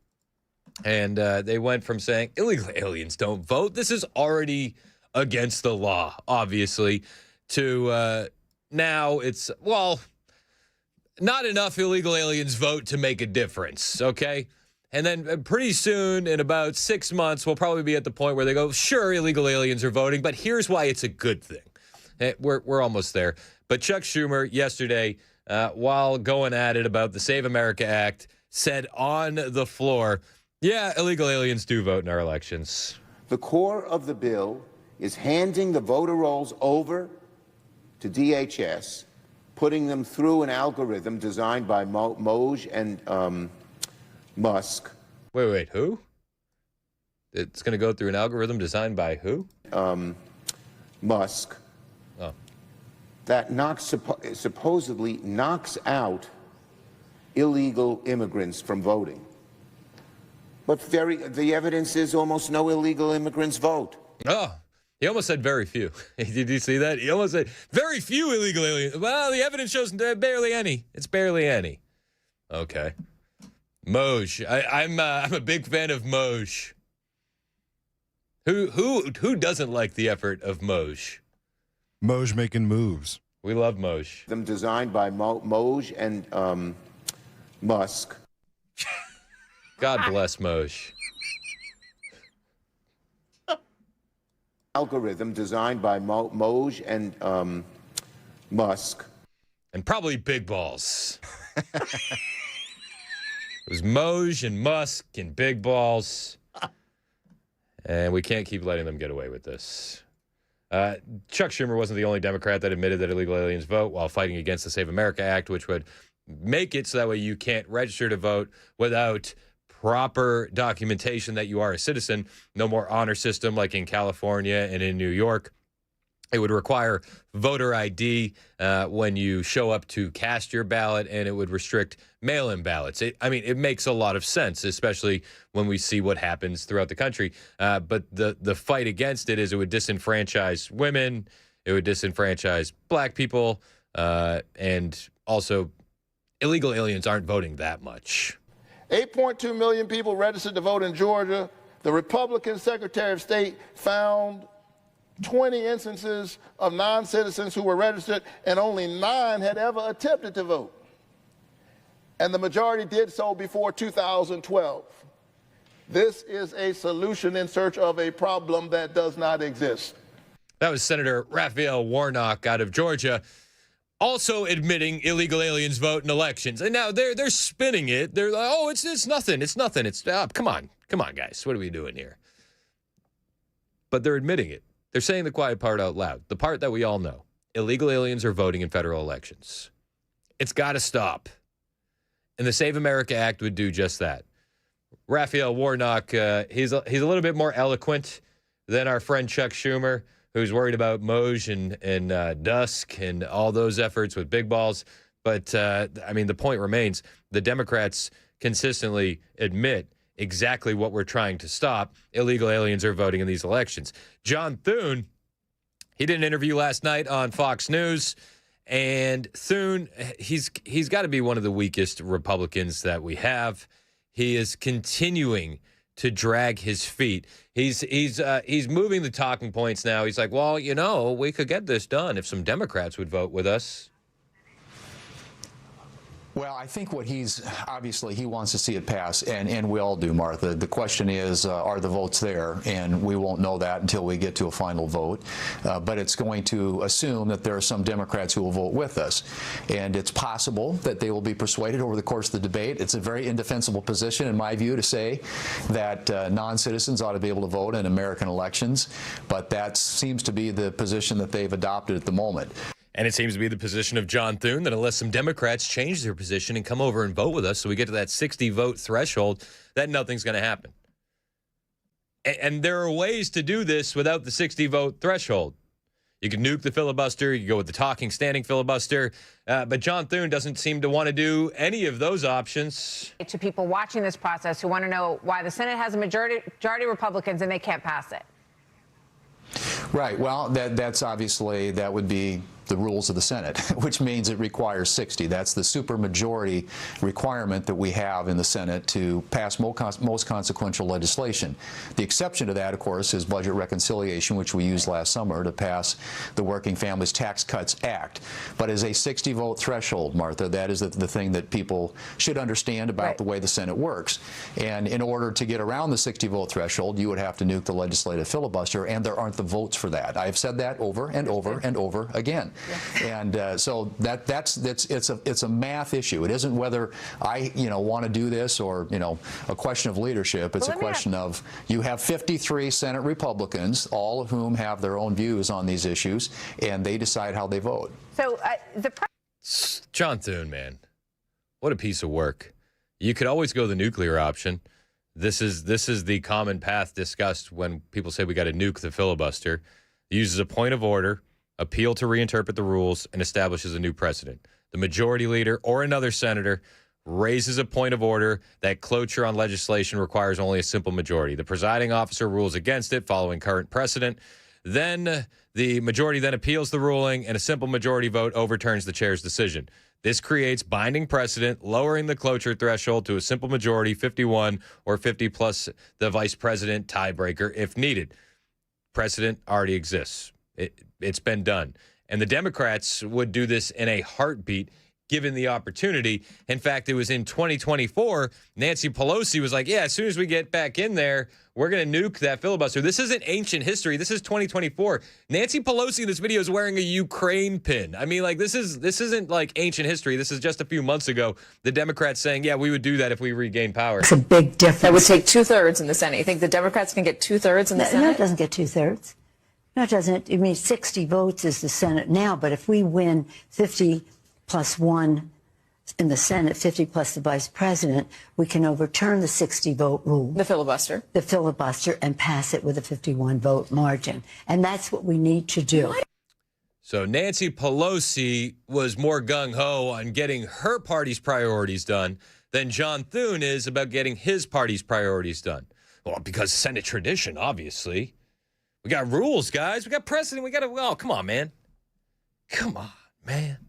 And they went from saying illegal aliens don't vote. This is already against the law, obviously, to now it's, well, not enough illegal aliens vote to make a difference, okay? And then pretty soon, in about 6 months, we'll probably be at the point where they go, sure, illegal aliens are voting, but here's why it's a good thing. We're almost there. But Chuck Schumer yesterday, while going at it about the Save America Act, said on the floor, yeah, illegal aliens do vote in our elections. The core of the bill is handing the voter rolls over to DHS, putting them through an algorithm designed by Moj and Musk. Wait, who? It's going to go through an algorithm designed by who? Musk. Oh. That supposedly knocks out illegal immigrants from voting. But the evidence is almost no illegal immigrants vote. Oh, he almost said very few. Did you see that? He almost said very few illegal aliens. Well, the evidence shows barely any. It's barely any. Okay. Moj. I'm a big fan of Moj. Who doesn't like the effort of Moj? Moj making moves. We love Moj. Them designed by Moj and Musk. God bless Moj. Algorithm designed by Moj and Musk. And probably big balls. It was Moj and Musk and big balls. And we can't keep letting them get away with this. Chuck Schumer wasn't the only Democrat that admitted that illegal aliens vote while fighting against the Save America Act, which would make it so that way you can't register to vote without proper documentation that you are a citizen. No more honor system like in California and in New York. It would require voter ID when you show up to cast your ballot, and it would restrict mail-in ballots. It makes a lot of sense, especially when we see what happens throughout the country. But the fight against it is it would disenfranchise women, it would disenfranchise black people, and also illegal aliens aren't voting that much. 8.2 million people registered to vote in Georgia. The Republican Secretary of State found 20 instances of non-citizens who were registered, and only 9 had ever attempted to vote. And the majority did so before 2012. This is a solution in search of a problem that does not exist. That was Senator Raphael Warnock out of Georgia, also admitting illegal aliens vote in elections. And now they're spinning it. They're like, oh, it's nothing. It's nothing. It's come on, guys. What are we doing here? But they're admitting it. They're saying the quiet part out loud, the part that we all know. Illegal aliens are voting in federal elections. It's got to stop. And the Save America Act would do just that. Raphael Warnock, he's a little bit more eloquent than our friend Chuck Schumer, who's worried about Moj and Dusk and all those efforts with big balls. But, the point remains, the Democrats consistently admit exactly what we're trying to stop. Illegal aliens are voting in these elections. John Thune, he did an interview last night on Fox News, and Thune, he's got to be one of the weakest Republicans that we have. He is continuing to drag his feet. He's moving the talking points now. He's like, well, we could get this done if some Democrats would vote with us. Well, I think what obviously he wants to see it pass, and we all do, Martha. The question is, are the votes there? And we won't know that until we get to a final vote. But it's going to assume that there are some Democrats who will vote with us. And it's possible that they will be persuaded over the course of the debate. It's a very indefensible position, in my view, to say that non-citizens ought to be able to vote in American elections. But that seems to be the position that they've adopted at the moment. And it seems to be the position of John Thune that unless some Democrats change their position and come over and vote with us so we get to that 60-vote threshold, that nothing's going to happen. And there are ways to do this without the 60-vote threshold. You can nuke the filibuster. You can go with the talking, standing filibuster. But John Thune doesn't seem to want to do any of those options. To people watching this process who want to know why the Senate has a majority Republicans and they can't pass it. Right. Well, that's obviously, that would be the rules of the Senate, which means it requires 60. That's the supermajority requirement that we have in the Senate to pass most consequential legislation. The exception to that, of course, is budget reconciliation, which we used last summer to pass the Working Families Tax Cuts Act. But as a 60-vote threshold, Martha, that is the thing that people should understand about the way the Senate works. And in order to get around the 60-vote threshold, you would have to nuke the legislative filibuster, and there aren't the votes for that. I've said that over and over and over again. And so it's a math issue. It isn't whether I want to do this or a question of leadership. It's a question of you have 53 Senate Republicans, all of whom have their own views on these issues, and they decide how they vote. So John Thune, man, what a piece of work. You could always go the nuclear option. This is the common path discussed when people say we got to nuke the filibuster. It uses a point of order, appeal to reinterpret the rules, and establishes a new precedent. The majority leader or another senator raises a point of order that cloture on legislation requires only a simple majority. The presiding officer rules against it following current precedent. Then the majority then appeals the ruling, and a simple majority vote overturns the chair's decision. This creates binding precedent, lowering the cloture threshold to a simple majority, 51 or 50 plus the vice president tiebreaker if needed. Precedent already exists. It's been done. And the Democrats would do this in a heartbeat given the opportunity. In fact, it was in 2024, Nancy Pelosi was like, yeah, as soon as we get back in there, we're going to nuke that filibuster. This isn't ancient history. This is 2024. Nancy Pelosi in this video is wearing a Ukraine pin. I mean, like, this isn't like ancient history. This is just a few months ago, the Democrats saying, yeah, we would do that if we regain power. It's a big difference. That would take 2/3 in the Senate. You think the Democrats can get 2/3 in the Senate? No, it doesn't get 2/3. No, it doesn't. I mean, 60 votes is the Senate now, but if we win 50 plus 1 in the Senate, 50 plus the vice president, we can overturn the 60-vote rule. The filibuster. The filibuster, and pass it with a 51-vote margin. And that's what we need to do. So Nancy Pelosi was more gung-ho on getting her party's priorities done than John Thune is about getting his party's priorities done. Well, because Senate tradition, obviously. We got rules, guys. We got precedent. We got to, oh, come on, man. Come on, man.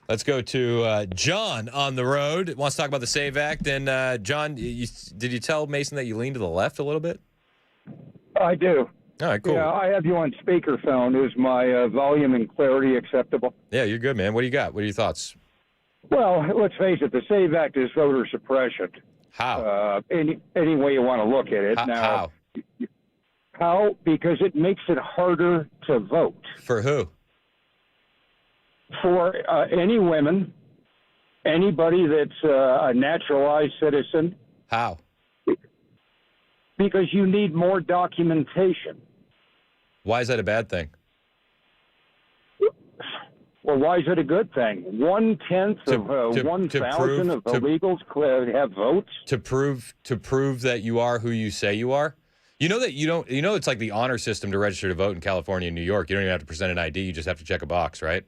Let's go to John on the road. Wants to talk about the SAVE Act. And, John, did you tell Mason that you lean to the left a little bit? I do. All right, cool. Yeah, I have you on speakerphone. Is my volume and clarity acceptable? Yeah, you're good, man. What do you got? What are your thoughts? Well, let's face it. The SAVE Act is voter suppression. How? Any way you want to look at it. How? How? Because it makes it harder to vote. For who? For any women, anybody that's a naturalized citizen. How? Because you need more documentation. Why is that a bad thing? Well, why is it a good thing? 1/10 of 1,000 of illegals have votes. To prove that you are who you say you are. You know that you don't. You know it's like the honor system to register to vote in California and New York. You don't even have to present an ID. You just have to check a box, right?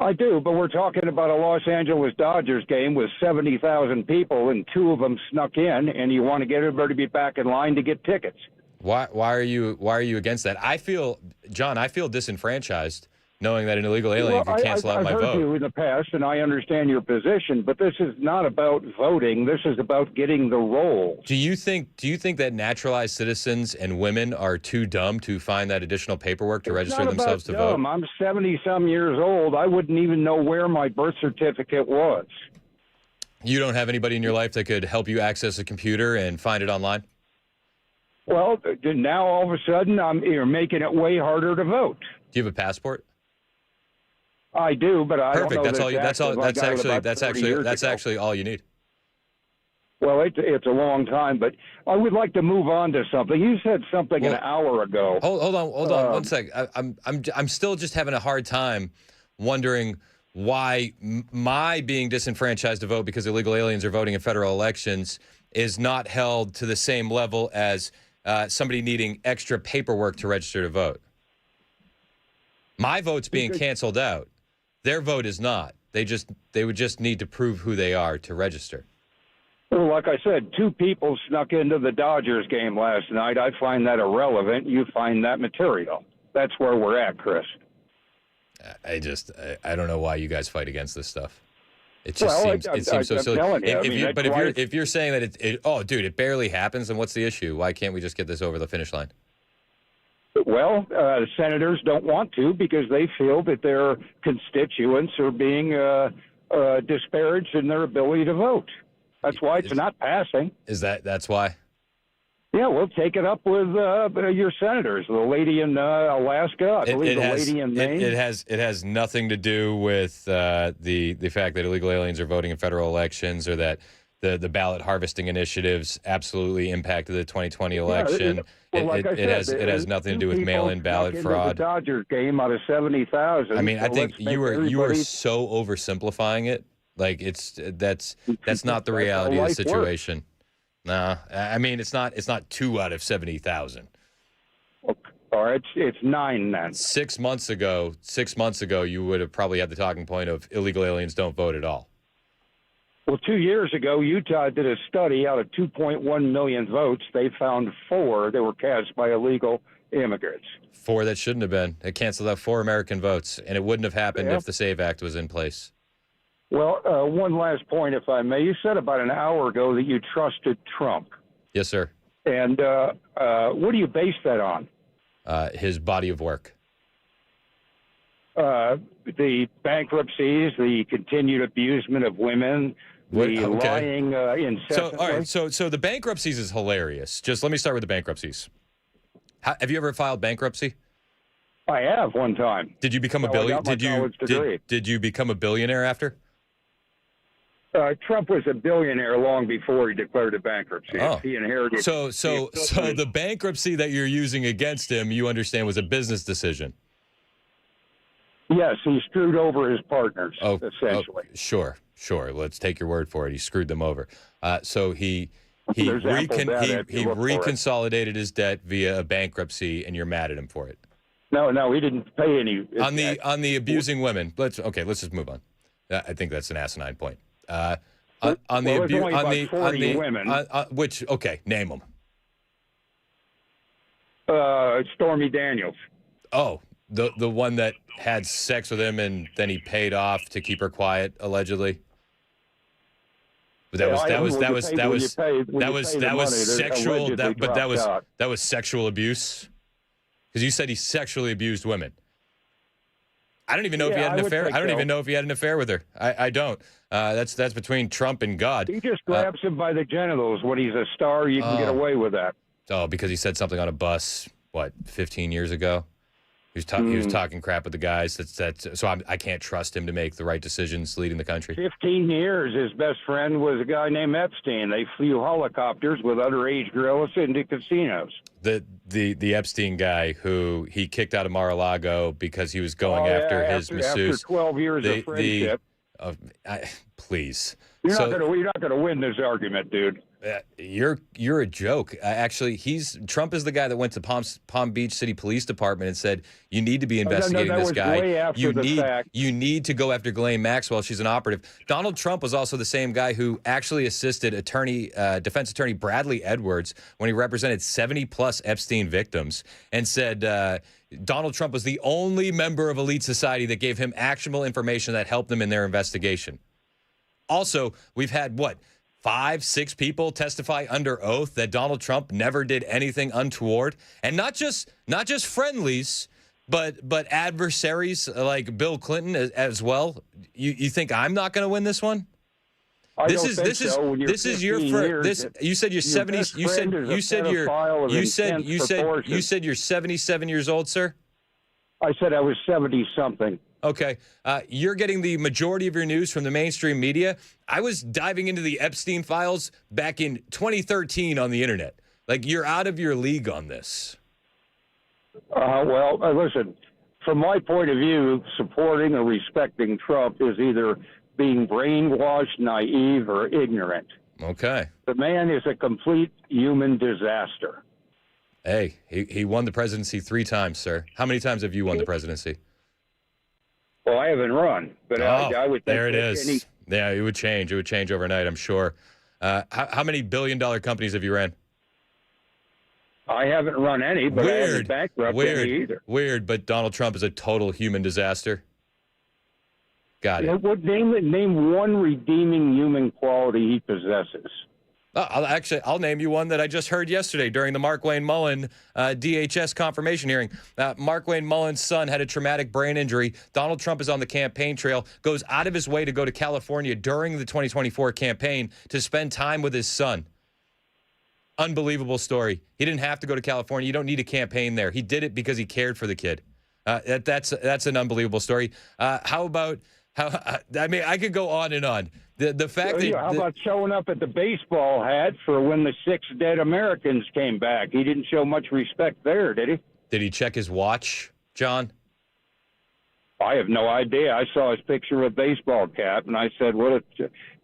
I do, but we're talking about a Los Angeles Dodgers game with 70,000 people, and 2 of them snuck in, and you want to get everybody to be back in line to get tickets. Why are you against that? I feel, John, disenfranchised knowing that an illegal alien could cancel out my I've heard vote. you in the past, and I understand your position, but this is not about voting. This is about getting the roles. Do you think that naturalized citizens and women are too dumb to find that additional paperwork to register themselves to vote? I'm 70-some years old. I wouldn't even know where my birth certificate was. You don't have anybody in your life that could help you access a computer and find it online? Well, now all of a sudden you're making it way harder to vote. Do you have a passport? I do, but I Perfect. don't know. That's actually all you need. Well, it's a long time, but I would like to move on to something. You said something an hour ago. Hold on 1 sec. I'm still just having a hard time wondering why my being disenfranchised to vote because illegal aliens are voting in federal elections is not held to the same level as somebody needing extra paperwork to register to vote. My vote's being canceled out. Their vote is not. They would just need to prove who they are to register. Well, like I said, 2 people snuck into the Dodgers game last night. I find that irrelevant. You find that material. That's where we're at, Chris. I don't know why you guys fight against this stuff. It just seems so silly. If you're saying that it barely happens, then what's the issue? Why can't we just get this over the finish line? Well, senators don't want to because they feel that their constituents are being disparaged in their ability to vote. That's why it's not passing. That's why? Yeah, we'll take it up with your senators. The lady in Alaska, I believe the lady in Maine. It has nothing to do with the fact that illegal aliens are voting in federal elections or that the ballot harvesting initiatives absolutely impacted the 2020 election. It has nothing to do with mail-in ballot fraud. The Dodgers game out of 70,000. I mean, I think you are so oversimplifying it. Like that's not the reality of the situation. No, I mean it's not 2 out of 70,000. All right, it's 9 then. 6 months ago, you would have probably had the talking point of illegal aliens don't vote at all. Well, 2 years ago, Utah did a study out of 2.1 million votes. They found 4 that were cast by illegal immigrants. 4 that shouldn't have been. It canceled out 4 American votes, and it wouldn't have happened if the SAVE Act was in place. Well, one last point, if I may. You said about an hour ago that you trusted Trump. Yes, sir. And what do you base that on? His body of work. The bankruptcies, the continued abusement of women, the lying incessantly. So the bankruptcies is hilarious. Just let me start with the bankruptcies. Have you ever filed bankruptcy? I have one time. Did you become a billionaire? Did you become a billionaire after? Trump was a billionaire long before he declared a bankruptcy. Oh. He inherited. So the bankruptcy that you're using against him, you understand, was a business decision. Yes, he screwed over his partners, essentially. Sure. Let's take your word for it. He screwed them over. So he reconsolidated his debt via a bankruptcy, and you're mad at him for it. No, he didn't pay any. On the abusing women. Let's just move on. I think that's an asinine point. Name them. Stormy Daniels. Oh, the one that had sex with him and then he paid off to keep her quiet, allegedly. But that was sexual abuse. Because you said he sexually abused women. I don't even know if he had an affair. I don't even know if he had an affair with her. I don't. That's between Trump and God. He just grabs him by the genitals. When he's a star, you can get away with that. Oh, because he said something on a bus, 15 years ago? He was talking crap with the guys. So I can't trust him to make the right decisions leading the country. 15 years. His best friend was a guy named Epstein. They flew helicopters with underage girls into casinos. The Epstein guy who he kicked out of Mar-a-Lago because he was going after his masseuse. After 12 years of friendship. Please. You're not going to win this argument, dude. You're a joke. Actually, Trump is the guy that went to Palm Beach City Police Department and said you need to be investigating that this was guy. way after the fact. You need to go after Ghislaine Maxwell. She's an operative. Donald Trump was also the same guy who actually assisted defense attorney Bradley Edwards when he represented 70 plus Epstein victims, and said Donald Trump was the only member of elite society that gave him actionable information that helped them in their investigation. Also, we've had 5, 6 people testify under oath that Donald Trump never did anything untoward, and not just friendlies, but adversaries like Bill Clinton as well. You think I'm not going to win this one? You said you're 70. You said you're 77 years old, sir. I said I was 70 something. Okay. You're getting the majority of your news from the mainstream media. I was diving into the Epstein files back in 2013 on the internet. Like, you're out of your league on this. Listen, from my point of view, supporting or respecting Trump is either being brainwashed, naive, or ignorant. Okay. The man is a complete human disaster. Hey, he won the presidency 3 times, sir. How many times have you won the presidency? Well, I haven't run, but I would think there it is. Yeah, it would change. It would change overnight, I'm sure. How many billion-dollar companies have you ran? I haven't run any, but I haven't bankrupted any either. Weird, but Donald Trump is a total human disaster. Got it. Name one redeeming human quality he possesses. I'll name you one that I just heard yesterday during the Mark Wayne Mullen DHS confirmation hearing. Mark Wayne Mullen's son had a traumatic brain injury. Donald Trump is on the campaign trail, goes out of his way to go to California during the 2024 campaign to spend time with his son. Unbelievable story. He didn't have to go to California. You don't need a campaign there. He did it because he cared for the kid. That's an unbelievable story. I could go on and on. The fact that how about showing up at the baseball hat for when the 6 dead Americans came back? He didn't show much respect there, did he? Did he check his watch, John? I have no idea. I saw his picture with a baseball cap, and I said, "What a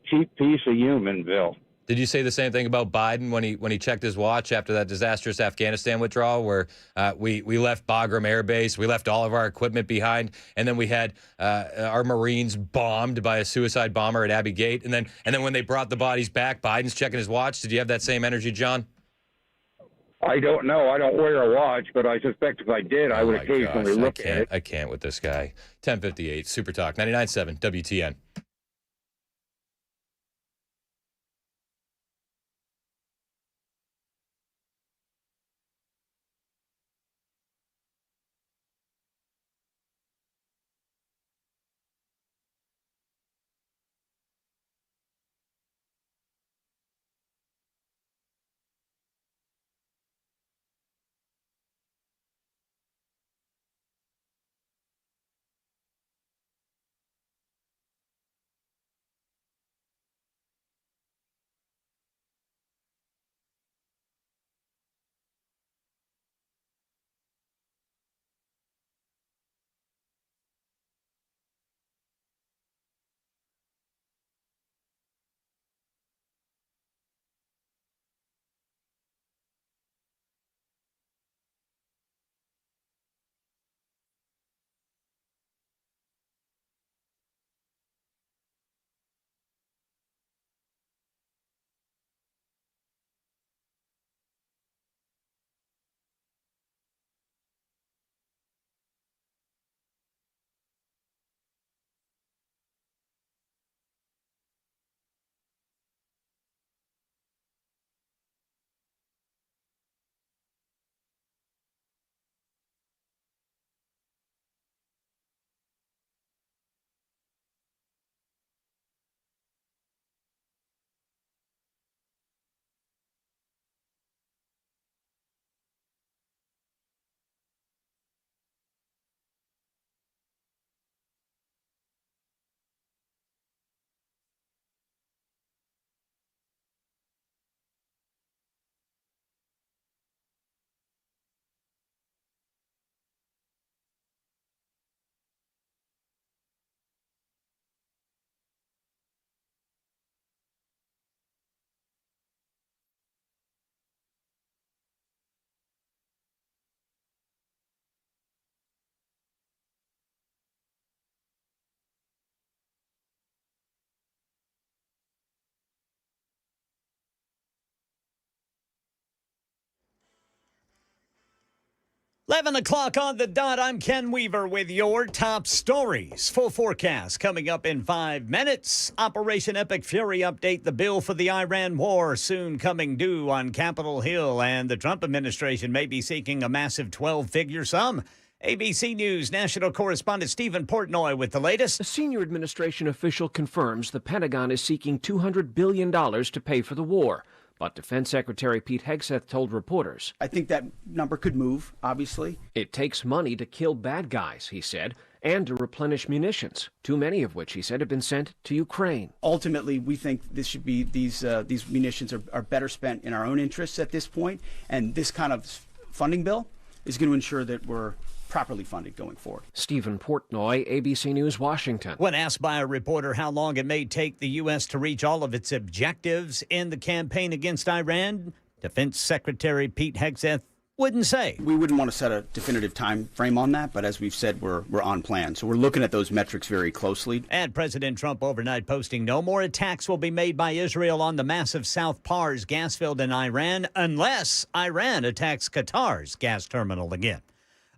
cheap piece of human, Bill." Did you say the same thing about Biden when he checked his watch after that disastrous Afghanistan withdrawal, where we left Bagram Air Base, we left all of our equipment behind, and then we had our Marines bombed by a suicide bomber at Abbey Gate, and then when they brought the bodies back, Biden's checking his watch. Did you have that same energy, John? I don't know. I don't wear a watch, but I suspect if I did, I would occasionally look at it. I can't with this guy. 10:58 Super Talk 99.7 WTN. 11 o'clock on the dot. I'm Ken Weaver with your top stories. Full forecast coming up in 5 minutes. Operation Epic Fury update. The bill for the Iran war soon coming due on Capitol Hill. And the Trump administration may be seeking a massive 12-figure sum. ABC News national correspondent Stephen Portnoy with the latest. A senior administration official confirms the Pentagon is seeking $200 billion to pay for the war. But Defense Secretary Pete Hegseth told reporters, I think that number could move, obviously. It takes money to kill bad guys, he said, and to replenish munitions, too many of which, he said, have been sent to Ukraine. Ultimately, we think this should be these munitions are better spent in our own interests at this point, and this kind of funding bill is going to ensure that we're properly funded going forward. Stephen Portnoy, ABC News, Washington. When asked by a reporter how long it may take the U.S. to reach all of its objectives in the campaign against Iran, Defense Secretary Pete Hegseth wouldn't say. We wouldn't want to set a definitive time frame on that, but as we've said, we're on plan. So we're looking at those metrics very closely. And President Trump overnight posting no more attacks will be made by Israel on the massive South Pars gas field in Iran unless Iran attacks Qatar's gas terminal again.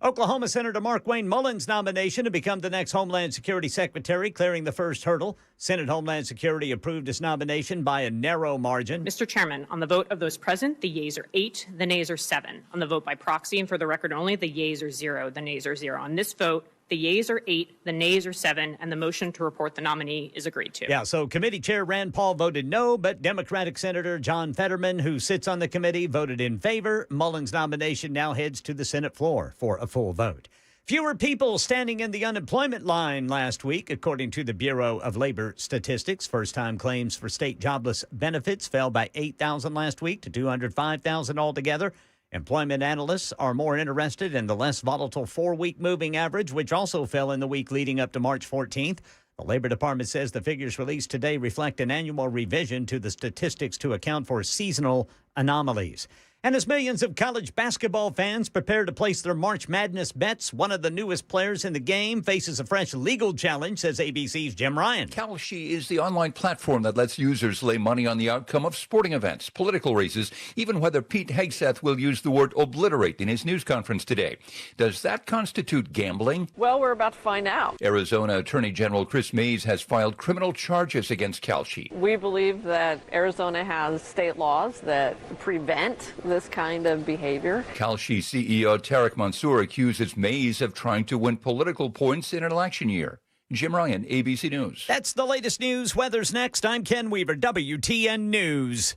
Oklahoma Senator Mark Wayne Mullins' nomination to become the next Homeland Security Secretary, clearing the first hurdle. Senate Homeland Security approved his nomination by a narrow margin. Mr. Chairman, on the vote of those present, the yeas are 8, the nays are 7. On the vote by proxy, and for the record only, the yeas are 0, the nays are 0. On this vote, the yeas are 8, the nays are 7, and the motion to report the nominee is agreed to. Yeah, so committee chair Rand Paul voted no, but Democratic Senator John Fetterman, who sits on the committee, voted in favor. Mullins' nomination now heads to the Senate floor for a full vote. Fewer people standing in the unemployment line last week, according to the Bureau of Labor Statistics. First-time claims for state jobless benefits fell by 8,000 last week to 205,000 altogether. Employment analysts are more interested in the less volatile 4-week moving average, which also fell in the week leading up to March 14th. The Labor Department says the figures released today reflect an annual revision to the statistics to account for seasonal anomalies. And as millions of college basketball fans prepare to place their March Madness bets, one of the newest players in the game faces a fresh legal challenge, says ABC's Jim Ryan. Kalshi is the online platform that lets users lay money on the outcome of sporting events, political races, even whether Pete Hegseth will use the word obliterate in his news conference today. Does that constitute gambling? Well, we're about to find out. Arizona Attorney General Chris Mays has filed criminal charges against Kalshi. We believe that Arizona has state laws that prevent this kind of behavior. Kalshi CEO Tarek Mansour accuses Mays of trying to win political points in an election year. Jim Ryan, ABC News. That's the latest news. Weather's next. I'm Ken Weaver, WTN News.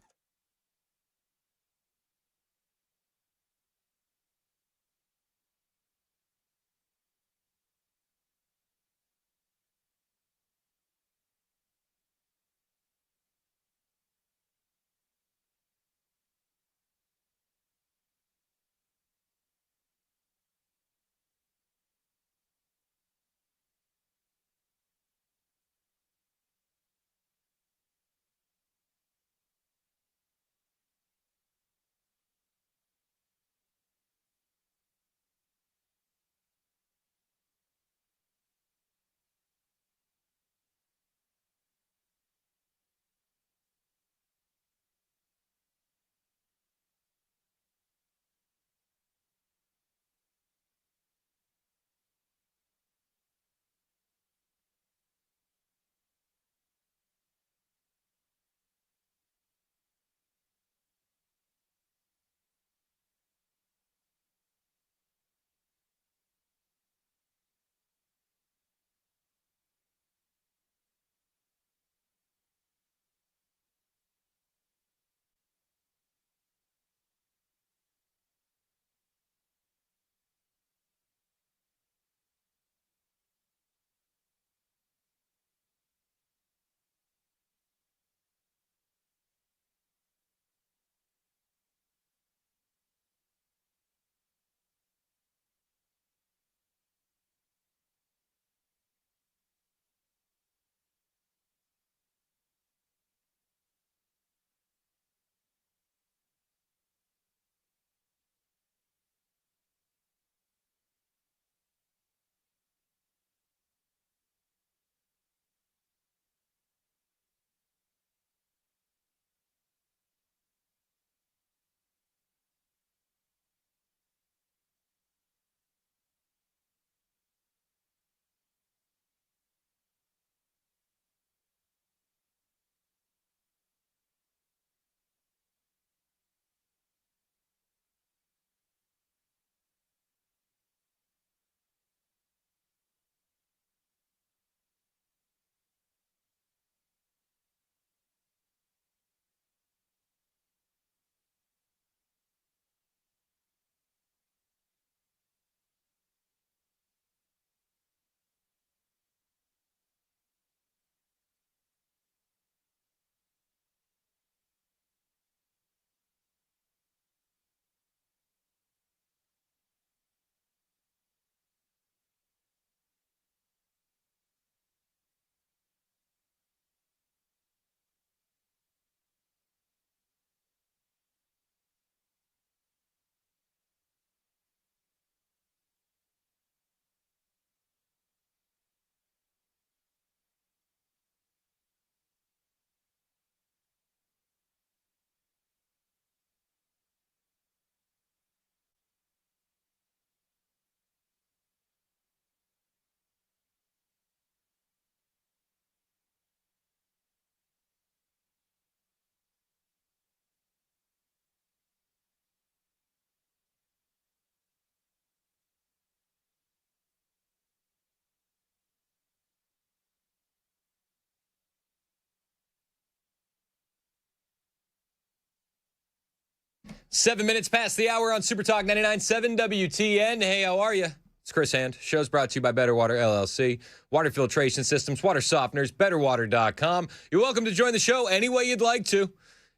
7 minutes past the hour on Super Talk 99.7 WTN. Hey, how are you? It's Chris Hand. Show's brought to you by Better Water LLC, water filtration systems, water softeners, betterwater.com. You're welcome to join the show any way you'd like to.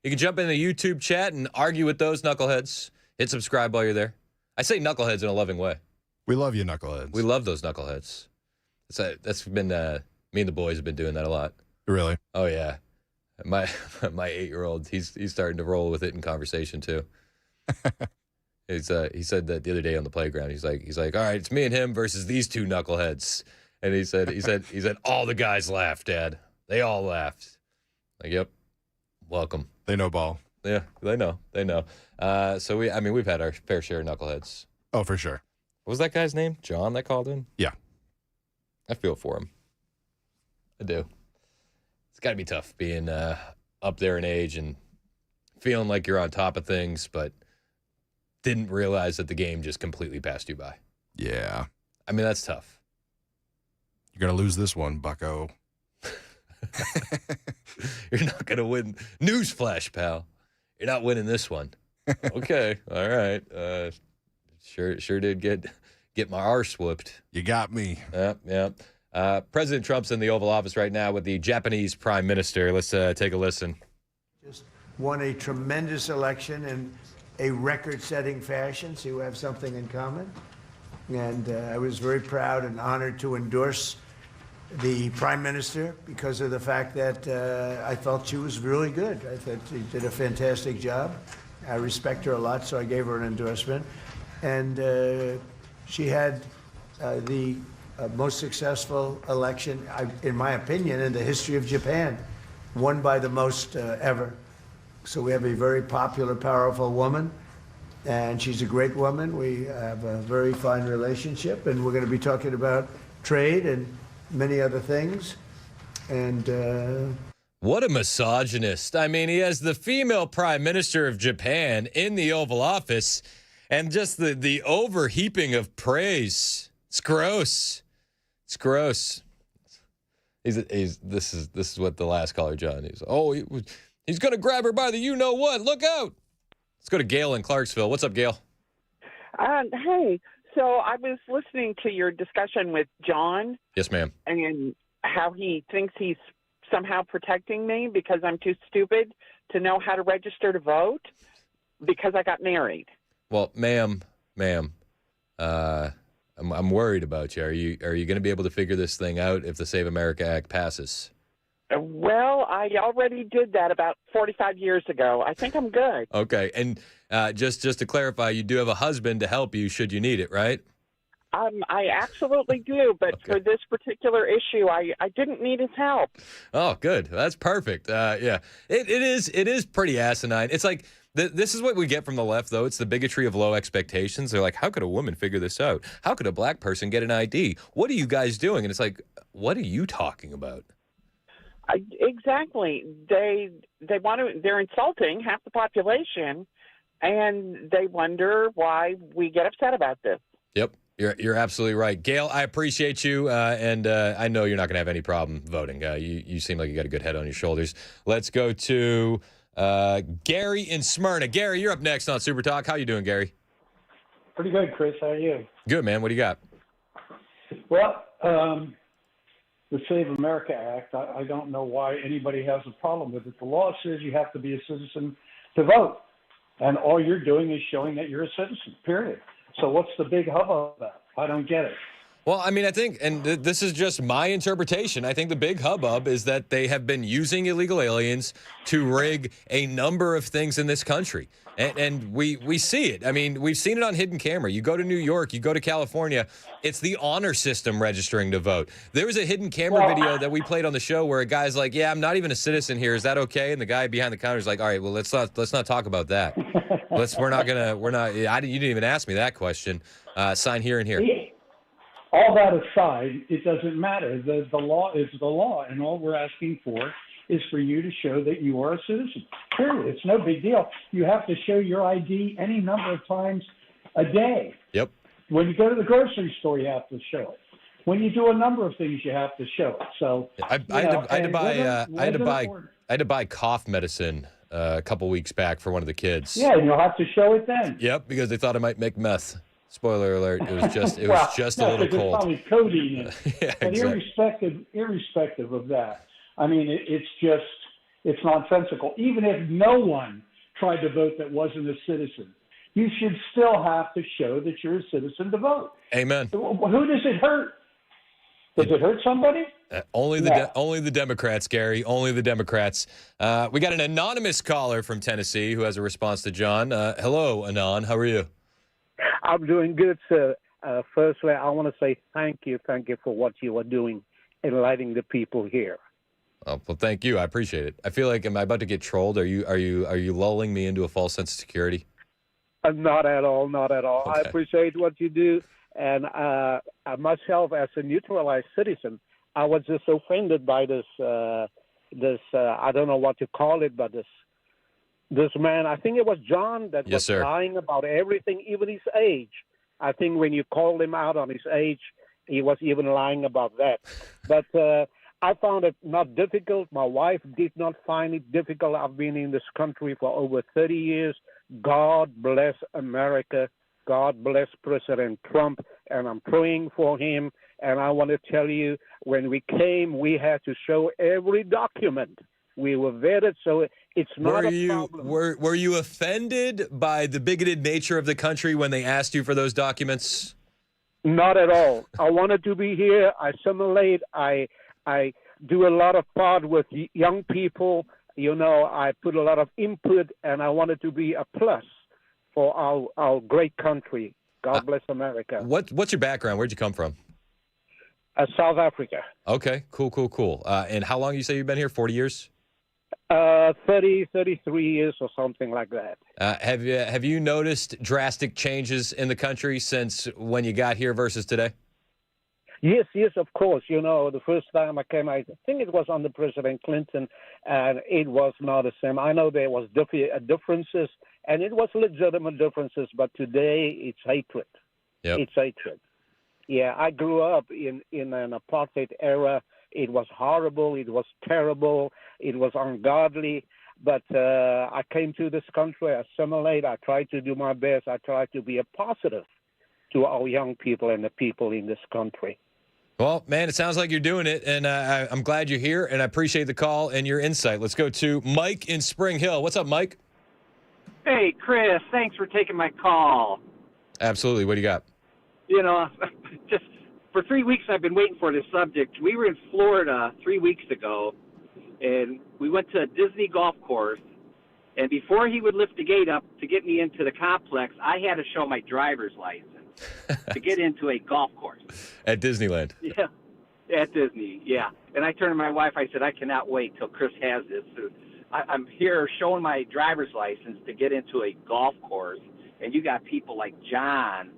You can jump in the YouTube chat and argue with those knuckleheads. Hit subscribe while you're there. I say knuckleheads in a loving way. We love you, knuckleheads. We love those knuckleheads. That's been me and the boys have been doing that a lot. Really? Oh yeah, my 8-year-old he's starting to roll with it in conversation too. He said that the other day on the playground. He's like, all right, it's me and him versus these two knuckleheads. And he said all the guys laughed, Dad. They all laughed. Like, yep, welcome. They know ball. Yeah, they know. So we've had our fair share of knuckleheads. Oh, for sure. What was that guy's name? John that called in? Yeah. I feel for him. I do. It's got to be tough being up there in age and feeling like you're on top of things, but didn't realize that the game just completely passed you by. Yeah. I mean, that's tough. You're going to lose this one, bucko. You're not going to win. Newsflash, pal. You're not winning this one. Okay. All right. Sure did get my arse whooped. You got me. Yep. President Trump's in the Oval Office right now with the Japanese Prime Minister. Let's take a listen. Just won a tremendous election in a record-setting fashion, so you have something in common. And I was very proud and honored to endorse the Prime Minister because of the fact that I felt she was really good. I thought she did a fantastic job. I respect her a lot, so I gave her an endorsement. And she had the most successful election, in my opinion, in the history of Japan, won by the most ever. So we have a very popular, powerful woman, and she's a great woman. We have a very fine relationship, and we're going to be talking about trade and many other things. And what a misogynist. I mean, he has the female prime minister of Japan in the Oval Office, and just the overheaping of praise. It's gross. It's gross. This is what the last caller, John, he's going to grab her by the you-know-what. Look out. Let's go to Gail in Clarksville. What's up, Gail? Hey, so I was listening to your discussion with John. Yes, ma'am. And how he thinks he's somehow protecting me because I'm too stupid to know how to register to vote because I got married. Well, ma'am, I'm worried about you. Are you going to be able to figure this thing out if the Save America Act passes? Well, I already did that about 45 years ago. I think I'm good. Okay, and just to clarify, you do have a husband to help you should you need it, right? I absolutely do, but for this particular issue, I didn't need his help. Oh, good. That's perfect. Yeah, it is pretty asinine. It's like this is what we get from the left, though. It's the bigotry of low expectations. They're like, how could a woman figure this out? How could a black person get an ID? What are you guys doing? And it's like, what are you talking about? Exactly. They want to. They're insulting half the population, and they wonder why we get upset about this. Yep, you're absolutely right, Gail. I appreciate you, and I know you're not going to have any problem voting. You seem like you got a good head on your shoulders. Let's go to Gary in Smyrna. Gary, you're up next on Super Talk. How you doing, Gary? Pretty good, Chris. How are you? Good, man. What do you got? Well, the Save America Act, I don't know why anybody has a problem with it. The law says you have to be a citizen to vote, and all you're doing is showing that you're a citizen, period. So what's the big hubbub about? I don't get it. Well, I mean, I think, and this is just my interpretation, I think the big hubbub is that they have been using illegal aliens to rig a number of things in this country. And we see it. I mean, we've seen it on hidden camera. You go to New York, you go to California, it's the honor system registering to vote. There was a hidden camera video that we played on the show where a guy's like, yeah, I'm not even a citizen here. Is that okay? And the guy behind the counter is like, all right, well, let's not talk about that. You didn't even ask me that question. Sign here and here. All that aside, it doesn't matter. The law is the law, and all we're asking for is for you to show that you are a citizen. Period. It's no big deal. You have to show your ID any number of times a day. Yep. When you go to the grocery store, you have to show it. When you do a number of things, you have to show it. So I had to buy cough medicine a couple weeks back for one of the kids. Yeah, and you'll have to show it then. Yep, because they thought I might make meth. Spoiler alert, it was just it Well, was just no, a little 'cause cold. There's probably codeine in it. Yeah, But exactly. irrespective of that, I mean, it's nonsensical. Even if no one tried to vote that wasn't a citizen, you should still have to show that you're a citizen to vote. Amen. Who does it hurt? Does it hurt somebody? Only the Democrats, Gary. Only the Democrats. We got an anonymous caller from Tennessee who has a response to John. Hello, Anon. How are you? I'm doing good, sir. Firstly, I want to say thank you for what you are doing, enlightening the people here. Oh, well, thank you. I appreciate it. I feel like, am I about to get trolled? Are you lulling me into a false sense of security? Not at all, not at all. Okay. I appreciate what you do, and myself, as a neutralized citizen, I was just offended by this. I don't know what to call it, but this man. I think it was John that Yes, was sir. lying about everything, even his age. I think when you called him out on his age, he was even lying about that. But I found it not difficult. My wife did not find it difficult. I've been in this country for over 30 years. God bless America. God bless President Trump, and I'm praying for him. And I want to tell you, when we came, we had to show every document. We were vetted, so it's not a problem. Were you offended by the bigoted nature of the country when they asked you for those documents? Not at all. I wanted to be here. I assimilate. I do a lot of part with young people. You know, I put a lot of input, and I wanted to be a plus for our great country. God bless America. What's your background? Where'd you come from? South Africa. Okay, cool. And how long you say you've been here? 40 years? 33 years or something like that. Have you noticed drastic changes in the country since when you got here versus today? Yes, of course. You know, the first time I came, I think it was under President Clinton, and it was not the same. I know there was differences, and it was legitimate differences, but today it's hatred. Yep. It's hatred. Yeah, I grew up in an apartheid era. It was horrible. It was terrible. It was ungodly. But I came to this country, I assimilate. I try to do my best. I try to be a positive to our young people and the people in this country. Well, man, it sounds like you're doing it, and I'm glad you're here, and I appreciate the call and your insight. Let's go to Mike in Spring Hill. What's up, Mike? Hey, Chris, thanks for taking my call. Absolutely. What do you got? You know, just for 3 weeks I've been waiting for this subject. We were in Florida 3 weeks ago, and we went to a Disney golf course, and before he would lift the gate up to get me into the complex, I had to show my driver's license to get into a golf course. At Disneyland. Yeah, at Disney, yeah. And I turned to my wife, I said, I cannot wait till Chris has this. So I'm here showing my driver's license to get into a golf course, and you got people like John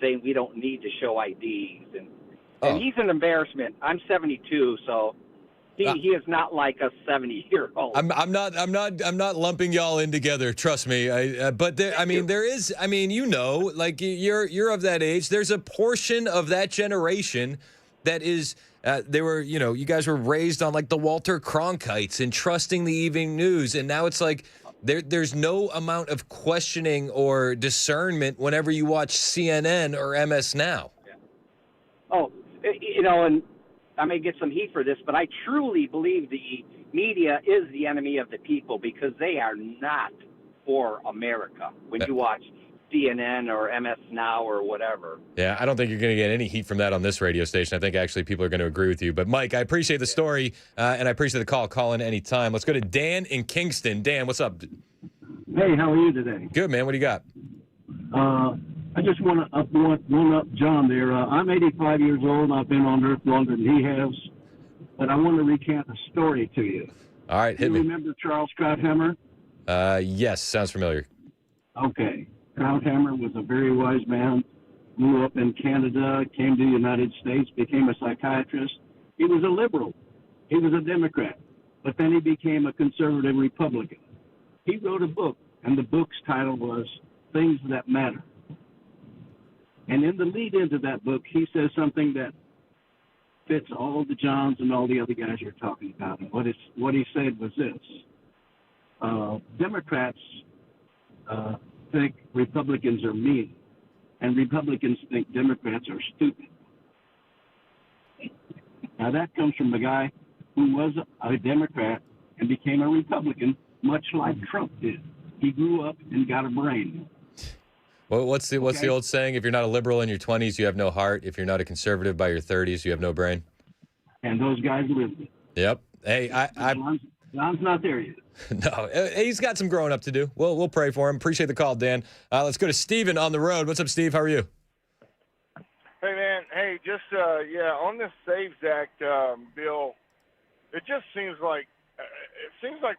saying we don't need to show IDs. And he's an embarrassment. I'm 72, so he is not like a 70-year-old. I'm not lumping y'all in together. Trust me. There is. I mean, you know, like you're of that age. There's a portion of that generation that is. They were, you know, you guys were raised on like the Walter Cronkites and trusting the evening news, and now it's like there's no amount of questioning or discernment whenever you watch CNN or MS Now. Oh, you know, and I may get some heat for this, but I truly believe the media is the enemy of the people because they are not for America. When you watch CNN or MS Now or whatever. Yeah, I don't think you're going to get any heat from that on this radio station. I think actually people are going to agree with you. But Mike, I appreciate the story and I appreciate the call. Call in any time. Let's go to Dan in Kingston. Dan, what's up? Hey, how are you today? Good, man. What do you got? I just want to one up John there. I'm 85 years old. I've been on Earth longer than he has. But I want to recount a story to you. All right, hit me. Remember Charles Krauthammer? Yes, sounds familiar. Okay. Krauthammer was a very wise man, grew up in Canada, came to the United States, became a psychiatrist. He was a liberal. He was a Democrat. But then he became a conservative Republican. He wrote a book, and the book's title was Things That Matter. And in the lead into that book, he says something that fits all the Johns and all the other guys you're talking about. And what he said was this: Democrats think Republicans are mean, and Republicans think Democrats are stupid. Now, that comes from a guy who was a Democrat and became a Republican, much like Trump did. He grew up and got a brain. Well, what's the old saying? If you're not a liberal in your 20s, you have no heart. If you're not a conservative by your 30s, you have no brain. And those guys live it. Yep. Hey, Don's not there yet. No, he's got some growing up to do. We'll pray for him. Appreciate the call, Dan. Let's go to Steven on the road. What's up, Steve? How are you? Hey, man. Hey, just, on this SAVES Act bill, it just seems like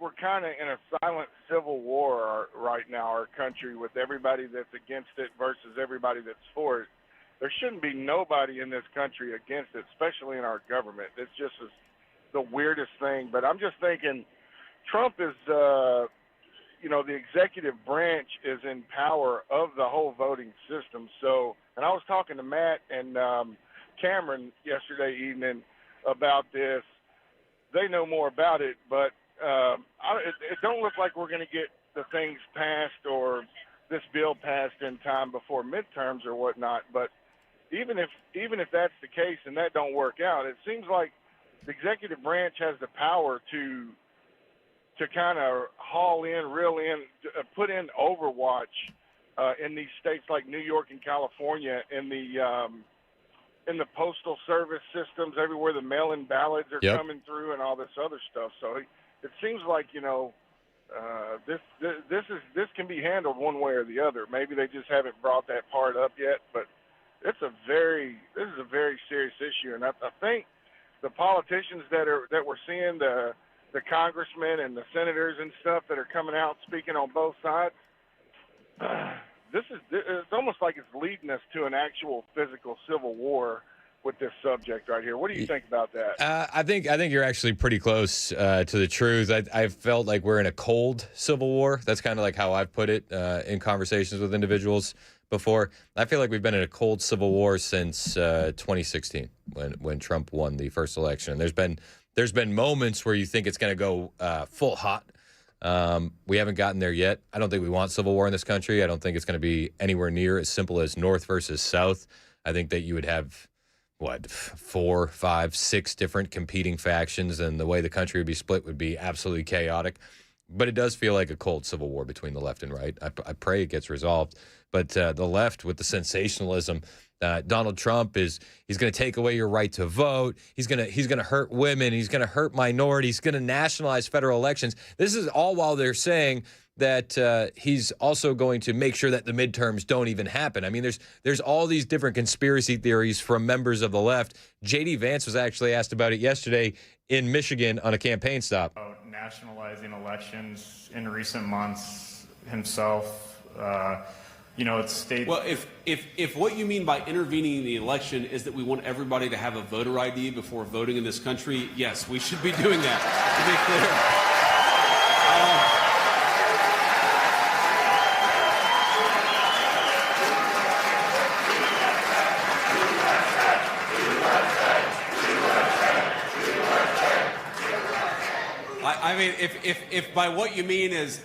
we're kind of in a silent civil war right now, our country, with everybody that's against it versus everybody that's for it. There shouldn't be nobody in this country against it, especially in our government. It's just the weirdest thing. But I'm just thinking Trump is, the executive branch is in power of the whole voting system. So, and I was talking to Matt and Cameron yesterday evening about this. They know more about it, but it don't look like we're going to get the things passed or this bill passed in time before midterms or whatnot. But even if that's the case and that don't work out, it seems like the executive branch has the power to kind of reel in, put in overwatch in these states like New York and California, in the postal service systems, everywhere the mail-in ballots are coming through and all this other stuff. So it seems like, this can be handled one way or the other. Maybe they just haven't brought that part up yet, but this is a very serious issue. And I think the politicians that we're seeing, the congressmen and the senators and stuff that are coming out speaking on both sides, it's almost like it's leading us to an actual physical civil war with this subject right here. What do you think about that? I think you're actually pretty close to the truth. I felt like we're in a cold civil war. That's kind of like how I've put it in conversations with individuals before. I feel like we've been in a cold civil war since 2016 when Trump won the first election. And there's been moments where you think it's going to go full hot. We haven't gotten there yet. I don't think we want civil war in this country. I don't think it's going to be anywhere near as simple as North versus South. I think that you would have 4, 5, 6 different competing factions, and the way the country would be split would be absolutely chaotic. But it does feel like a cold civil war between the left and right. I pray it gets resolved. But the left, with the sensationalism, Donald Trump he's going to take away your right to vote. He's going to hurt women. He's going to hurt minorities. He's going to nationalize federal elections. This is all while they're saying that he's also going to make sure that the midterms don't even happen. I mean, there's all these different conspiracy theories from members of the left. J.D. Vance was actually asked about it yesterday in Michigan on a campaign stop. Nationalizing elections in recent months himself. It states. Well, if what you mean by intervening in the election is that we want everybody to have a voter ID before voting in this country, yes, we should be doing that, to be clear. I mean, if by what you mean is,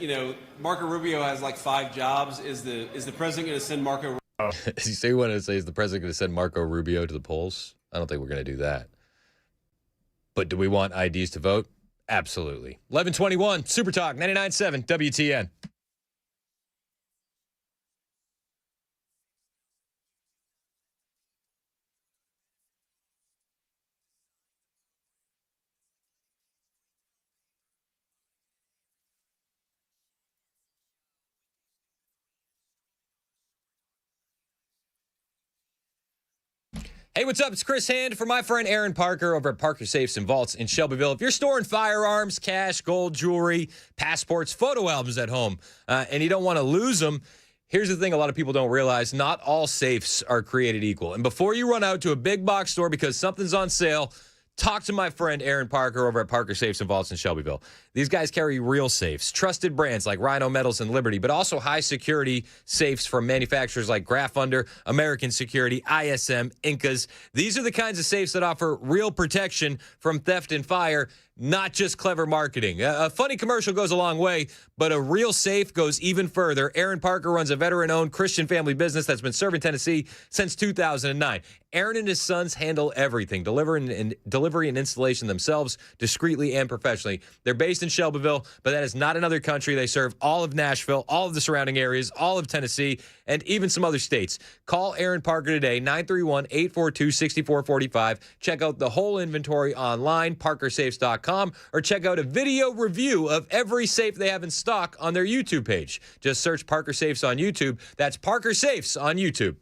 Marco Rubio has like 5 jobs, is the president going to send Marco? You say you want to say, is the president going to send Marco Rubio to the polls? I don't think we're going to do that. But do we want IDs to vote? Absolutely. 11:21 Super Talk 99.7 WTN. Hey, what's up? It's Chris Hand for my friend Aaron Parker over at Parker Safes and Vaults in Shelbyville. If you're storing firearms, cash, gold, jewelry, passports, photo albums at home, and you don't want to lose them, here's the thing a lot of people don't realize. Not all safes are created equal. And before you run out to a big box store because something's on sale, talk to my friend Aaron Parker over at Parker Safes and Vaults in Shelbyville. These guys carry real safes, trusted brands like Rhino Metals and Liberty, but also high-security safes from manufacturers like Graph Under, American Security, ISM, Incas. These are the kinds of safes that offer real protection from theft and fire, not just clever marketing. A funny commercial goes a long way, but a real safe goes even further. Aaron Parker runs a veteran-owned Christian family business that's been serving Tennessee since 2009. Aaron and his sons handle everything, delivery and installation themselves, discreetly and professionally. They're based in Shelbyville, but that is not another country. They serve all of Nashville, all of the surrounding areas, all of Tennessee, and even some other states. Call Aaron Parker today, 931-842-6445. Check out the whole inventory online, parkersafes.com, or check out a video review of every safe they have in stock on their YouTube page. Just search Parker Safes on YouTube. That's Parker Safes on YouTube.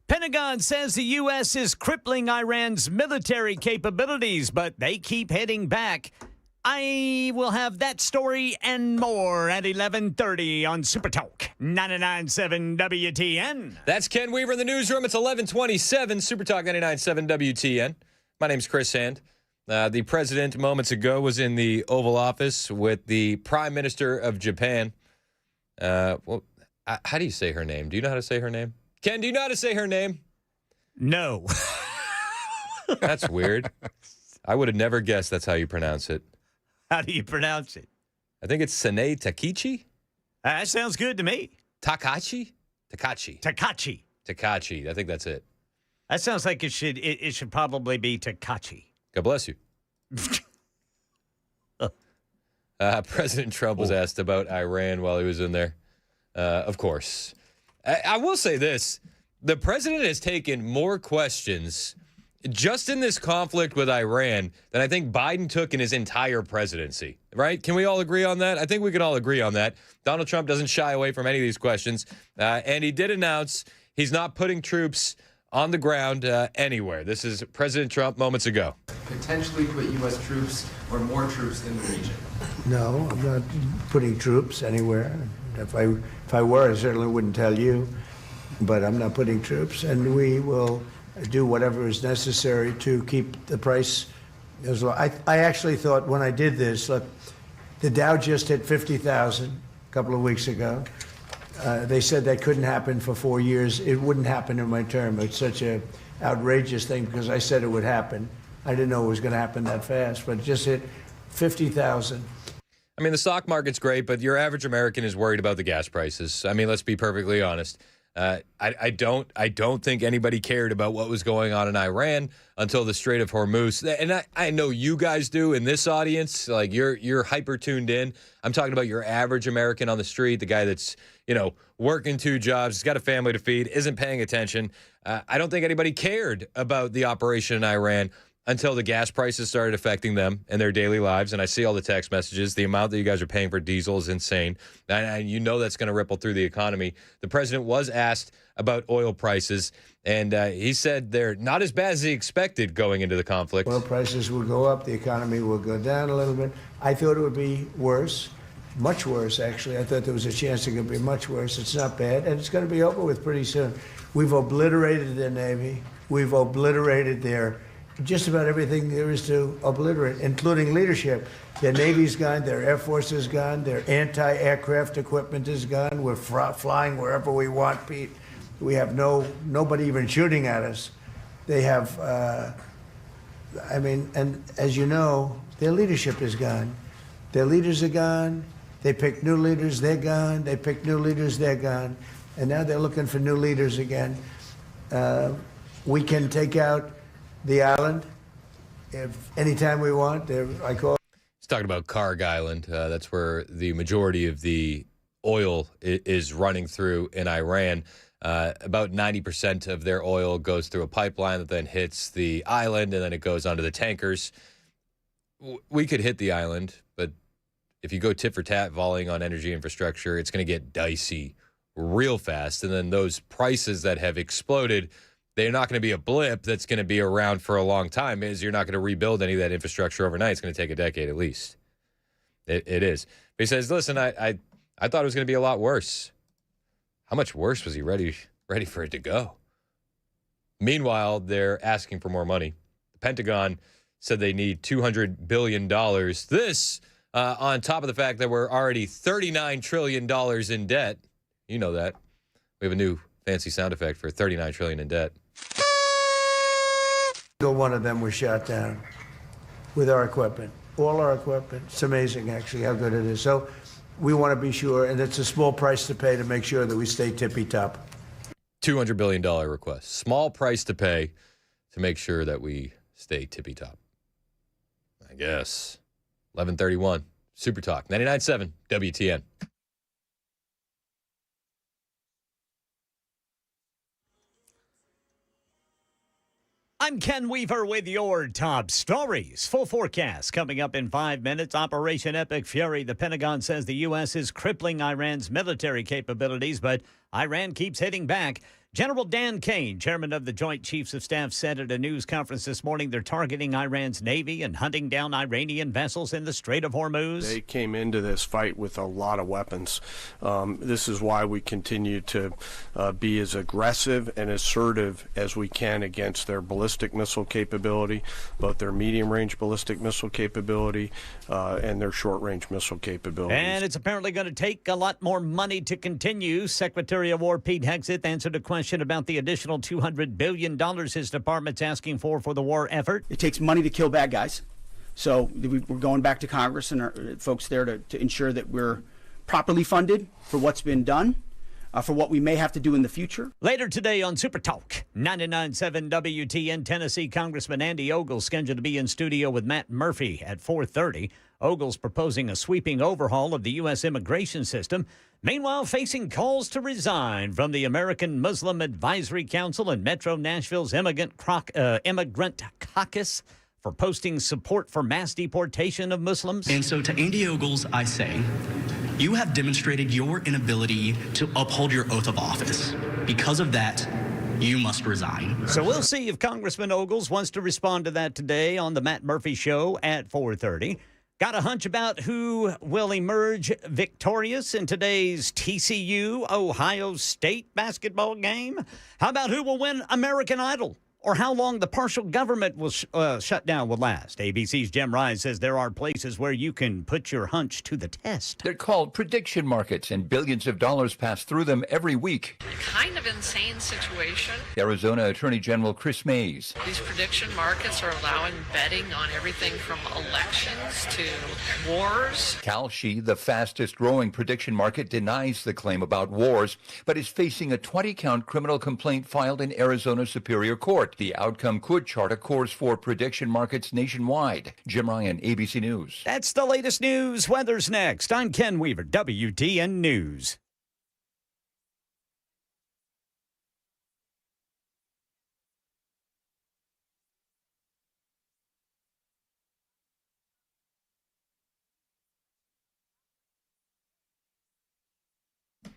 Pentagon says the U.S. is crippling Iran's military capabilities, but they keep heading back. I will have that story and more at 11:30 on Super Talk 99.7 WTN. That's Ken Weaver in the newsroom. It's 11:27, Super Talk 99.7 WTN. My name's Chris Hand. The president moments ago was in the Oval Office with the Prime Minister of Japan. How do you say her name? Do you know how to say her name? Ken, do you know how to say her name? No. That's weird. I would have never guessed that's how you pronounce it. How do you pronounce it? I think it's Sine Takichi. That sounds good to me. Takachi. Takachi. I think that's it. That sounds like it should probably be Takachi. God bless you. President Trump was asked about Iran while he was in there. Of course. I will say this. The president has taken more questions just in this conflict with Iran than I think Biden took in his entire presidency, right? Can we all agree on that? I think we can all agree on that. Donald Trump doesn't shy away from any of these questions. And he did announce he's not putting troops on the ground anywhere. This is President Trump moments ago. Potentially put U.S. troops or more troops in the region. No, I'm not putting troops anywhere. If I were, I certainly wouldn't tell you. But I'm not putting troops, and we will do whatever is necessary to keep the price as low. I actually thought when I did this, look, the Dow just hit 50,000 a couple of weeks ago. They said that couldn't happen for 4 years. It wouldn't happen in my term. It's such an outrageous thing because I said it would happen. I didn't know it was going to happen that fast, but it just hit 50,000. I mean, the stock market's great, but your average American is worried about the gas prices. I mean, let's be perfectly honest. I don't think anybody cared about what was going on in Iran until the Strait of Hormuz. And I know you guys do in this audience. Like you're hyper tuned in. I'm talking about your average American on the street, the guy that's, working 2 jobs, he's got a family to feed, isn't paying attention. I don't think anybody cared about the operation in Iran until the gas prices started affecting them and their daily lives. And I see all the text messages. The amount that you guys are paying for diesel is insane. And you know that's going to ripple through the economy. The president was asked about oil prices, and he said they're not as bad as he expected going into the conflict. Oil prices will go up. The economy will go down a little bit. I thought it would be worse, much worse, actually. I thought there was a chance it could be much worse. It's not bad, and it's going to be over with pretty soon. We've obliterated their Navy. We've obliterated their just about everything there is to obliterate, including leadership. Their Navy's gone, their Air Force is gone, their anti-aircraft equipment is gone. We're flying wherever we want, Pete. We have nobody even shooting at us. They have, and as you know, their leadership is gone. Their leaders are gone. They pick new leaders, they're gone. They pick new leaders, they're gone. And now they're looking for new leaders again. We can take out the island if anytime we want. He's talking about Karg Island. That's where the majority of the oil is running through in Iran. About 90% of their oil goes through a pipeline that then hits the island, and then it goes onto the tankers. We could hit the island, but if you go tit for tat volleying on energy infrastructure, it's going to get dicey real fast. And then those prices that have exploded, they're not going to be a blip that's going to be around for a long time, is you're not going to rebuild any of that infrastructure overnight. It's going to take a decade at least. It is. But he says, listen, I thought it was going to be a lot worse. How much worse was he ready for it to go? Meanwhile, they're asking for more money. The Pentagon said they need $200 billion. This on top of the fact that we're already $39 trillion in debt. You know that. We have a new fancy sound effect for $39 trillion in debt. One of them was shot down with our equipment, all our equipment. It's amazing, actually, how good it is. So we want to be sure, and it's a small price to pay to make sure that we stay tippy-top. $200 billion request. Small price to pay to make sure that we stay tippy-top. I guess. 11:31. Super Talk. 99.7 WTN. I'm Ken Weaver with your top stories. Full forecast coming up in 5 minutes. Operation Epic Fury. The Pentagon says the U.S. is crippling Iran's military capabilities, but Iran keeps hitting back. General Dan Kane, chairman of the Joint Chiefs of Staff, said at a news conference this morning they're targeting Iran's Navy and hunting down Iranian vessels in the Strait of Hormuz. They came into this fight with a lot of weapons. This is why we continue to be as aggressive and assertive as we can against their ballistic missile capability, both their medium-range ballistic missile capability and their short-range missile capabilities. And it's apparently going to take a lot more money to continue. Secretary of War Pete Hegseth answered a question question about the additional $200 billion his department's asking for the war effort. It takes money to kill bad guys. So we're going back to Congress and our folks there to ensure that we're properly funded for what's been done, for what we may have to do in the future. Later today on Super Talk, 99.7 WTN, Tennessee Congressman Andy Ogles scheduled to be in studio with Matt Murphy at 4:30. Ogles proposing a sweeping overhaul of the U.S. immigration system. Meanwhile, facing calls to resign from the American Muslim Advisory Council and Metro Nashville's Immigrant Caucus for posting support for mass deportation of Muslims. And so to Andy Ogles, I say, you have demonstrated your inability to uphold your oath of office. Because of that, you must resign. So we'll see if Congressman Ogles wants to respond to that today on the Matt Murphy Show at 4:30. Got a hunch about who will emerge victorious in today's TCU Ohio State basketball game? How about who will win American Idol? Or how long the partial government will shut down will last. ABC's Jim Ryan says there are places where you can put your hunch to the test. They're called prediction markets, and billions of dollars pass through them every week. Kind of insane situation. Arizona Attorney General Chris Mays. These prediction markets are allowing betting on everything from elections to wars. Kalshi, the fastest growing prediction market, denies the claim about wars, but is facing a 20-count criminal complaint filed in Arizona Superior Court. The outcome could chart a course for prediction markets nationwide. Jim Ryan, ABC News. That's the latest news. Weather's next. I'm Ken Weaver, WTN News.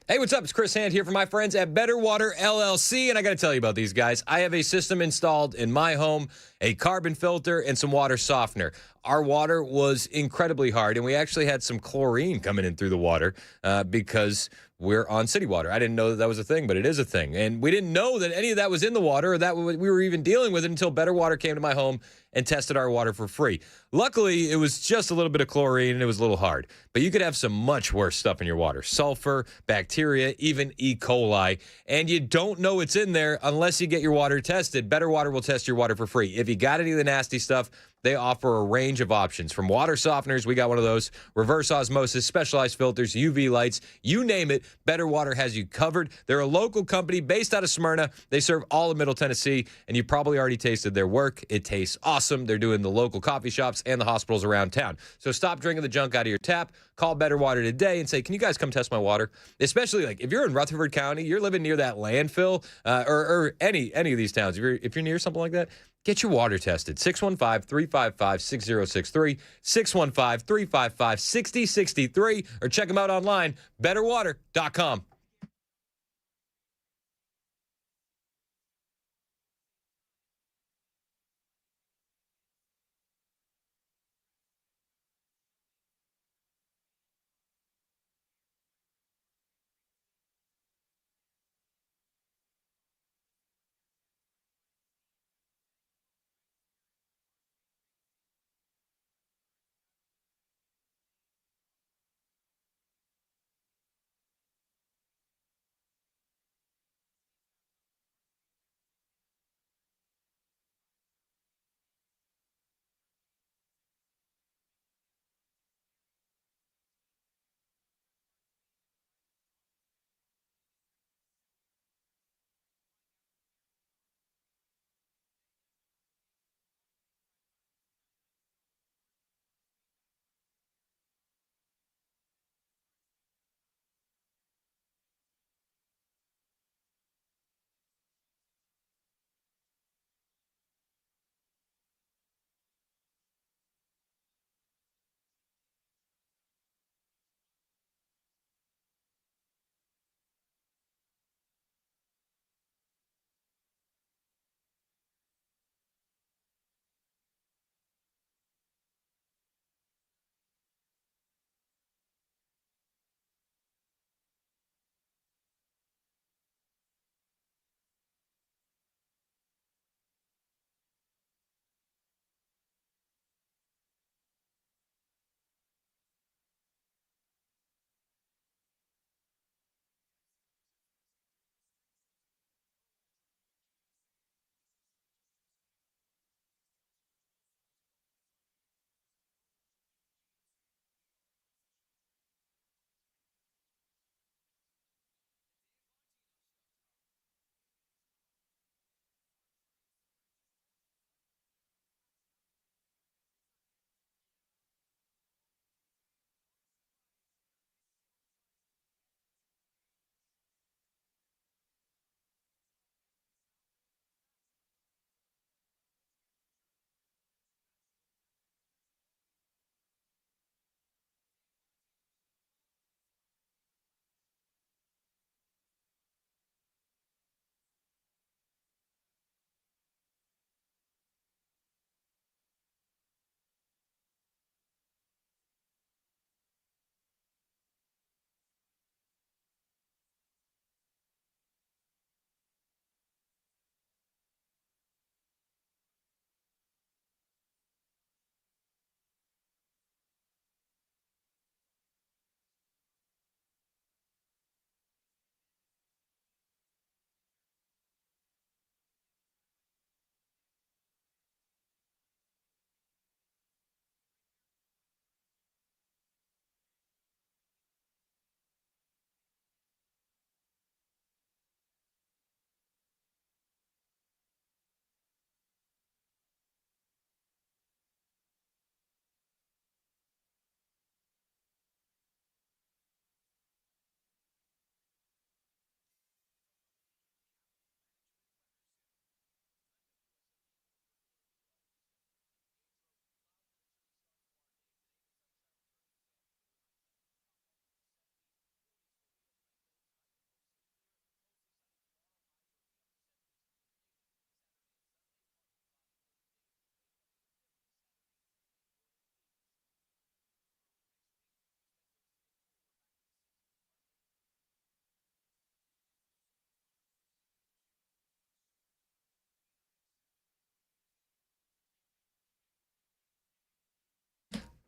Hey, what's up? It's Chris Hand here from my friends at Better Water LLC, and I got to tell you about these guys. I have a system installed in my home, a carbon filter, and some water softener. Our water was incredibly hard, and we actually had some chlorine coming in through the water because we're on city water. I didn't know that was a thing, but it is a thing. And we didn't know that any of that was in the water or that we were even dealing with it until Better Water came to my home and tested our water for free. Luckily, it was just a little bit of chlorine and it was a little hard. But you could have some much worse stuff in your water. Sulfur, bacteria, even E. coli. And you don't know it's in there unless you get your water tested. Better Water will test your water for free. If you got any of the nasty stuff, they offer a range of options. From water softeners, we got one of those, reverse osmosis, specialized filters, UV lights, you name it, Better Water has you covered. They're a local company based out of Smyrna. They serve all of Middle Tennessee, and you probably already tasted their work. It tastes awesome. They're doing the local coffee shops and the hospitals around town. So stop drinking the junk out of your tap. Call Better Water today and say, can you guys come test my water? Especially like if you're in Rutherford County, you're living near that landfill or any of these towns. If you're near something like that, get your water tested. 615-355-6063, 615-355-6063, or check them out online, betterwater.com.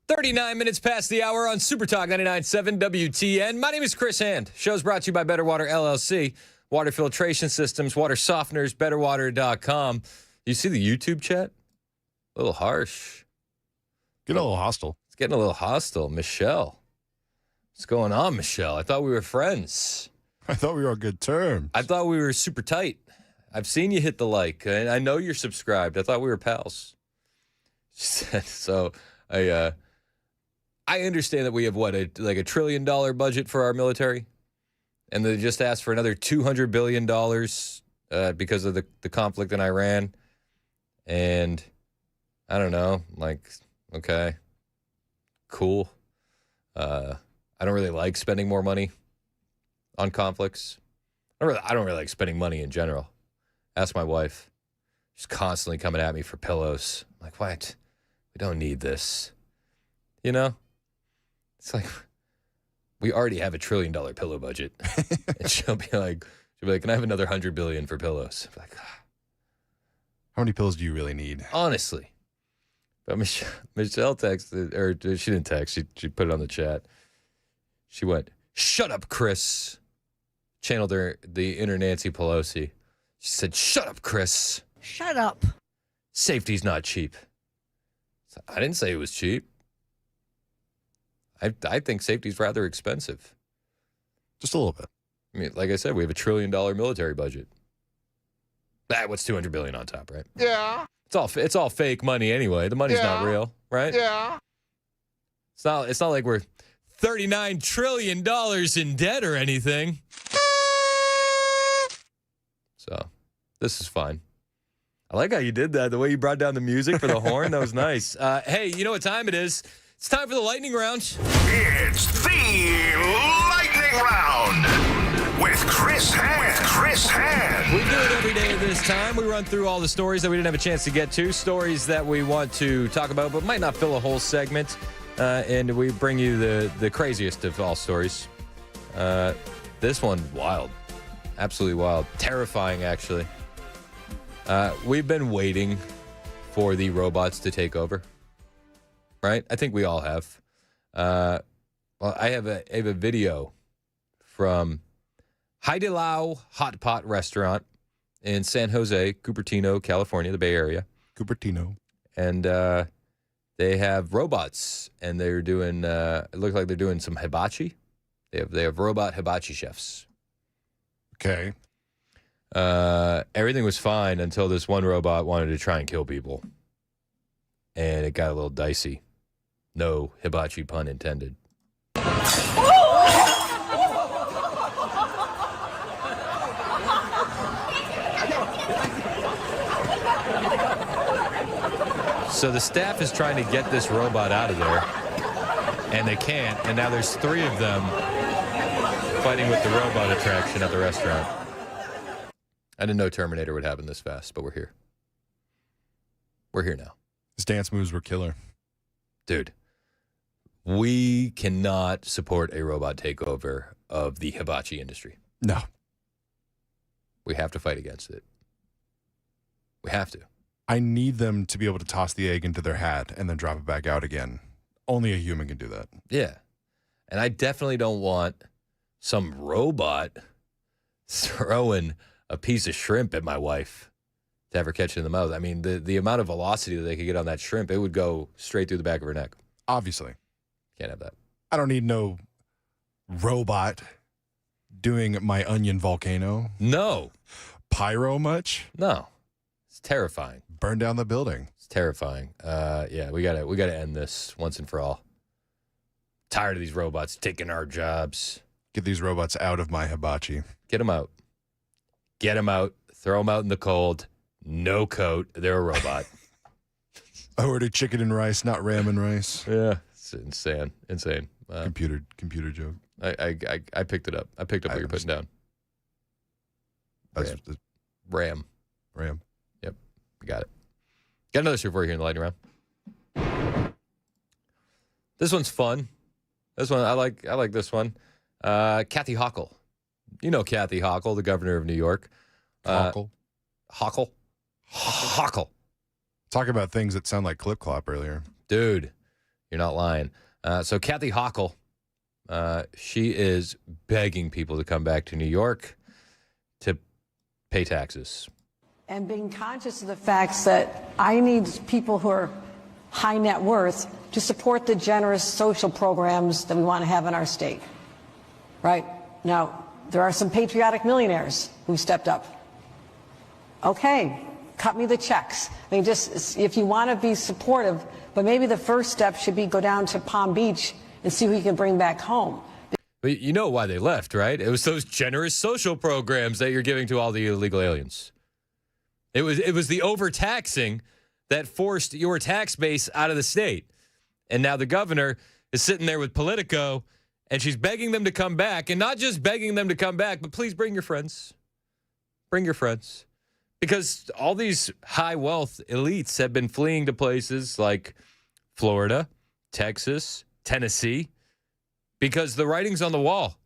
39 minutes past the hour on Super Talk 99.7 WTN. My name is Chris Hand. Show's brought to you by Better Water LLC. Water filtration systems, water softeners, betterwater.com. You see the YouTube chat? A little harsh. Getting a little hostile. It's getting a little hostile. Michelle. What's going on, Michelle? I thought we were friends. I thought we were on good terms. I thought we were super tight. I've seen you hit the like, and I know you're subscribed. I thought we were pals. She said, so I understand that we have, like a $1 trillion budget for our military, and they just asked for another $200 billion because of the conflict in Iran. And I don't know, like, okay, cool. I don't really like spending more money on conflicts. I don't really like spending money in general. Ask my wife. She's constantly coming at me for pillows. I'm like, what? We don't need this. You know? It's like, we already have $1 trillion pillow budget. And she'll be like, can I have another $100 billion for pillows? I'm like, how many pillows do you really need? Honestly. But Michelle texted, or she didn't text, she put it on the chat. She went, shut up, Chris. Channeled the inner Nancy Pelosi. She said, shut up, Chris. Shut up. Safety's not cheap. So I didn't say it was cheap. I think safety's rather expensive. Just a little bit. I mean, like I said, we have $1 trillion military budget. What's $200 billion on top, right? Yeah. It's all fake money anyway. The money's not real, right? Yeah. It's not like we're $39 trillion in debt or anything. So, this is fine. I like how you did that. The way you brought down the music for the horn, that was nice. Hey, you know what time it is? It's time for the lightning round. It's the lightning round with Chris Hand. We do it every day at this time. We run through all the stories that we didn't have a chance to get to, stories that we want to talk about but might not fill a whole segment, and we bring you the craziest of all stories. This one, wild. Absolutely wild. Terrifying, actually. We've been waiting for the robots to take over, right? I think we all have. Well, I have a video from Haidilao Hot Pot Restaurant in San Jose, Cupertino, California, the Bay Area. Cupertino. And they have robots, and they're doing, it looks like they're doing some hibachi. They have robot hibachi chefs. Okay. Everything was fine until this one robot wanted to try and kill people. And it got a little dicey. No hibachi pun intended. So the staff is trying to get this robot out of there, and they can't. And now there's 3 of them fighting with the robot attraction at the restaurant. I didn't know Terminator would happen this fast, but we're here. We're here now. His dance moves were killer. Dude, we cannot support a robot takeover of the hibachi industry. No. We have to fight against it. We have to. I need them to be able to toss the egg into their hat and then drop it back out again. Only a human can do that. Yeah. And I definitely don't want some robot throwing a piece of shrimp at my wife to have her catch it in the mouth. I mean, the amount of velocity that they could get on that shrimp, it would go straight through the back of her neck. Obviously. Can't have that. I don't need no robot doing my onion volcano. No. Pyro much? No. It's terrifying. Burn down the building. It's terrifying. Yeah, we gotta end this once and for all. Tired of these robots taking our jobs. Get these robots out of my hibachi. Get them out. Get them out. Throw them out in the cold. No coat. They're a robot. I ordered chicken and rice, not ram and rice. Yeah, it's insane. Computer joke. I picked it up. I picked up what you're putting down. Ram. Yep, we got it. Got another story for you here in the lightning round. This one's fun. This one I like this one. Kathy Hochul. You know Kathy Hochul, the governor of New York. Hochul. Hochul. Talk about things that sound like clip clop earlier. Dude, You're not lying. So Kathy Hochul, she is begging people to come back to New York to pay taxes. And being conscious of the facts that I need people who are high net worth to support the generous social programs that we want to have in our state. Right? Now, there are some patriotic millionaires who stepped up. Okay, cut me the checks. I mean, just if you want to be supportive, but maybe the first step should be go down to Palm Beach and see who you can bring back home. But you know why they left, right? It was those generous social programs that you're giving to all the illegal aliens. It was the overtaxing that forced your tax base out of the state. And now the governor is sitting there with Politico, and she's begging them to come back. And not just begging them to come back, but please bring your friends. Bring your friends. Because all these high wealth elites have been fleeing to places like Florida, Texas, Tennessee, because the writing's on the wall.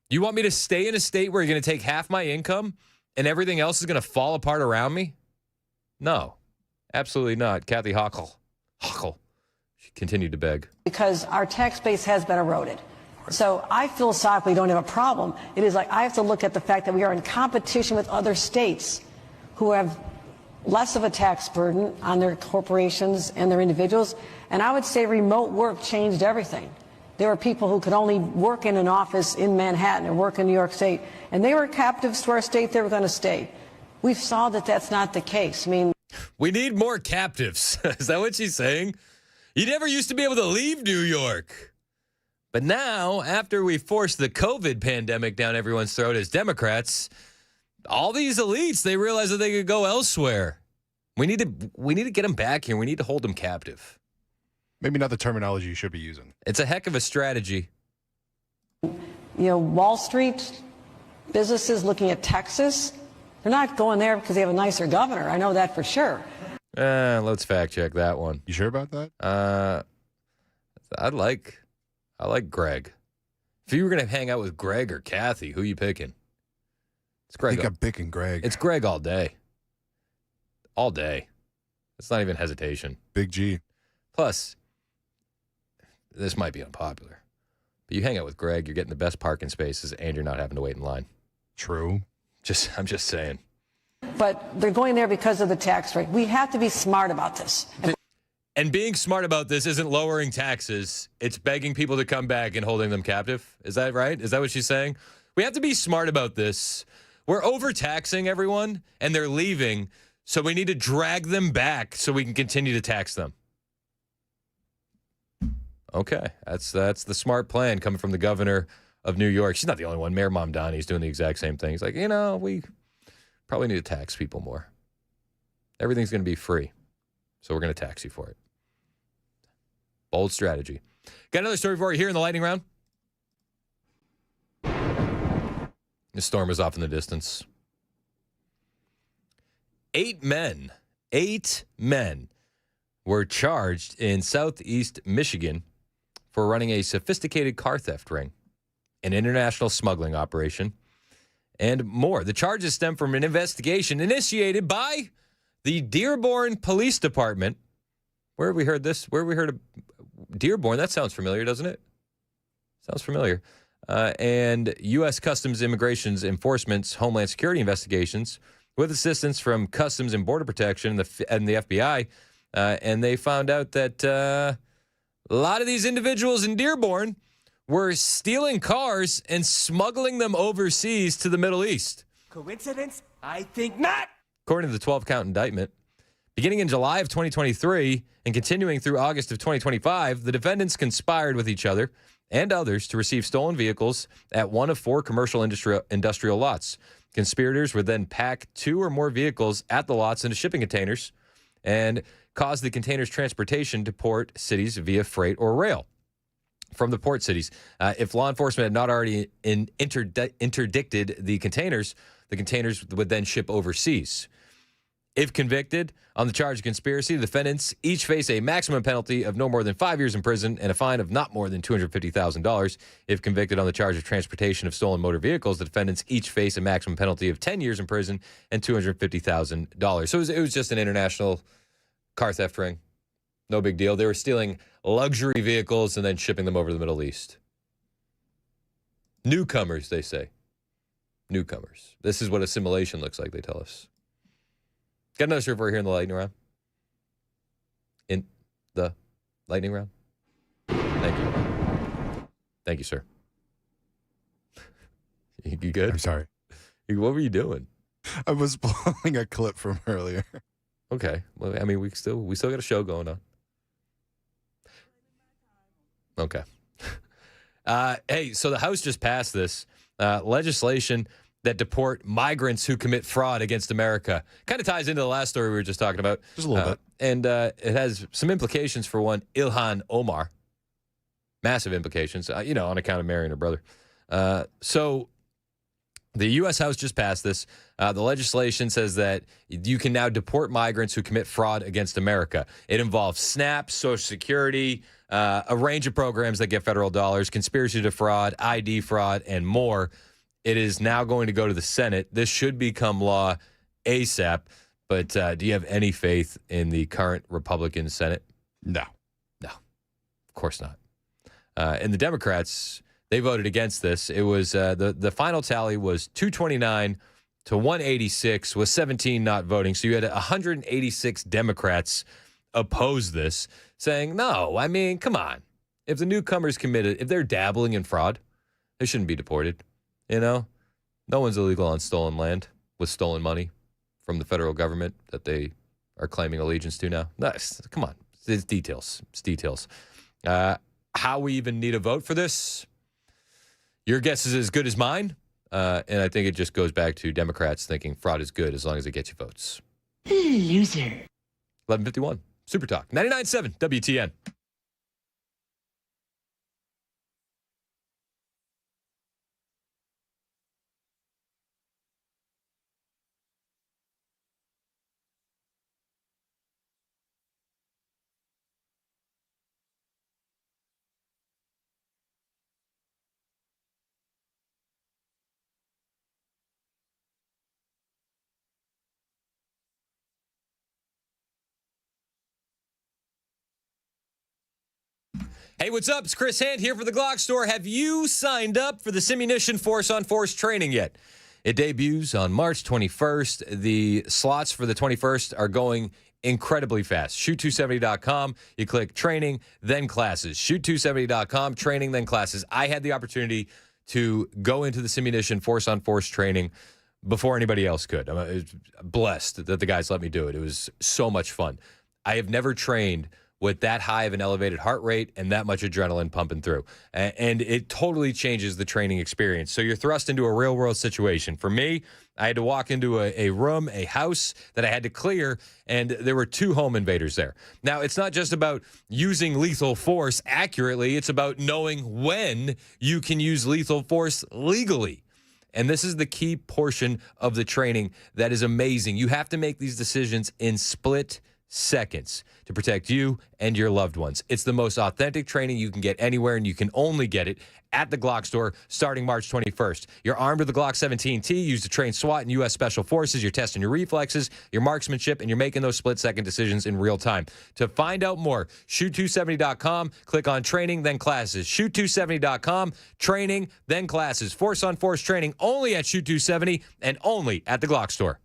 You want me to stay in a state where you're going to take half my income and everything else is going to fall apart around me? No, absolutely not. Kathy Hochul, she continued to beg. Because our tax base has been eroded. So I philosophically don't have a problem. It is like I have to look at the fact that we are in competition with other states who have less of a tax burden on their corporations and their individuals. And I would say remote work changed everything. There were people who could only work in an office in Manhattan or work in New York State, and they were captives to our state. They were going to stay. We've saw that that's not the case. I mean, we need more captives. Is that what she's saying? You never used to be able to leave New York. But now, after we forced the COVID pandemic down everyone's throat as Democrats, all these elites, they realize that they could go elsewhere. We need to get them back here. We need to hold them captive. Maybe not the terminology you should be using. It's a heck of a strategy. You know, Wall Street businesses looking at Texas, they're not going there because they have a nicer governor. I know that for sure. Let's fact check that one. You sure about that? I like Greg. If you were going to hang out with Greg or Kathy, who are you picking? It's Greg. I think I'm picking Greg. It's Greg all day. All day. It's not even hesitation. Big G. Plus, this might be unpopular, but you hang out with Greg, you're getting the best parking spaces, and you're not having to wait in line. True. I'm just saying. But they're going there because of the tax rate. We have to be smart about this. And being smart about this isn't lowering taxes. It's begging people to come back and holding them captive. Is that right? Is that what she's saying? We have to be smart about this. We're overtaxing everyone, and they're leaving, so we need to drag them back so we can continue to tax them. Okay, that's the smart plan coming from the governor of New York. She's not the only one. Mayor Mamdani's doing the exact same thing. He's like, we probably need to tax people more. Everything's going to be free, so we're going to tax you for it. Bold strategy. Got another story for you here in the lightning round. The storm is off in the distance. 8 men were charged in Southeast Michigan for running a sophisticated car theft ring, an international smuggling operation, and more. The charges stem from an investigation initiated by the Dearborn Police Department. Where have we heard this? Where have we heard of Dearborn? That sounds familiar, doesn't it? Sounds familiar. And U.S. Customs Immigration's Enforcement's Homeland Security investigations with assistance from Customs and Border Protection and the FBI. And they found out that a lot of these individuals in Dearborn were stealing cars and smuggling them overseas to the Middle East. Coincidence? I think not. According to the 12-count indictment, beginning in July of 2023 and continuing through August of 2025, the defendants conspired with each other and others to receive stolen vehicles at one of 4 commercial industrial lots. Conspirators would then pack 2 or more vehicles at the lots into shipping containers and cause the containers' transportation to port cities via freight or rail from the port cities. If law enforcement had not already interdicted the containers would then ship overseas. If convicted on the charge of conspiracy, the defendants each face a maximum penalty of no more than 5 years in prison and a fine of not more than $250,000. If convicted on the charge of transportation of stolen motor vehicles, the defendants each face a maximum penalty of 10 years in prison and $250,000. So it was just an international car theft ring. No big deal. They were stealing luxury vehicles and then shipping them over to the Middle East. Newcomers, they say. Newcomers. This is what assimilation looks like, they tell us. Got another server here in the lightning round. In the lightning round. Thank you. Thank you, sir. You good? I'm sorry. What were you doing? I was pulling a clip from earlier. Okay. Well, I mean, we still got a show going on. Okay. Hey, so the House just passed this legislation that deport migrants who commit fraud against America. Kind of ties into the last story we were just talking about. Just a little bit. And it has some implications for one, Ilhan Omar. Massive implications, on account of marrying her brother. So the U.S. House just passed this. The legislation says that you can now deport migrants who commit fraud against America. It involves SNAP, Social Security, a range of programs that get federal dollars, conspiracy to fraud, ID fraud, and more. It is now going to go to the Senate. This should become law ASAP. But do you have any faith in the current Republican Senate? No. No, of course not. And the Democrats, they voted against this. It was the final tally was 229 to 186, with 17 not voting. So you had 186 Democrats oppose this, saying, no, I mean, come on. If the newcomers committed, if they're dabbling in fraud, they shouldn't be deported. No one's illegal on stolen land with stolen money from the federal government that they are claiming allegiance to now. Nice. Come on. It's details. It's details. How we even need a vote for this? Your guess is as good as mine. And I think it just goes back to Democrats thinking fraud is good as long as it gets you votes. Loser. 11:51. Super Talk. 99.7 WTN. Hey, what's up? It's Chris Hand here for the Glock Store. Have you signed up for the Simunition Force on Force training yet? It debuts on March 21st. The slots for the 21st are going incredibly fast. Shoot270.com. You click training, then classes. Shoot270.com, training, then classes. I had the opportunity to go into the Simunition Force on Force training before anybody else could. I'm blessed that the guys let me do it. It was so much fun. I have never trained with that high of an elevated heart rate and that much adrenaline pumping through. And it totally changes the training experience. So you're thrust into a real-world situation. For me, I had to walk into a room, a house that I had to clear, and there were 2 home invaders there. Now, it's not just about using lethal force accurately. It's about knowing when you can use lethal force legally. And this is the key portion of the training that is amazing. You have to make these decisions in split seconds to protect you and your loved ones. It's the most authentic training you can get anywhere, and you can only get it at the Glock Store starting March 21st. You're armed with the Glock 17T, used to train SWAT and U.S. Special Forces. You're testing your reflexes, your marksmanship, and you're making those split-second decisions in real time. To find out more, shoot270.com, click on training, then classes. Shoot270.com, training, then classes. Force on Force training only at Shoot 270 and only at the Glock Store.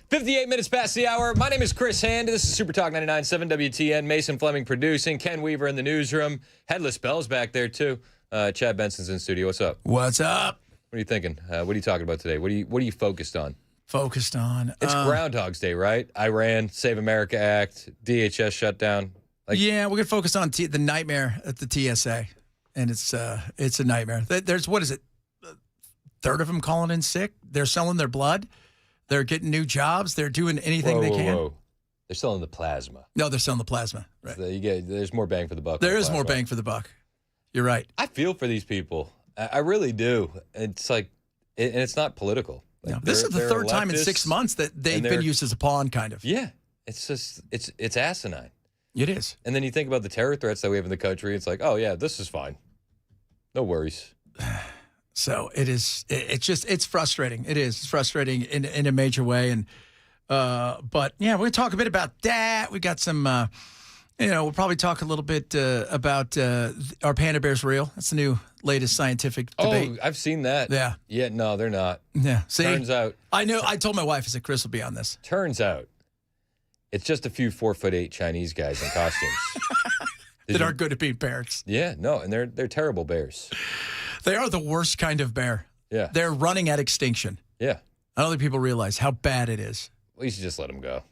58 minutes past the hour. My name is Chris Hand. This is Super Talk 99.7 WTN. Mason Fleming producing. Ken Weaver in the newsroom. Headless Bell's back there, too. Chad Benson's in studio. What's up? What's up? What are you thinking? What are you talking about today? What are you focused on? It's Groundhog's Day, right? Iran, Save America Act, DHS shutdown. Yeah, we're going to focus on the nightmare at the TSA. And it's a nightmare. There's, what is it, a third of them calling in sick? They're selling their blood. They're getting new jobs. They're doing anything they can. Whoa. They're selling the plasma. No, they're selling the plasma. Right. So there's more bang for the buck. There is more bang for the buck. You're right. I feel for these people. I really do. It's like, and it's not political. No, this is the third time in 6 months that they've been used as a pawn, kind of. Yeah. It's just, it's asinine. It is. And then you think about the terror threats that we have in the country. It's like, oh, yeah, this is fine. No worries. So it is. It's frustrating. It is. It's frustrating in a major way. And but yeah, we're gonna talk a bit about that. We got some. We'll probably talk a little bit about are panda bears real? That's the new latest scientific debate. Oh, I've seen that. Yeah. Yeah. No, they're not. Yeah. See, turns out. I know. I told my wife, I said Chris will be on this. Turns out, it's just a few 4'8" Chinese guys in costumes that aren't good at being parents. Yeah. No, and they're terrible bears. They are the worst kind of bear. Yeah. They're running at extinction. Yeah. I don't think people realize how bad it is. Well, you should just let them go.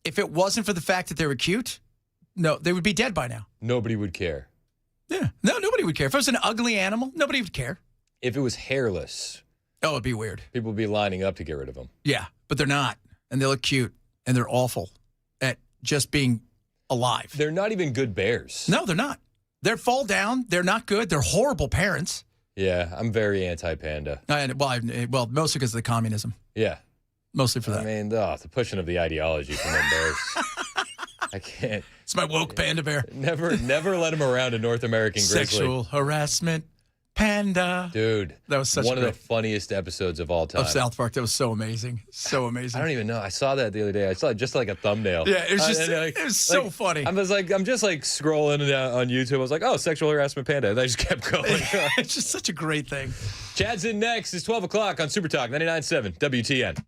If it wasn't for the fact that they were cute, no, they would be dead by now. Nobody would care. Yeah. No, nobody would care. If it was an ugly animal, nobody would care. If it was hairless. Oh, it'd be weird. People would be lining up to get rid of them. Yeah, but they're not. And they look cute. And they're awful at just being alive. They're not even good bears. No, they're not. They're fall down. They're not good. They're horrible parents. Yeah, I'm very anti-panda. Well, mostly because of the communism. Yeah. Mostly for that. I mean, the pushing of the ideology from them bears. I can't. It's my woke panda bear. Never let him around a North American grizzly. Sexual harassment panda. Dude. That was such one of the funniest episodes of all time. Of South Park. That was so amazing. So amazing. I don't even know. I saw that the other day. I saw it just like a thumbnail. Yeah, it was just it was so funny. I'm just scrolling on YouTube. I was like, oh, sexual harassment panda. And I just kept going. It's just such a great thing. Chad's in next. It's 12 o'clock on Super Talk 99.7 WTN.